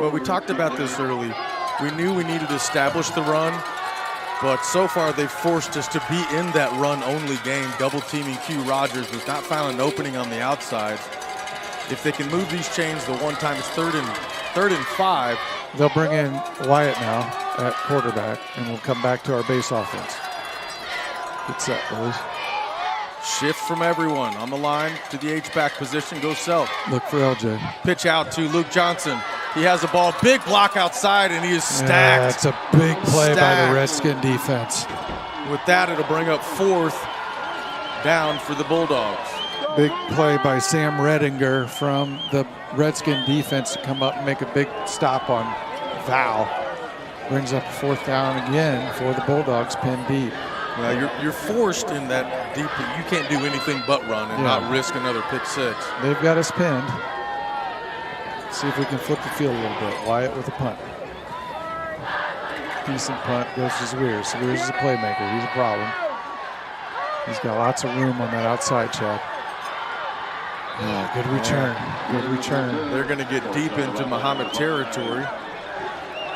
Well, we talked about this early. We knew we needed to establish the run, but so far they've forced us to be in that run-only game, double-teaming Q Rogers. We've not found an opening on the outside. If they can move these chains the one time, it's 3rd and 5. They'll bring in Wyatt now at quarterback, and we'll come back to our base offense. Good set, boys. Shift from everyone on the line to the H-back position. Go self. Look for LJ. Pitch out to Luke Johnson. He has the ball. Big block outside, and he is stacked. Yeah, it's a big play by the Redskin defense. With that, it'll bring up 4th down for the Bulldogs. Big play by Sam Redinger from the Redskin defense to come up and make a big stop on Val. Brings up 4th down again for the Bulldogs, pinned deep. Well, you're forced in that deep. You can't do anything but run and not risk another pick 6. They've got us pinned. Let's see if we can flip the field a little bit. Wyatt with a punt. Decent punt goes to Zwiers. Zwiers is a playmaker. He's a problem. He's got lots of room on that outside, Chad. Yeah, good return. Good return. They're going to get deep into Mahomet territory.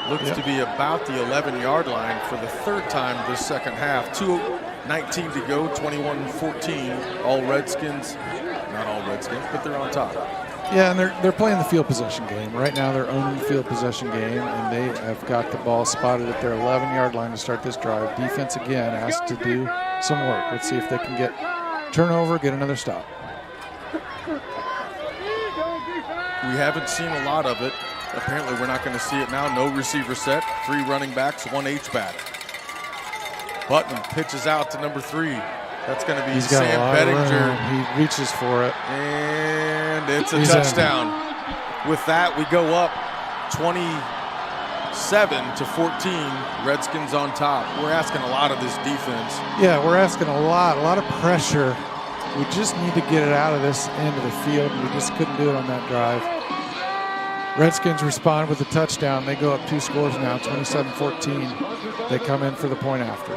Looks to be about the 11-yard line for the 3rd time this second half. 2:19 to go, 21-14. All Redskins, not all Redskins, but they're on top. Yeah, and they're playing the field possession game. Right now they're owning the field possession game, and they have got the ball spotted at their 11-yard line to start this drive. Defense, again, has to do some work. Let's see if they can get turnover, get another stop. We haven't seen a lot of it. Apparently we're not going to see it now. No receiver set, 3 running backs, 1 H-back. Button pitches out to number 3. That's going to be Sam Bettinger. He reaches for it. And it's a touchdown. With that, we go up 27-14. Redskins on top. We're asking a lot of this defense. Yeah, we're asking a lot of pressure. We just need to get it out of this end of the field. We just couldn't do it on that drive. Redskins respond with a touchdown. They go up 2 scores now, 27-14. They come in for the point after.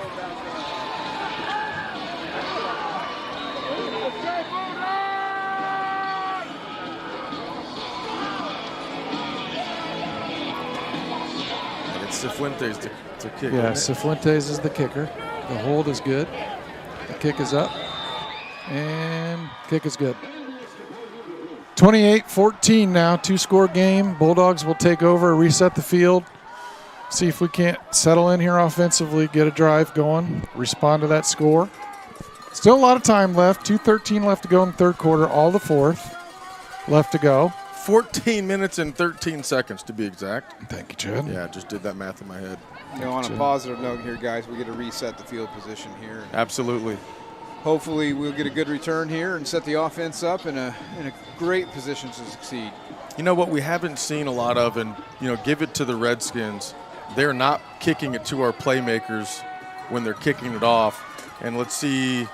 And it's Cifuentes to kick. Yeah, Cifuentes is the kicker. The hold is good. The kick is up. And kick is good. 28-14 now, 2-score game. Bulldogs will take over, reset the field, see if we can't settle in here offensively, get a drive going, respond to that score. Still a lot of time left. 2:13 left to go in the third quarter. All the fourth left to go. 14 minutes and 13 seconds to be exact. Thank you, Chad. Yeah, I just did that math in my head. On a positive note here, guys, we get to reset the field position here. Absolutely. Hopefully we'll get a good return here and set the offense up in a great position to succeed. You know what we haven't seen a lot of, and, give it to the Redskins. They're not kicking it to our playmakers when they're kicking it off. And let's see,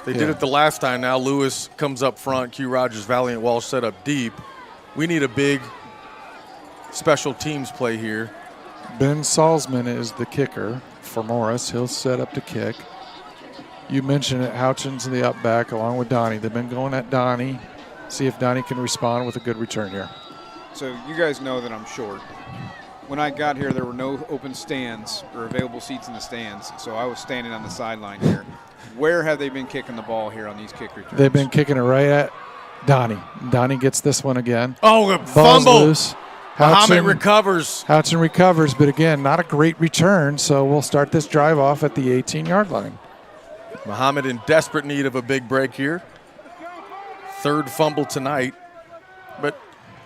they did it the last time. Now Lewis comes up front. Q Rogers, Valiant Walsh set up deep. We need a big special teams play here. Ben Salzman is the kicker for Morris. He'll set up to kick. You mentioned it, Houchins in the up back along with Donnie. They've been going at Donnie. See if Donnie can respond with a good return here. So you guys know that I'm short. When I got here, there were no open stands or available seats in the stands, so I was standing on the sideline here. Where have they been kicking the ball here on these kick returns? They've been kicking it right at Donnie. Donnie gets this one again. Oh, a Ball's fumble. Loose. Mahomet recovers. Houchin recovers, but again, not a great return, so we'll start this drive off at the 18-yard line. Mahomet in desperate need of a big break here. Third fumble tonight. But,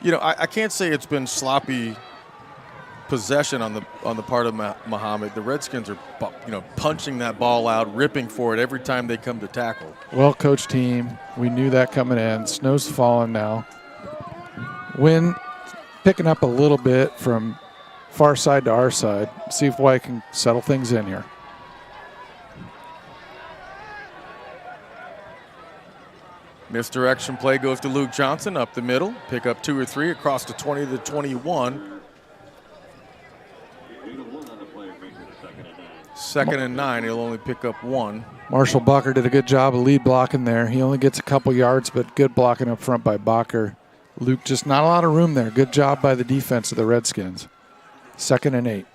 I can't say it's been sloppy possession on the part of Mahomet. The Redskins are, punching that ball out, ripping for it every time they come to tackle. Well-coached team. We knew that coming in. Snow's falling now. Wind picking up a little bit from far side to our side. See if White can settle things in here. Misdirection play goes to Luke Johnson up the middle. Pick up 2 or 3 across the 20 to the 21. Second and 9. He'll only pick up 1. Marshall Bacher did a good job of lead blocking there. He only gets a couple yards, but good blocking up front by Bacher. Luke, just not a lot of room there. Good job by the defense of the Redskins. 2nd and 8.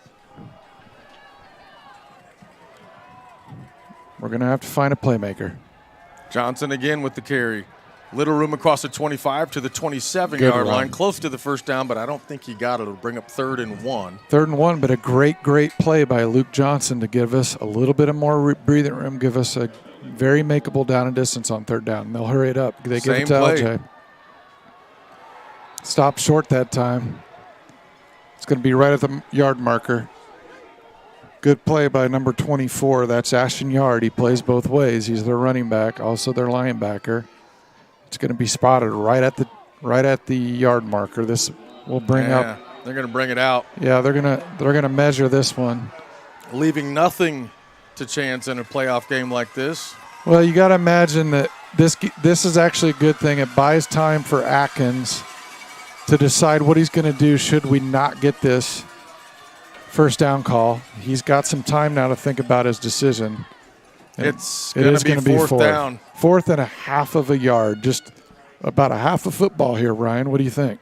We're going to have to find a playmaker. Johnson again with the carry. Little room across the 25 to the 27-yard line. Close to the first down, but I don't think he got it. It'll bring up 3rd and 1. 3rd and 1, but a great play by Luke Johnson to give us a little bit of more breathing room, give us a very makeable down and distance on 3rd down. They'll hurry it up. They give it to LJ. Stop short that time. It's going to be right at the yard marker. Good play by number 24. That's Ashton Yard. He plays both ways. He's their running back, also their linebacker. It's going to be spotted right at the yard marker. This will bring up. They're going to bring it out. Yeah, they're going to measure this one, leaving nothing to chance in a playoff game like this. Well, you got to imagine that this is actually a good thing. It buys time for Atkins to decide what he's going to do should we not get this first down call. He's got some time now to think about his decision. It's going to be fourth down. 4th and a half of a yard. Just about a half a football here, Ryan. What do you think?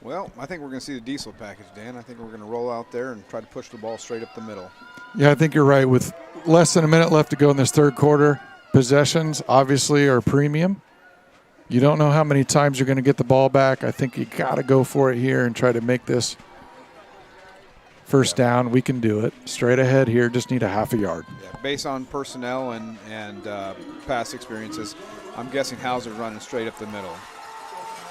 Well, I think we're going to see the diesel package, Dan. I think we're going to roll out there and try to push the ball straight up the middle. Yeah, I think you're right. With less than a minute left to go in this third quarter, possessions obviously are premium. You don't know how many times you're going to get the ball back. I think you got to go for it here and try to make this first down. We can do it. Straight ahead here, just need a half a yard. Yeah, based on personnel and past experiences, I'm guessing Hauser running straight up the middle.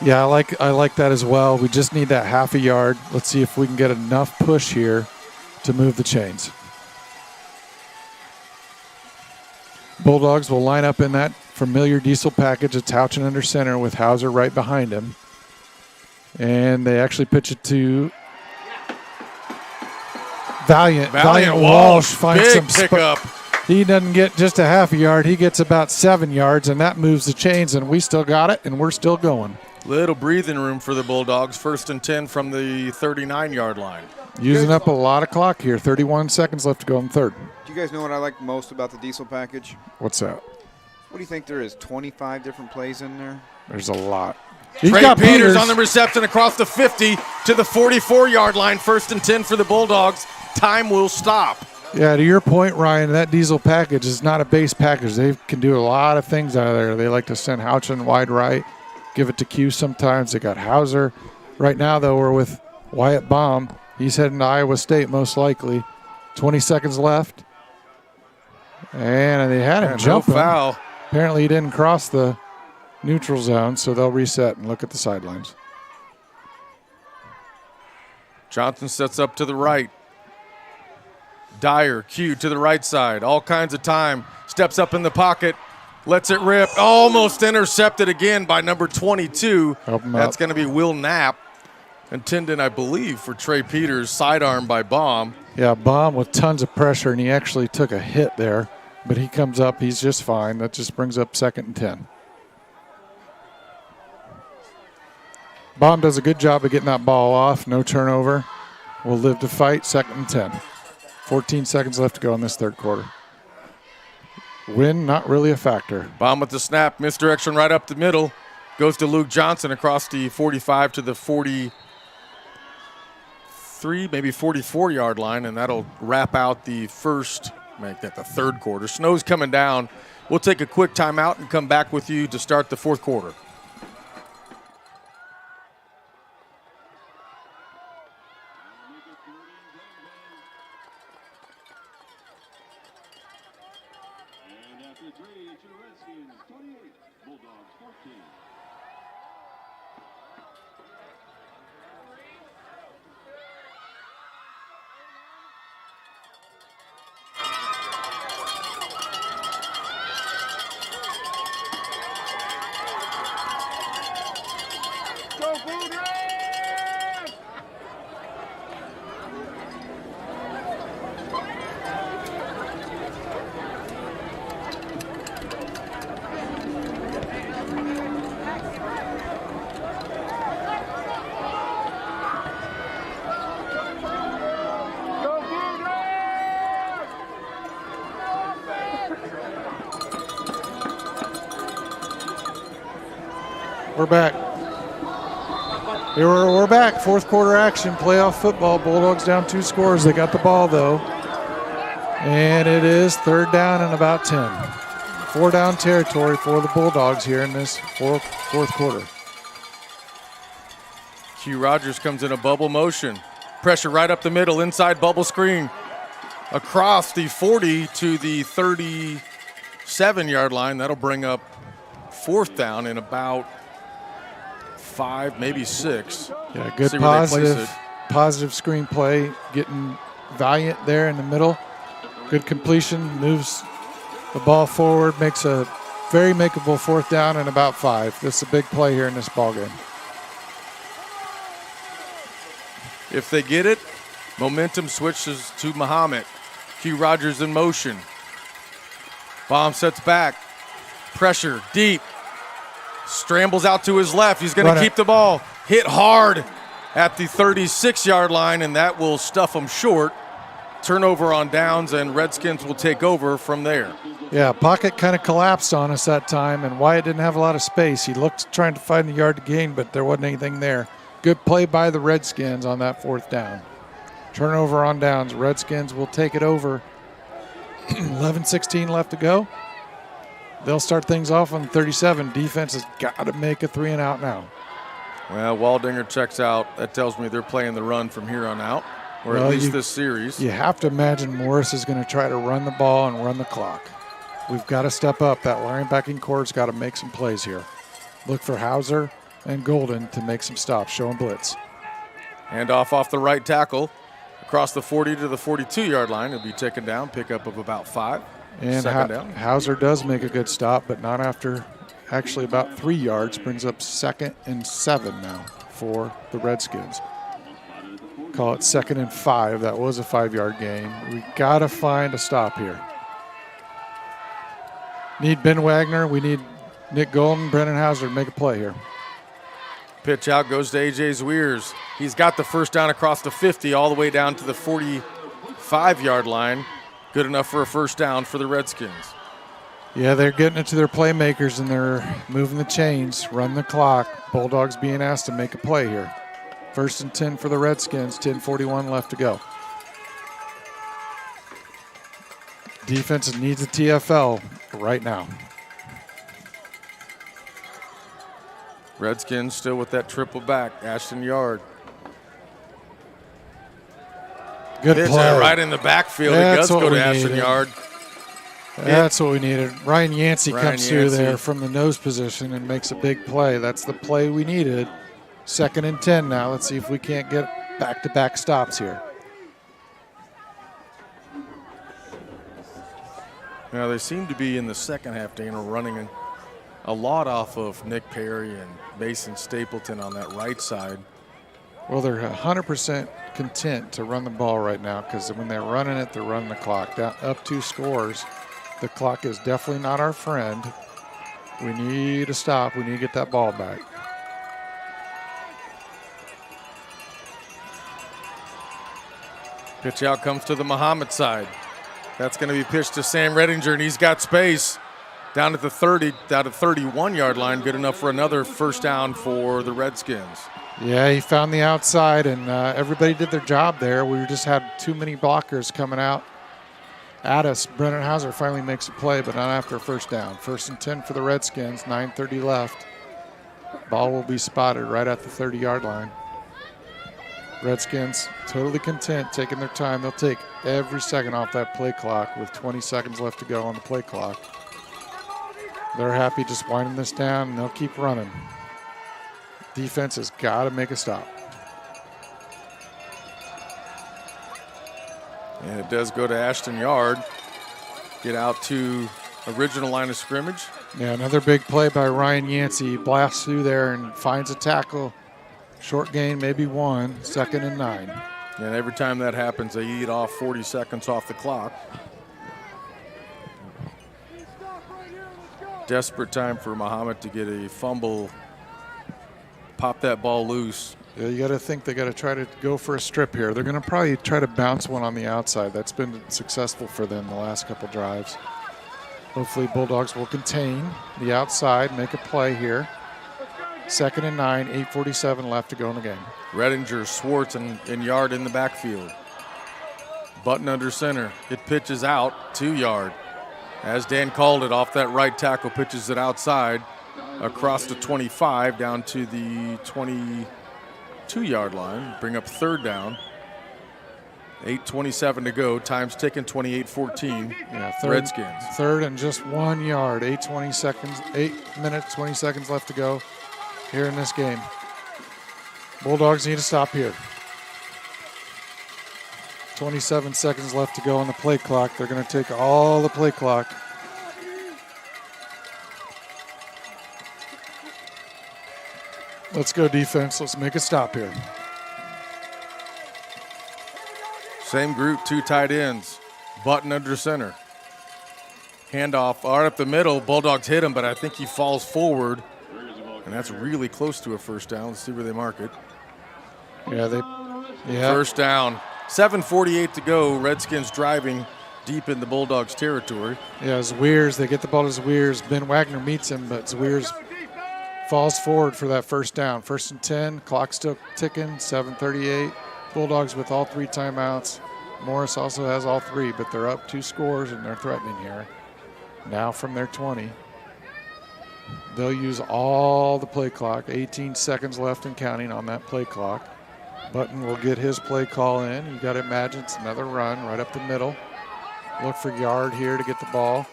Yeah, I like that as well. We just need that half a yard. Let's see if we can get enough push here to move the chains. Bulldogs will line up in that familiar diesel package. It's Houchin under center with Hauser right behind him. And they actually pitch it to Valiant Walsh finds some pickup. He doesn't get just a half a yard. He gets about 7 yards, and that moves the chains, and we still got it, and we're still going. Little breathing room for the Bulldogs. 1st and 10 from the 39-yard line. Using up a lot of clock here. 31 seconds left to go in third. Do you guys know what I like most about the diesel package? What's that? What do you think there is, 25 different plays in there? There's a lot. Trey Peters on the reception across the 50 to the 44-yard line. 1st and 10 for the Bulldogs. Time will stop. Yeah, to your point, Ryan, that diesel package is not a base package. They can do a lot of things out of there. They like to send Houchin wide right, give it to Q sometimes. They got Hauser. Right now, though, we're with Wyatt Baum. He's heading to Iowa State most likely. 20 seconds left. And they had him jumping. No foul. Apparently he didn't cross the neutral zone, so they'll reset and look at the sidelines. Johnson sets up to the right. Dyer, Q to the right side. All kinds of time. Steps up in the pocket. Lets it rip. Almost intercepted again by number 22. That's going to be Will Knapp. Intended, I believe, for Trey Peters. Sidearm by Baum. Yeah, Baum with tons of pressure, and he actually took a hit there. But he comes up. He's just fine. That just brings up 2nd and 10. Baum does a good job of getting that ball off. No turnover. We'll live to fight. 2nd and 10. 14 seconds left to go in this third quarter. Win, not really a factor. Baum with the snap. Misdirection right up the middle. Goes to Luke Johnson across the 45 to the 43, maybe 44-yard line, and that'll wrap out the first, make that the third quarter. Snow's coming down. We'll take a quick timeout and come back with you to start the fourth quarter. And after 3, it's your Redskins 28, Bulldogs 14. We're back. We're back. Fourth quarter action, playoff football. Bulldogs down 2 scores. They got the ball, though. And it is 3rd down and about 10. 4-down territory for the Bulldogs here in this fourth quarter. Q Rogers comes in a bubble motion. Pressure right up the middle, inside bubble screen. Across the 40 to the 37-yard line. That'll bring up 4th down in about 5, maybe 6. Yeah, good positive screenplay. Getting Valiant there in the middle. Good completion, moves the ball forward, makes a very makeable 4th down and about 5. This is a big play here in this ball game. If they get it, momentum switches to Mahomet. Q Rogers in motion. Baum sets back. Pressure deep. Scrambles out to his left. He's going to keep the ball. Hit hard at the 36-yard line, and that will stuff him short. Turnover on downs, and Redskins will take over from there. Yeah, pocket kind of collapsed on us that time, and Wyatt didn't have a lot of space. He looked trying to find the yard to gain, but there wasn't anything there. Good play by the Redskins on that 4th down. Turnover on downs. Redskins will take it over. 11-16 left to go. They'll start things off on 37. Defense has got to make a 3-and-out now. Well, Waldinger checks out. That tells me they're playing the run from here on out, or at least this series. You have to imagine Morris is going to try to run the ball and run the clock. We've got to step up. That linebacking core's got to make some plays here. Look for Hauser and Golden to make some stops, show them blitz. Hand off the right tackle. Across the 40 to the 42-yard line. It'll be taken down, pickup of about 5. And Hauser does make a good stop, but not after actually about 3 yards. Brings up 2nd and 7 now for the Redskins. Call it 2nd and 5. That was a 5-yard gain. We got to find a stop here. Need Ben Wagner. We need Nick Golden, Brennan Hauser to make a play here. Pitch out goes to A.J. Zwiers. He's got the 1st down across the 50 all the way down to the 45-yard line. Good enough for a 1st down for the Redskins. Yeah, they're getting it to their playmakers, and they're moving the chains, run the clock. Bulldogs being asked to make a play here. 1st and 10 for the Redskins, 10:41 left to go. Defense needs a TFL right now. Redskins still with that triple back. Ashton Yard. Good pitch play. Right in the backfield. It does go to Ashton Yard. That's what we needed. Ryan Yancey comes through there from the nose position and makes a big play. That's the play we needed. 2nd and 10 now. Let's see if we can't get back-to-back stops here. Now, they seem to be in the second half, Dana, running a lot off of Nick Perry and Mason Stapleton on that right side. Well, they're 100% content to run the ball right now because when they're running it, they're running the clock. Down, up 2 scores. The clock is definitely not our friend. We need to stop. We need to get that ball back. Pitch out comes to the Mahomet side. That's going to be pitched to Sam Redinger, and he's got space down at the 31-yard line. Good enough for another first down for the Redskins. Yeah, he found the outside, and everybody did their job there. We just had too many blockers coming out at us. Brennan Hauser finally makes a play, but not after a first down. 1st and 10 for the Redskins, 9:30 left. Ball will be spotted right at the 30-yard line. Redskins totally content, taking their time. They'll take every second off that play clock with 20 seconds left to go on the play clock. They're happy just winding this down, and they'll keep running. Defense has got to make a stop. And it does go to Ashton Yard. Get out to original line of scrimmage. Yeah, another big play by Ryan Yancey. Blasts through there and finds a tackle. Short gain, maybe 1, 2nd and 9. And every time that happens, they eat off 40 seconds off the clock. Desperate time for Mahomet to get a fumble, pop that ball loose. Yeah, you got to think they got to try to go for a strip here. They're going to probably try to bounce one on the outside. That's been successful for them the last couple drives. Hopefully Bulldogs will contain the outside, make a play here. 2nd and 9, 8:47 left to go in the game. Redinger, Swartz, and Yard in the backfield. Button under center. It pitches out to Yard. As Dan called it, off that right tackle, pitches it outside across the 25 down to the 22-yard line. Bring up 3rd down. 8:27 to go. Time's ticking, 28-14. Yeah, Redskins. 3rd and just 1 yard. 8 minutes, 20 seconds left to go here in this game. Bulldogs need to stop here. 27 seconds left to go on the play clock. They're going to take all the play clock. Let's go defense. Let's make a stop here. Same group, 2 tight ends. Button under center. Handoff right up the middle. Bulldogs hit him, but I think he falls forward. And that's really close to a first down. Let's see where they mark it. First down. 7:48 to go. Redskins driving deep in the Bulldogs' territory. Yeah, Zwiers, they get the ball to Zwiers. Ben Wagner meets him, but Zwiers falls forward for that first down. 1st and 10, clock still ticking, 7:38. Bulldogs with all 3 timeouts. Morris also has all 3, but they're up 2 scores, and they're threatening here. Now from their 20. They'll use all the play clock. 18 seconds left and counting on that play clock. Button will get his play call in. You got to imagine it's another run right up the middle. Look for Yard here to get the ball.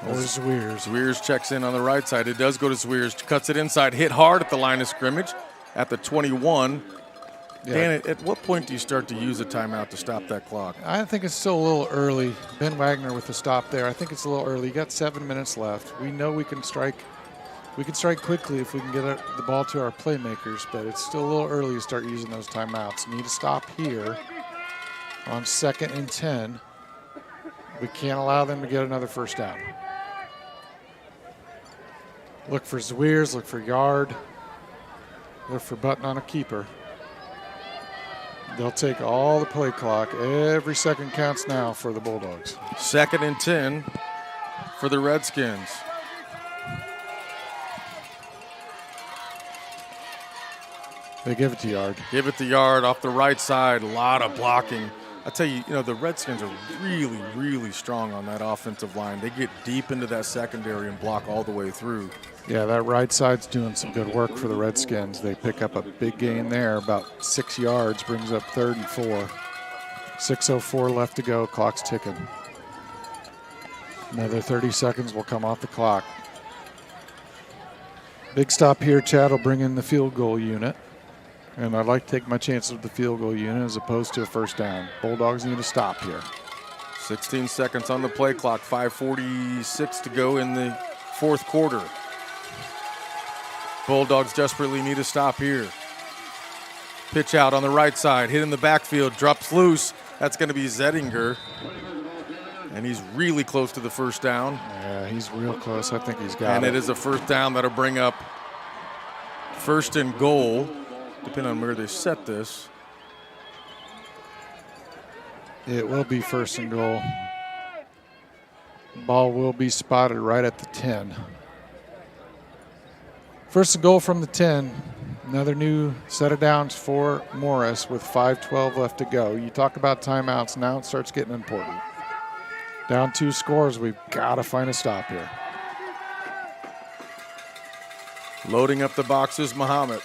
There's Zwiers. Zwiers checks in on the right side. It does go to Zwiers. Cuts it inside. Hit hard at the line of scrimmage at the 21. Yeah. Dan, at what point do you start to use a timeout to stop that clock? I think it's still a little early. Ben Wagner with the stop there. I think it's a little early. You got 7 minutes left. We know we can strike. We can strike quickly if we can get the ball to our playmakers, but it's still a little early to start using those timeouts. Need to stop here on 2nd and 10. We can't allow them to get another first down. Look for Zwiers, look for Yard, look for Button on a keeper. They'll take all the play clock. Every second counts now for the Bulldogs. 2nd and 10 for the Redskins. They give it to Yard. Give it to Yard off the right side. A lot of blocking. I tell you, the Redskins are really, really strong on that offensive line. They get deep into that secondary and block all the way through. Yeah, that right side's doing some good work for the Redskins. They pick up a big gain there, about 6 yards, brings up 3rd and 4. 6:04 left to go, clock's ticking. Another 30 seconds will come off the clock. Big stop here. Chad will bring in the field goal unit. And I'd like to take my chances with the field goal unit as opposed to a first down. Bulldogs need to stop here. 16 seconds on the play clock, 5:46 to go in the fourth quarter. Bulldogs desperately need a stop here. Pitch out on the right side, hit in the backfield, drops loose. That's going to be Zettinger. And he's really close to the first down. Yeah, he's real close. I think he's got it. And it is a first down that'll bring up first and goal, depending on where they set this. It will be first and goal. Ball will be spotted right at the 10. First and goal from the 10. Another new set of downs for Morris with 5:12 left to go. You talk about timeouts, now it starts getting important. Down 2 scores, we've got to find a stop here. Loading up the boxes, Mahomet.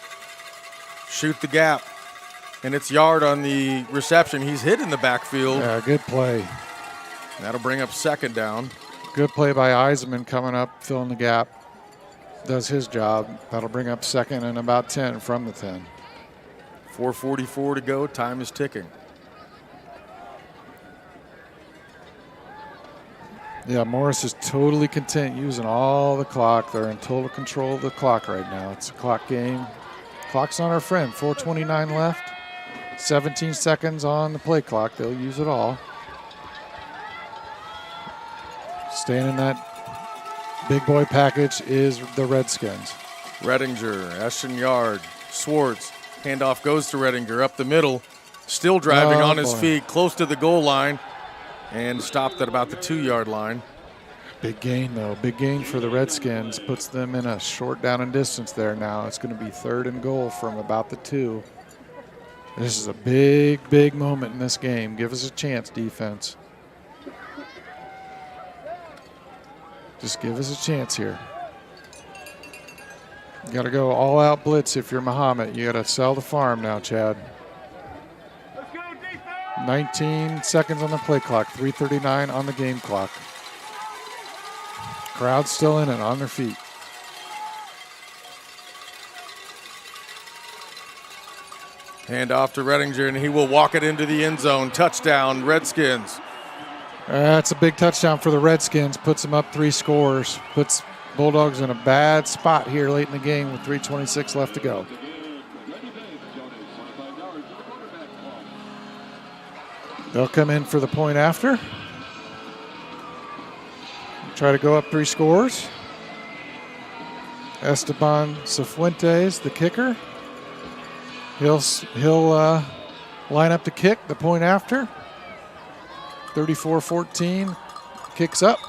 Shoot the gap. And it's Yard on the reception. He's hit in the backfield. Yeah, good play. That'll bring up second down. Good play by Eisenman coming up, filling the gap. Does his job. That'll bring up second and about 10 from the 10. 4:44 to go. Time is ticking. Yeah, Morris is totally content using all the clock. They're in total control of the clock right now. It's a clock game. Clock's on our friend. 4:29 left. 17 seconds on the play clock. They'll use it all. Staying in that big boy package is the Redskins. Redinger, Ashton Yard, Swartz. Handoff goes to Redinger up the middle. Still driving on his feet, close to the goal line, and stopped at about the 2-yard line. Big gain, though. Big gain for the Redskins. Puts them in a short down and distance there now. It's going to be third and goal from about the 2. This is a big, big moment in this game. Give us a chance, defense. Just give us a chance here. You got to go all-out blitz if you're Mahomet. You got to sell the farm now, Chad. 19 seconds on the play clock. 3:39 on the game clock. Crowd's still in it, on their feet. Hand off to Redinger, and he will walk it into the end zone. Touchdown, Redskins. That's a big touchdown for the Redskins. Puts them up 3 scores. Puts Bulldogs in a bad spot here late in the game with 3:26 left to go. They'll come in for the point after. Try to go up 3 scores. Esteban Cifuentes, the kicker. He'll line up to kick the point after. 34-14. Kicks up.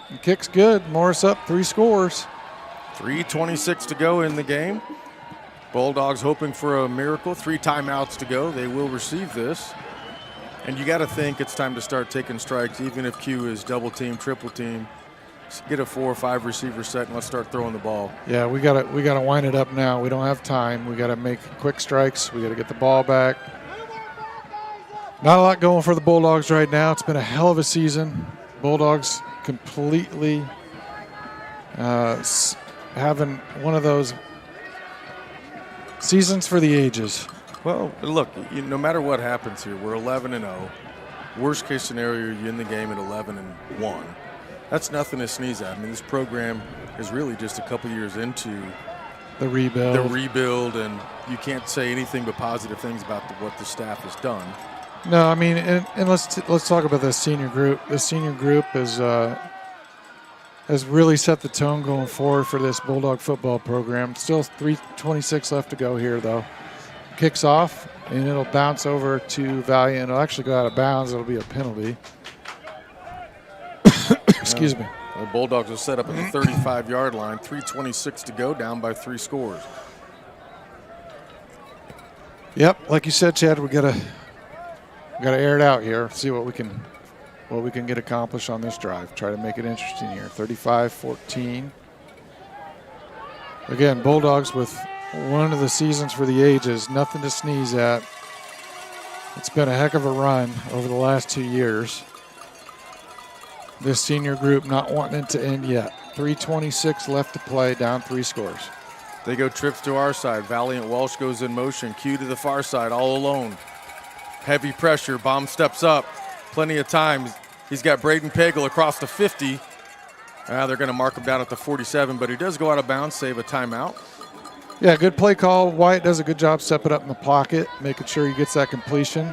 And kicks good. Morris up 3 scores. 3:26 to go in the game. Bulldogs hoping for a miracle. 3 timeouts to go. They will receive this. And you got to think it's time to start taking strikes, even if Q is double team, triple team. Get a 4 or 5 receiver set and let's start throwing the ball. Yeah, we gotta wind it up now. We don't have time. We gotta make quick strikes. We gotta get the ball back. Not a lot going for the Bulldogs right now. It's been a hell of a season. Bulldogs completely having one of those seasons for the ages. Well, look, no matter what happens here, we're 11-0. Worst case scenario, you're in the game at 11-1. That's nothing to sneeze at. I mean, this program is really just a couple years into the rebuild, and you can't say anything but positive things about what the staff has done. No, I mean, and let's talk about this senior group. This senior group has really set the tone going forward for this Bulldog football program. Still 3:26 left to go here, though. Kicks off, and it'll bounce over to Valiant. It'll actually go out of bounds. It'll be a penalty. Excuse me. The Bulldogs will set up at the 35-yard line. 3:26 to go, down by 3 scores. Yep, like you said, Chad, we gotta air it out here. See what we can get accomplished on this drive. Try to make it interesting here. 35-14. Again, Bulldogs with one of the seasons for the ages. Nothing to sneeze at. It's been a heck of a run over the last 2 years. This senior group not wanting it to end yet. 3:26 left to play, down 3 scores. They go trips to our side. Valiant Walsh goes in motion. Q to the far side, all alone. Heavy pressure. Baum steps up. Plenty of time. He's got Braden Pagel across the 50. They're going to mark him down at the 47, but he does go out of bounds, save a timeout. Yeah, good play call. Wyatt does a good job stepping up in the pocket, making sure he gets that completion.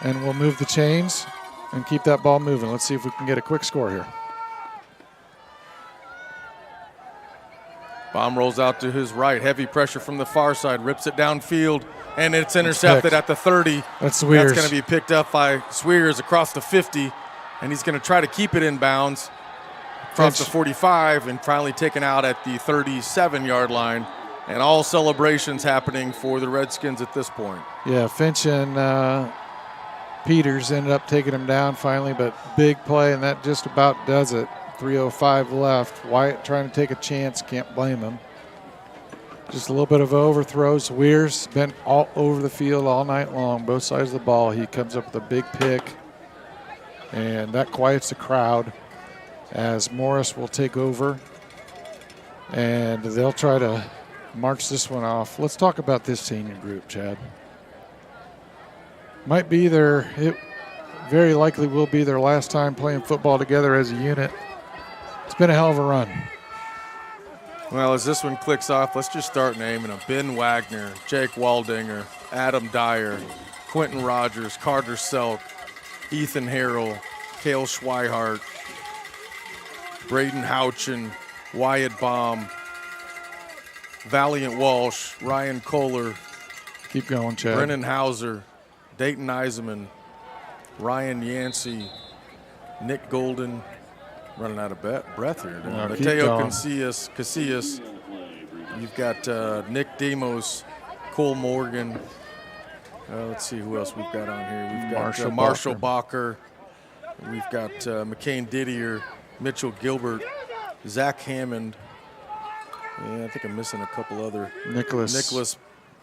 And we'll move the chains and keep that ball moving. Let's see if we can get a quick score here. Baum rolls out to his right. Heavy pressure from the far side. Rips it downfield, and it's intercepted at the 30. That's Swears. That's going to be picked up by Swears across the 50, and he's going to try to keep it in bounds across the 45 and finally taken out at the 37-yard line. And all celebrations happening for the Redskins at this point. Yeah, Finch and Peters ended up taking him down finally, but big play, and that just about does it. 3:05 left. Wyatt trying to take a chance. Can't blame him. Just a little bit of overthrows. Weir's been all over the field all night long, both sides of the ball. He comes up with a big pick, and that quiets the crowd as Morris will take over, and they'll try to march this one off. Let's talk about this senior group, Chad. Might be it very likely will be their last time playing football together as a unit. It's been a hell of a run. Well, as this one clicks off, let's just start naming them. Ben Wagner, Jake Waldinger, Adam Dyer, Quentin Rogers, Carter Selk, Ethan Harrell, Cale Schweihart, Braden Houchin, Wyatt Baum, Valiant Walsh, Ryan Kohler. Keep going, Chad. Brennan Hauser, Dayton Eisenman, Ryan Yancey, Nick Golden. Running out of breath here. No, Mateo Casillas. You've got Nick Demos, Cole Morgan. Let's see who else we've got on here. We've got Marshall Bacher. We've got McCain Didier, Mitchell Gilbert, Zach Hammond. Yeah, I think I'm missing a couple other. Nicholas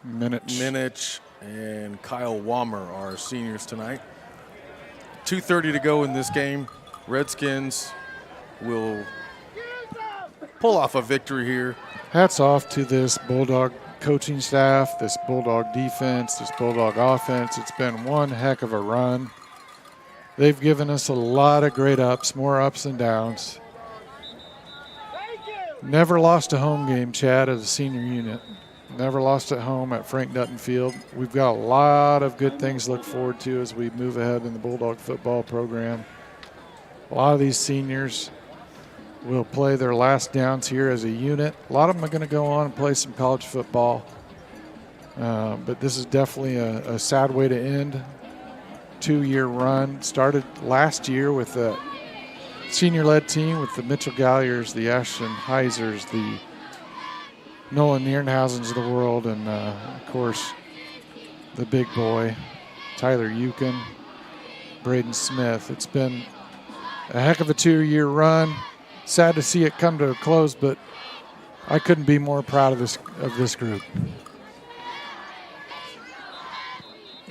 Minich and Kyle Wammer are seniors tonight. 2:30 to go in this game. Redskins will pull off a victory here. Hats off to this Bulldog coaching staff, this Bulldog defense, this Bulldog offense. It's been one heck of a run. They've given us a lot of great ups, more ups than downs. Never lost a home game, Chad, as a senior unit. Never lost at home at Frank Dutton Field. We've got a lot of good things to look forward to as we move ahead in the Bulldog football program. A lot of these seniors will play their last downs here as a unit. A lot of them are going to go on and play some college football. But this is definitely a sad way to end. 2-year run. Started last year with a senior-led team with the Mitchell Galliers, the Ashton Heisers, the Nolan Nierenhausens of the world, and, of course, the big boy, Tyler Euchen, Braden Smith. It's been a heck of a 2-year run. Sad to see it come to a close, but I couldn't be more proud of this group.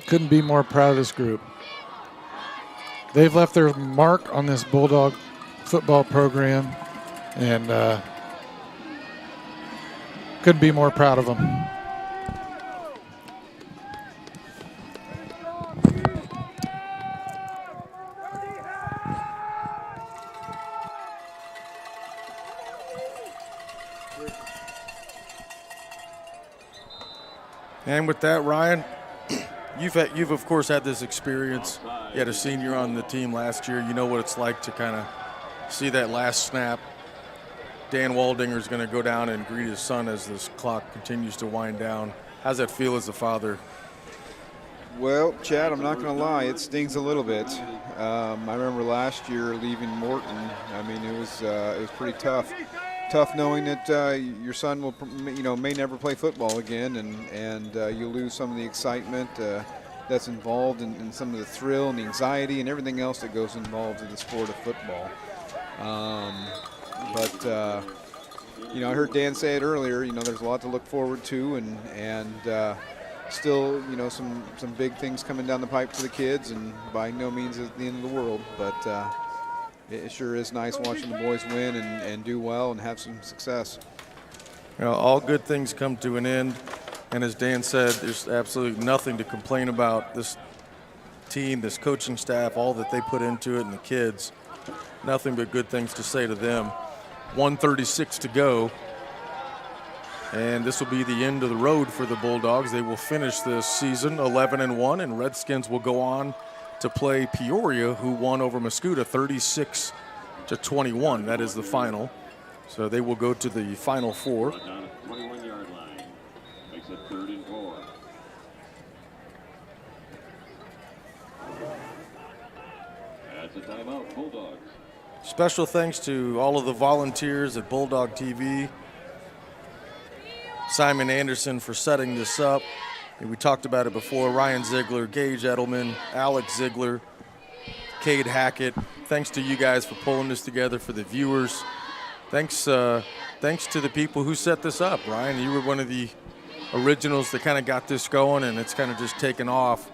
Couldn't be more proud of this group. They've left their mark on this Bulldog football program, and couldn't be more proud of them. And with that, Ryan, you've of course had this experience. You had a senior on the team last year. You know what it's like to kind of see that last snap. Dan Waldinger is going to go down and greet his son as this clock continues to wind down. How's that feel as a father? Well, Chad, I'm not going to lie, it stings a little bit. I remember last year leaving Morton. I mean, it was pretty tough. Tough knowing that your son will, may never play football again, and you lose some of the excitement that's involved in some of the thrill and the anxiety and everything else that goes involved in the sport of football. But I heard Dan say it earlier. There's a lot to look forward to, and still, some big things coming down the pipe for the kids, and by no means is the end of the world. But it sure is nice watching the boys win and do well and have some success. You know, all good things come to an end. And as Dan said, there's absolutely nothing to complain about. This team, this coaching staff, all that they put into it, and the kids, nothing but good things to say to them. 1:36 to go. And this will be the end of the road for the Bulldogs. They will finish this season 11-1, and Redskins will go on to play Peoria, who won over Mascoutah 36-21. That is the final. So they will go to the Final Four. Down at the 21-yard line. Makes it 3rd and 4. That's a timeout, Bulldogs. Special thanks to all of the volunteers at Bulldog TV. Simon Anderson for setting this up. And we talked about it before. Ryan Ziegler, Gage Edelman, Alex Ziegler, Cade Hackett. Thanks to you guys for pulling this together for the viewers. Thanks to the people who set this up. Ryan, you were one of the originals that kind of got this going, and it's kind of just taken off.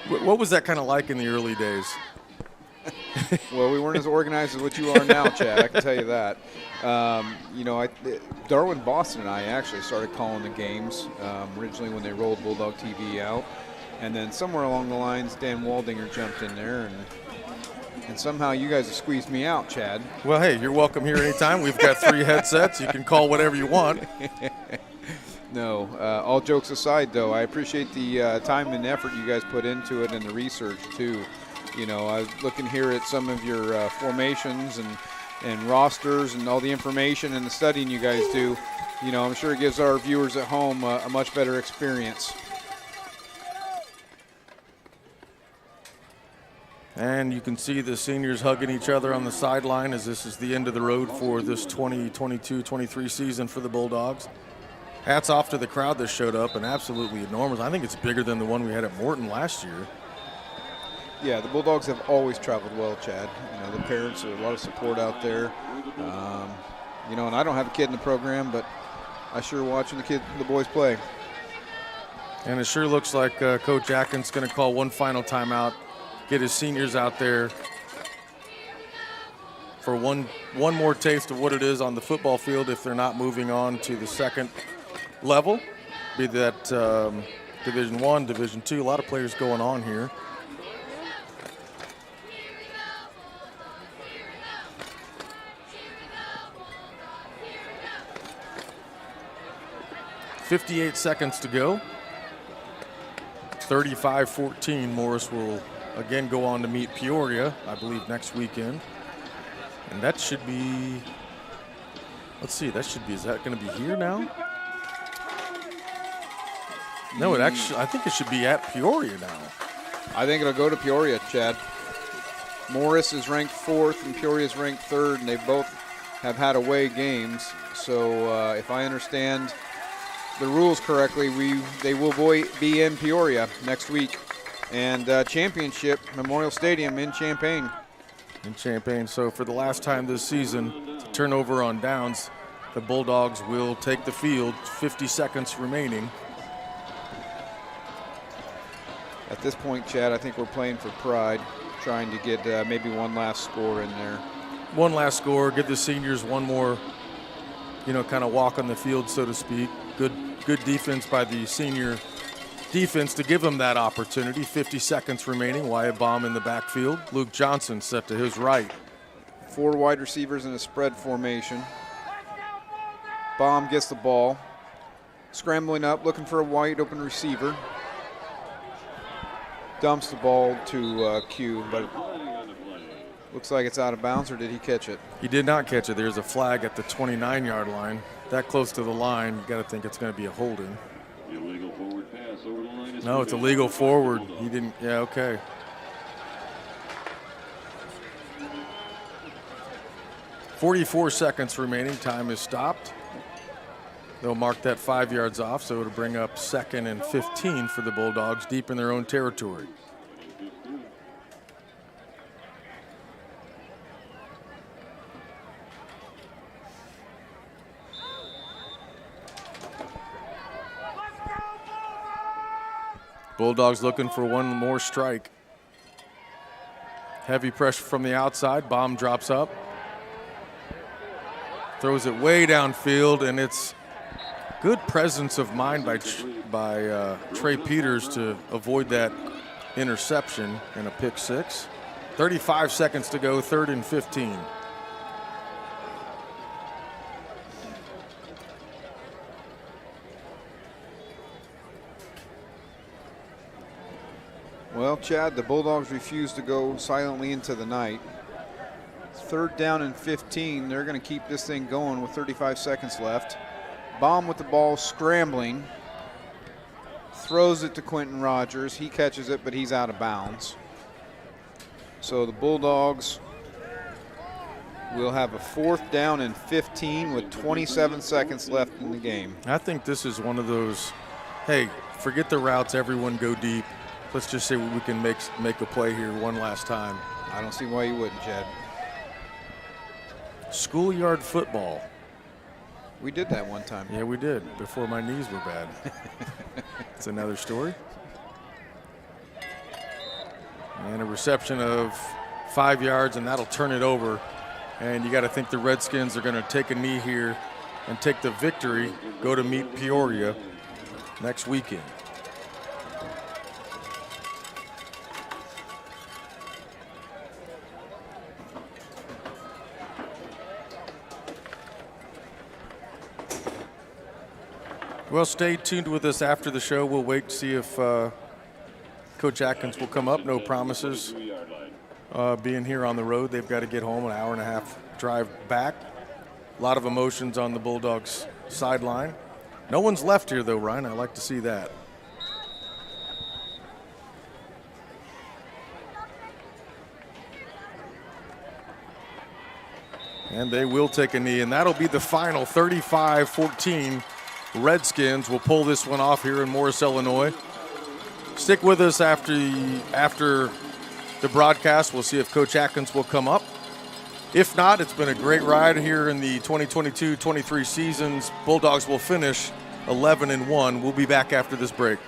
What was that kind of like in the early days? Well, we weren't as organized as what you are now, Chad. I can tell you that. You know, Darwin Boston and I actually started calling the games originally when they rolled Bulldog TV out, and then somewhere along the lines, Dan Waldinger jumped in there, and somehow you guys have squeezed me out, Chad. Well, hey, you're welcome here anytime. We've got 3 headsets. You can call whatever you want. No, all jokes aside, though, I appreciate the time and effort you guys put into it and the research, too. You know, I was looking here at some of your formations and rosters and all the information and the studying you guys do. You know, I'm sure it gives our viewers at home a much better experience. And you can see the seniors hugging each other on the sideline as this is the end of the road for this 2022-23 season for the Bulldogs. Hats off to the crowd that showed up, and absolutely enormous. I think it's bigger than the one we had at Morton last year. Yeah, the Bulldogs have always traveled well, Chad. You know, the parents, there's a lot of support out there. You know, and I don't have a kid in the program, but I sure watching the boys play. And it sure looks like Coach Atkins going to call one final timeout, get his seniors out there for one more taste of what it is on the football field if they're not moving on to the second level, be that Division I, Division II. A lot of players going on here. .58 seconds to go. 35-14. Morris will again go on to meet Peoria, I believe, next weekend. And that should be, let's see, that should be, is that going to be here now? No, it actually, I think it should be at Peoria now. I think it'll go to Peoria, Chad. Morris is ranked 4th and Peoria is ranked 3rd, and they both have had away games. So if I understand the rules correctly, they will be in Peoria next week. And championship, Memorial Stadium in Champaign. In Champaign. So for the last time this season, to turnover on downs, the Bulldogs will take the field. 50 seconds remaining. At this point, Chad, I think we're playing for pride, trying to get maybe one last score in there. One last score, give the seniors one more, you know, kind of walk on the field, so to speak. Good defense by the senior defense to give them that opportunity. 50 seconds remaining. Wyatt Baum in the backfield. Luke Johnson set to his right. 4 wide receivers in a spread formation. Baum gets the ball. Scrambling up, looking for a wide open receiver. Dumps the ball to Q, but looks like it's out of bounds, or did he catch it? He did not catch it. There's a flag at the 29-yard line. That close to the line, you got to think it's going to be a holding. Illegal forward pass over the line. No, it's a legal forward. He didn't, yeah, okay. .44 seconds remaining. Time is stopped. They'll mark that 5 yards off, so it'll bring up 2nd and 15 for the Bulldogs deep in their own territory. Bulldogs looking for one more strike. Heavy pressure from the outside. Bomb drops up. Throws it way downfield, and it's good presence of mind by Trey Peters to avoid that interception and a pick six. 35 seconds to go, 3rd and 15. Well, Chad, the Bulldogs refuse to go silently into the night. 3rd down and 15. They're going to keep this thing going with 35 seconds left. Baum with the ball, scrambling. Throws it to Quentin Rogers. He catches it, but he's out of bounds. So the Bulldogs will have a 4th down and 15 with 27 seconds left in the game. I think this is one of those, hey, forget the routes, everyone go deep. Let's just say we can make a play here one last time. I don't see why you wouldn't, Chad. Schoolyard football. We did that one time. Yeah, we did, before my knees were bad. It's another story. And a reception of 5 yards, and that'll turn it over. And you got to think the Redskins are going to take a knee here and take the victory, go to meet Peoria next weekend. Well, stay tuned with us after the show. We'll wait to see if Coach Atkins will come up. No promises being here on the road. They've got to get home, an hour-and-a-half drive back. A lot of emotions on the Bulldogs sideline. No one's left here, though, Ryan. I like to see that. And they will take a knee, and that'll be the final 35-14. Redskins will pull this one off here in Morris, Illinois. Stick with us after the broadcast. We'll see if Coach Atkins will come up. If not, it's been a great ride here in the 2022-23 seasons. Bulldogs will finish 11-1. We'll be back after this break.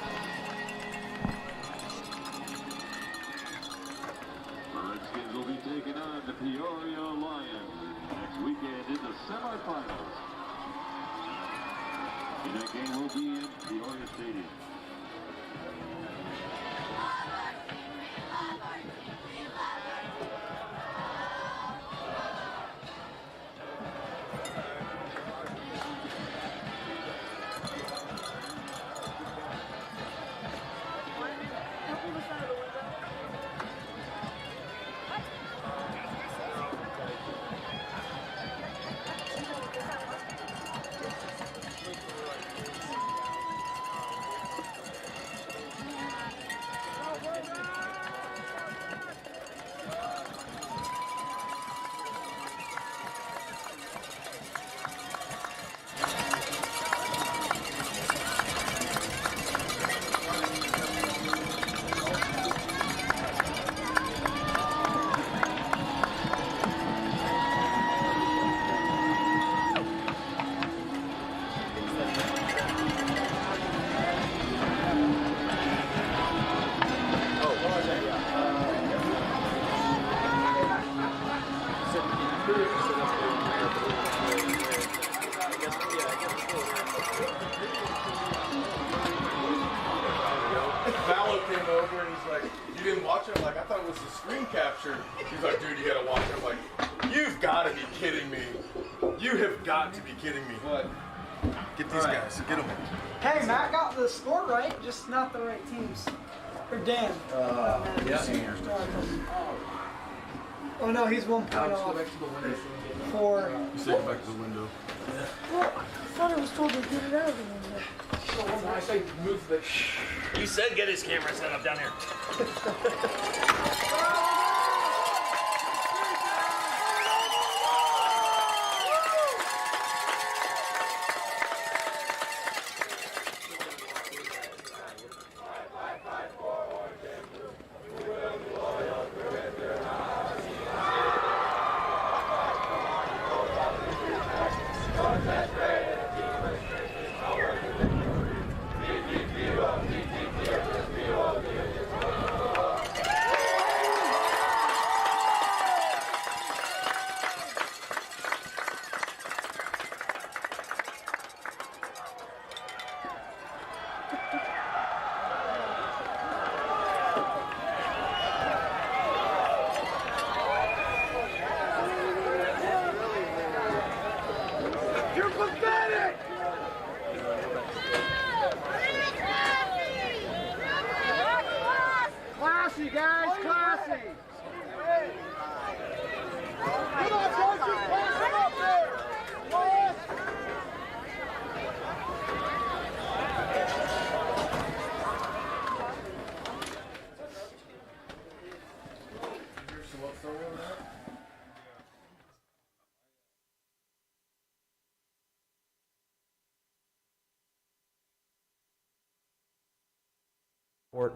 The Redskins will be taking on the Peoria Lions next weekend in the semifinals. And that game will be in Peoria Stadium. Not the right teams. Or Dan. Oh no, he's 1 point off. For. Take it back to the window. Well, I thought I was told to get it out of the window. I say move the. You said get his camera set up down here.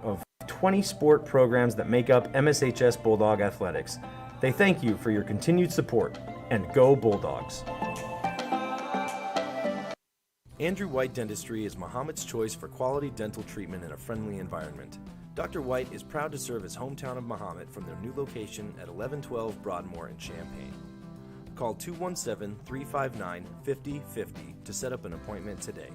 Of 20 sport programs that make up MSHS Bulldog Athletics. They thank you for your continued support, and go Bulldogs. Andrew White Dentistry is Mahomet's choice for quality dental treatment in a friendly environment. Dr. White is proud to serve his hometown of Mahomet from their new location at 1112 Broadmoor in Champaign. Call 217-359-5050 to set up an appointment today.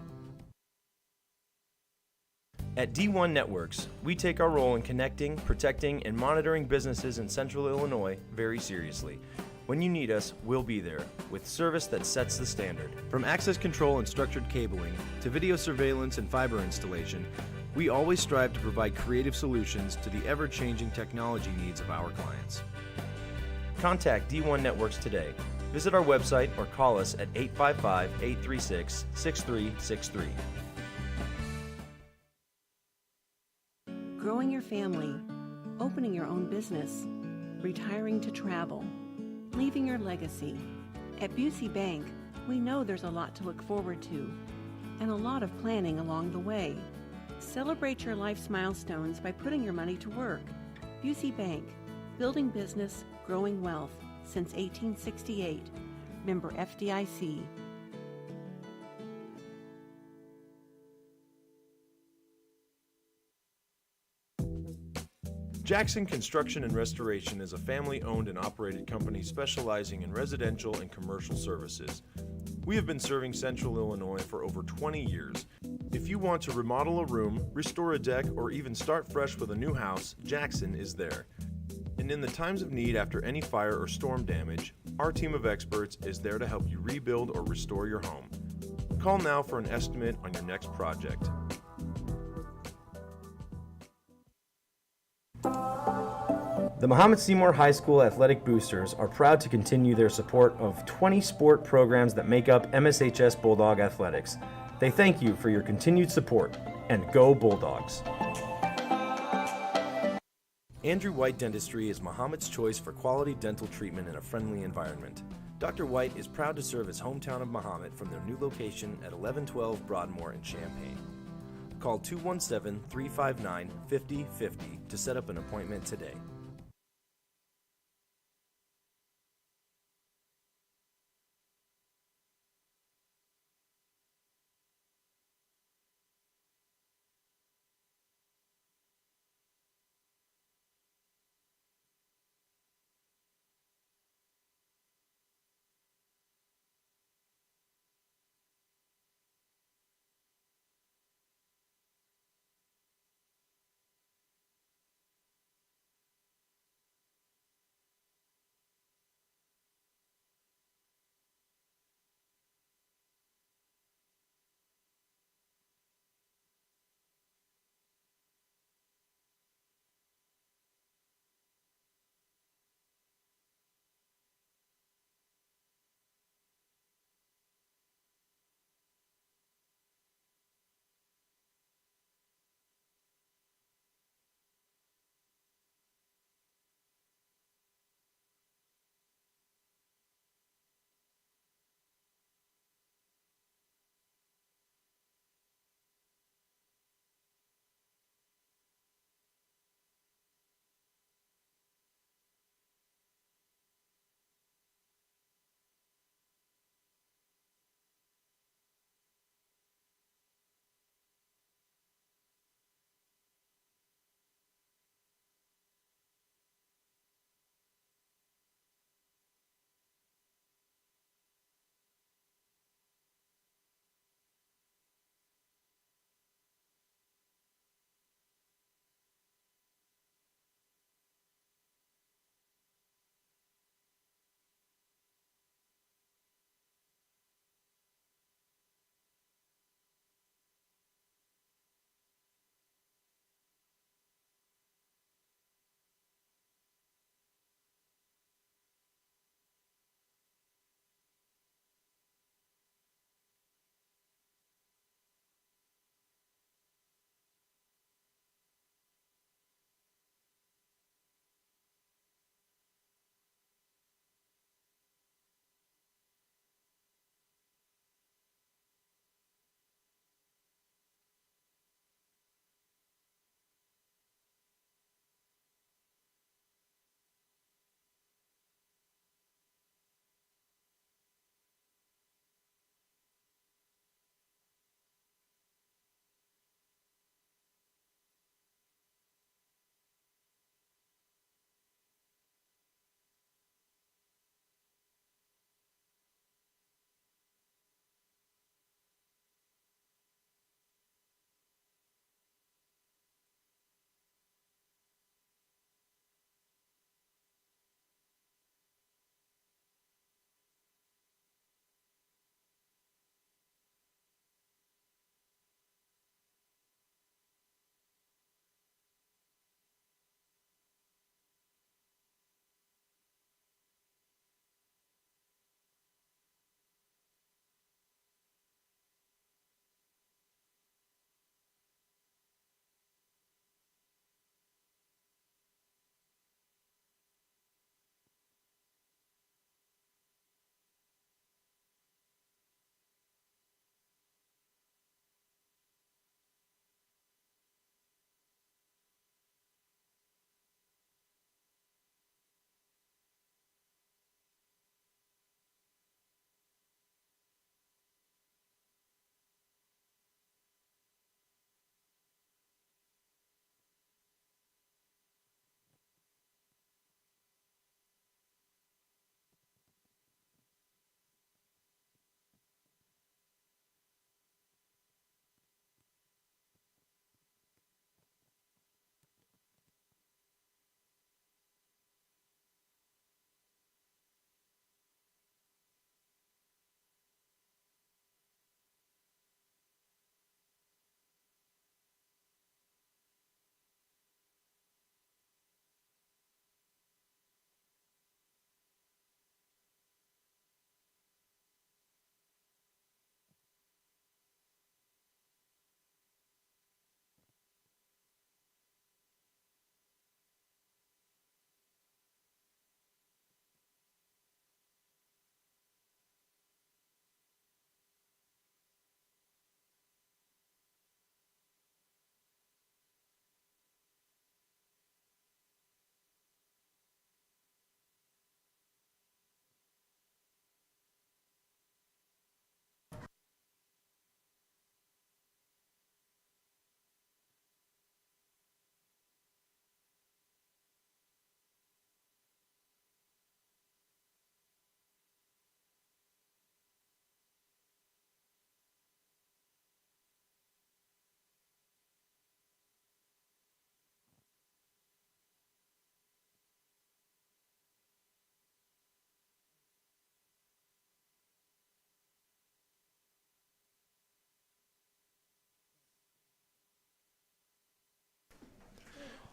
At D1 Networks, we take our role in connecting, protecting, and monitoring businesses in Central Illinois very seriously. When you need us, we'll be there, with service that sets the standard. From access control and structured cabling, to video surveillance and fiber installation, we always strive to provide creative solutions to the ever-changing technology needs of our clients. Contact D1 Networks today. Visit our website or call us at 855-836-6363. Growing your family, opening your own business, retiring to travel, leaving your legacy. At Busey Bank, we know there's a lot to look forward to and a lot of planning along the way. Celebrate your life's milestones by putting your money to work. Busey Bank, building business, growing wealth since 1868. Member FDIC. Jackson Construction and Restoration is a family-owned and operated company specializing in residential and commercial services. We have been serving Central Illinois for over 20 years. If you want to remodel a room, restore a deck, or even start fresh with a new house, Jackson is there. And in the times of need after any fire or storm damage, our team of experts is there to help you rebuild or restore your home. Call now for an estimate on your next project. The Mahomet-Seymour High School Athletic Boosters are proud to continue their support of 20 sport programs that make up MSHS Bulldog Athletics. They thank you for your continued support, and go Bulldogs. Andrew White Dentistry is Mahomet's choice for quality dental treatment in a friendly environment. Dr. White is proud to serve his hometown of Mahomet from their new location at 1112 Broadmoor in Champaign. Call 217-359-5050 to set up an appointment today.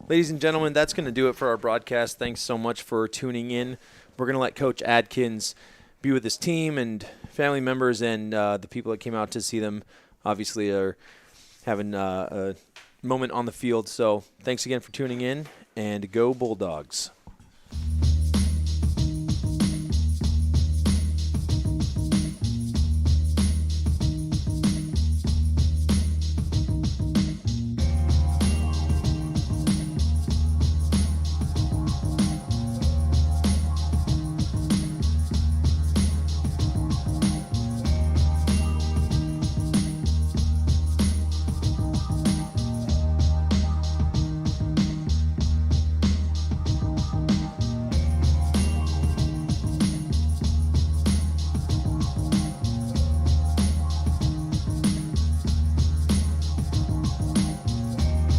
Ladies and gentlemen, that's going to do it for our broadcast. Thanks so much for tuning in. We're going to let Coach Adkins be with his team and family members and the people that came out to see them. Obviously, are having a moment on the field. So thanks again for tuning in, and go Bulldogs.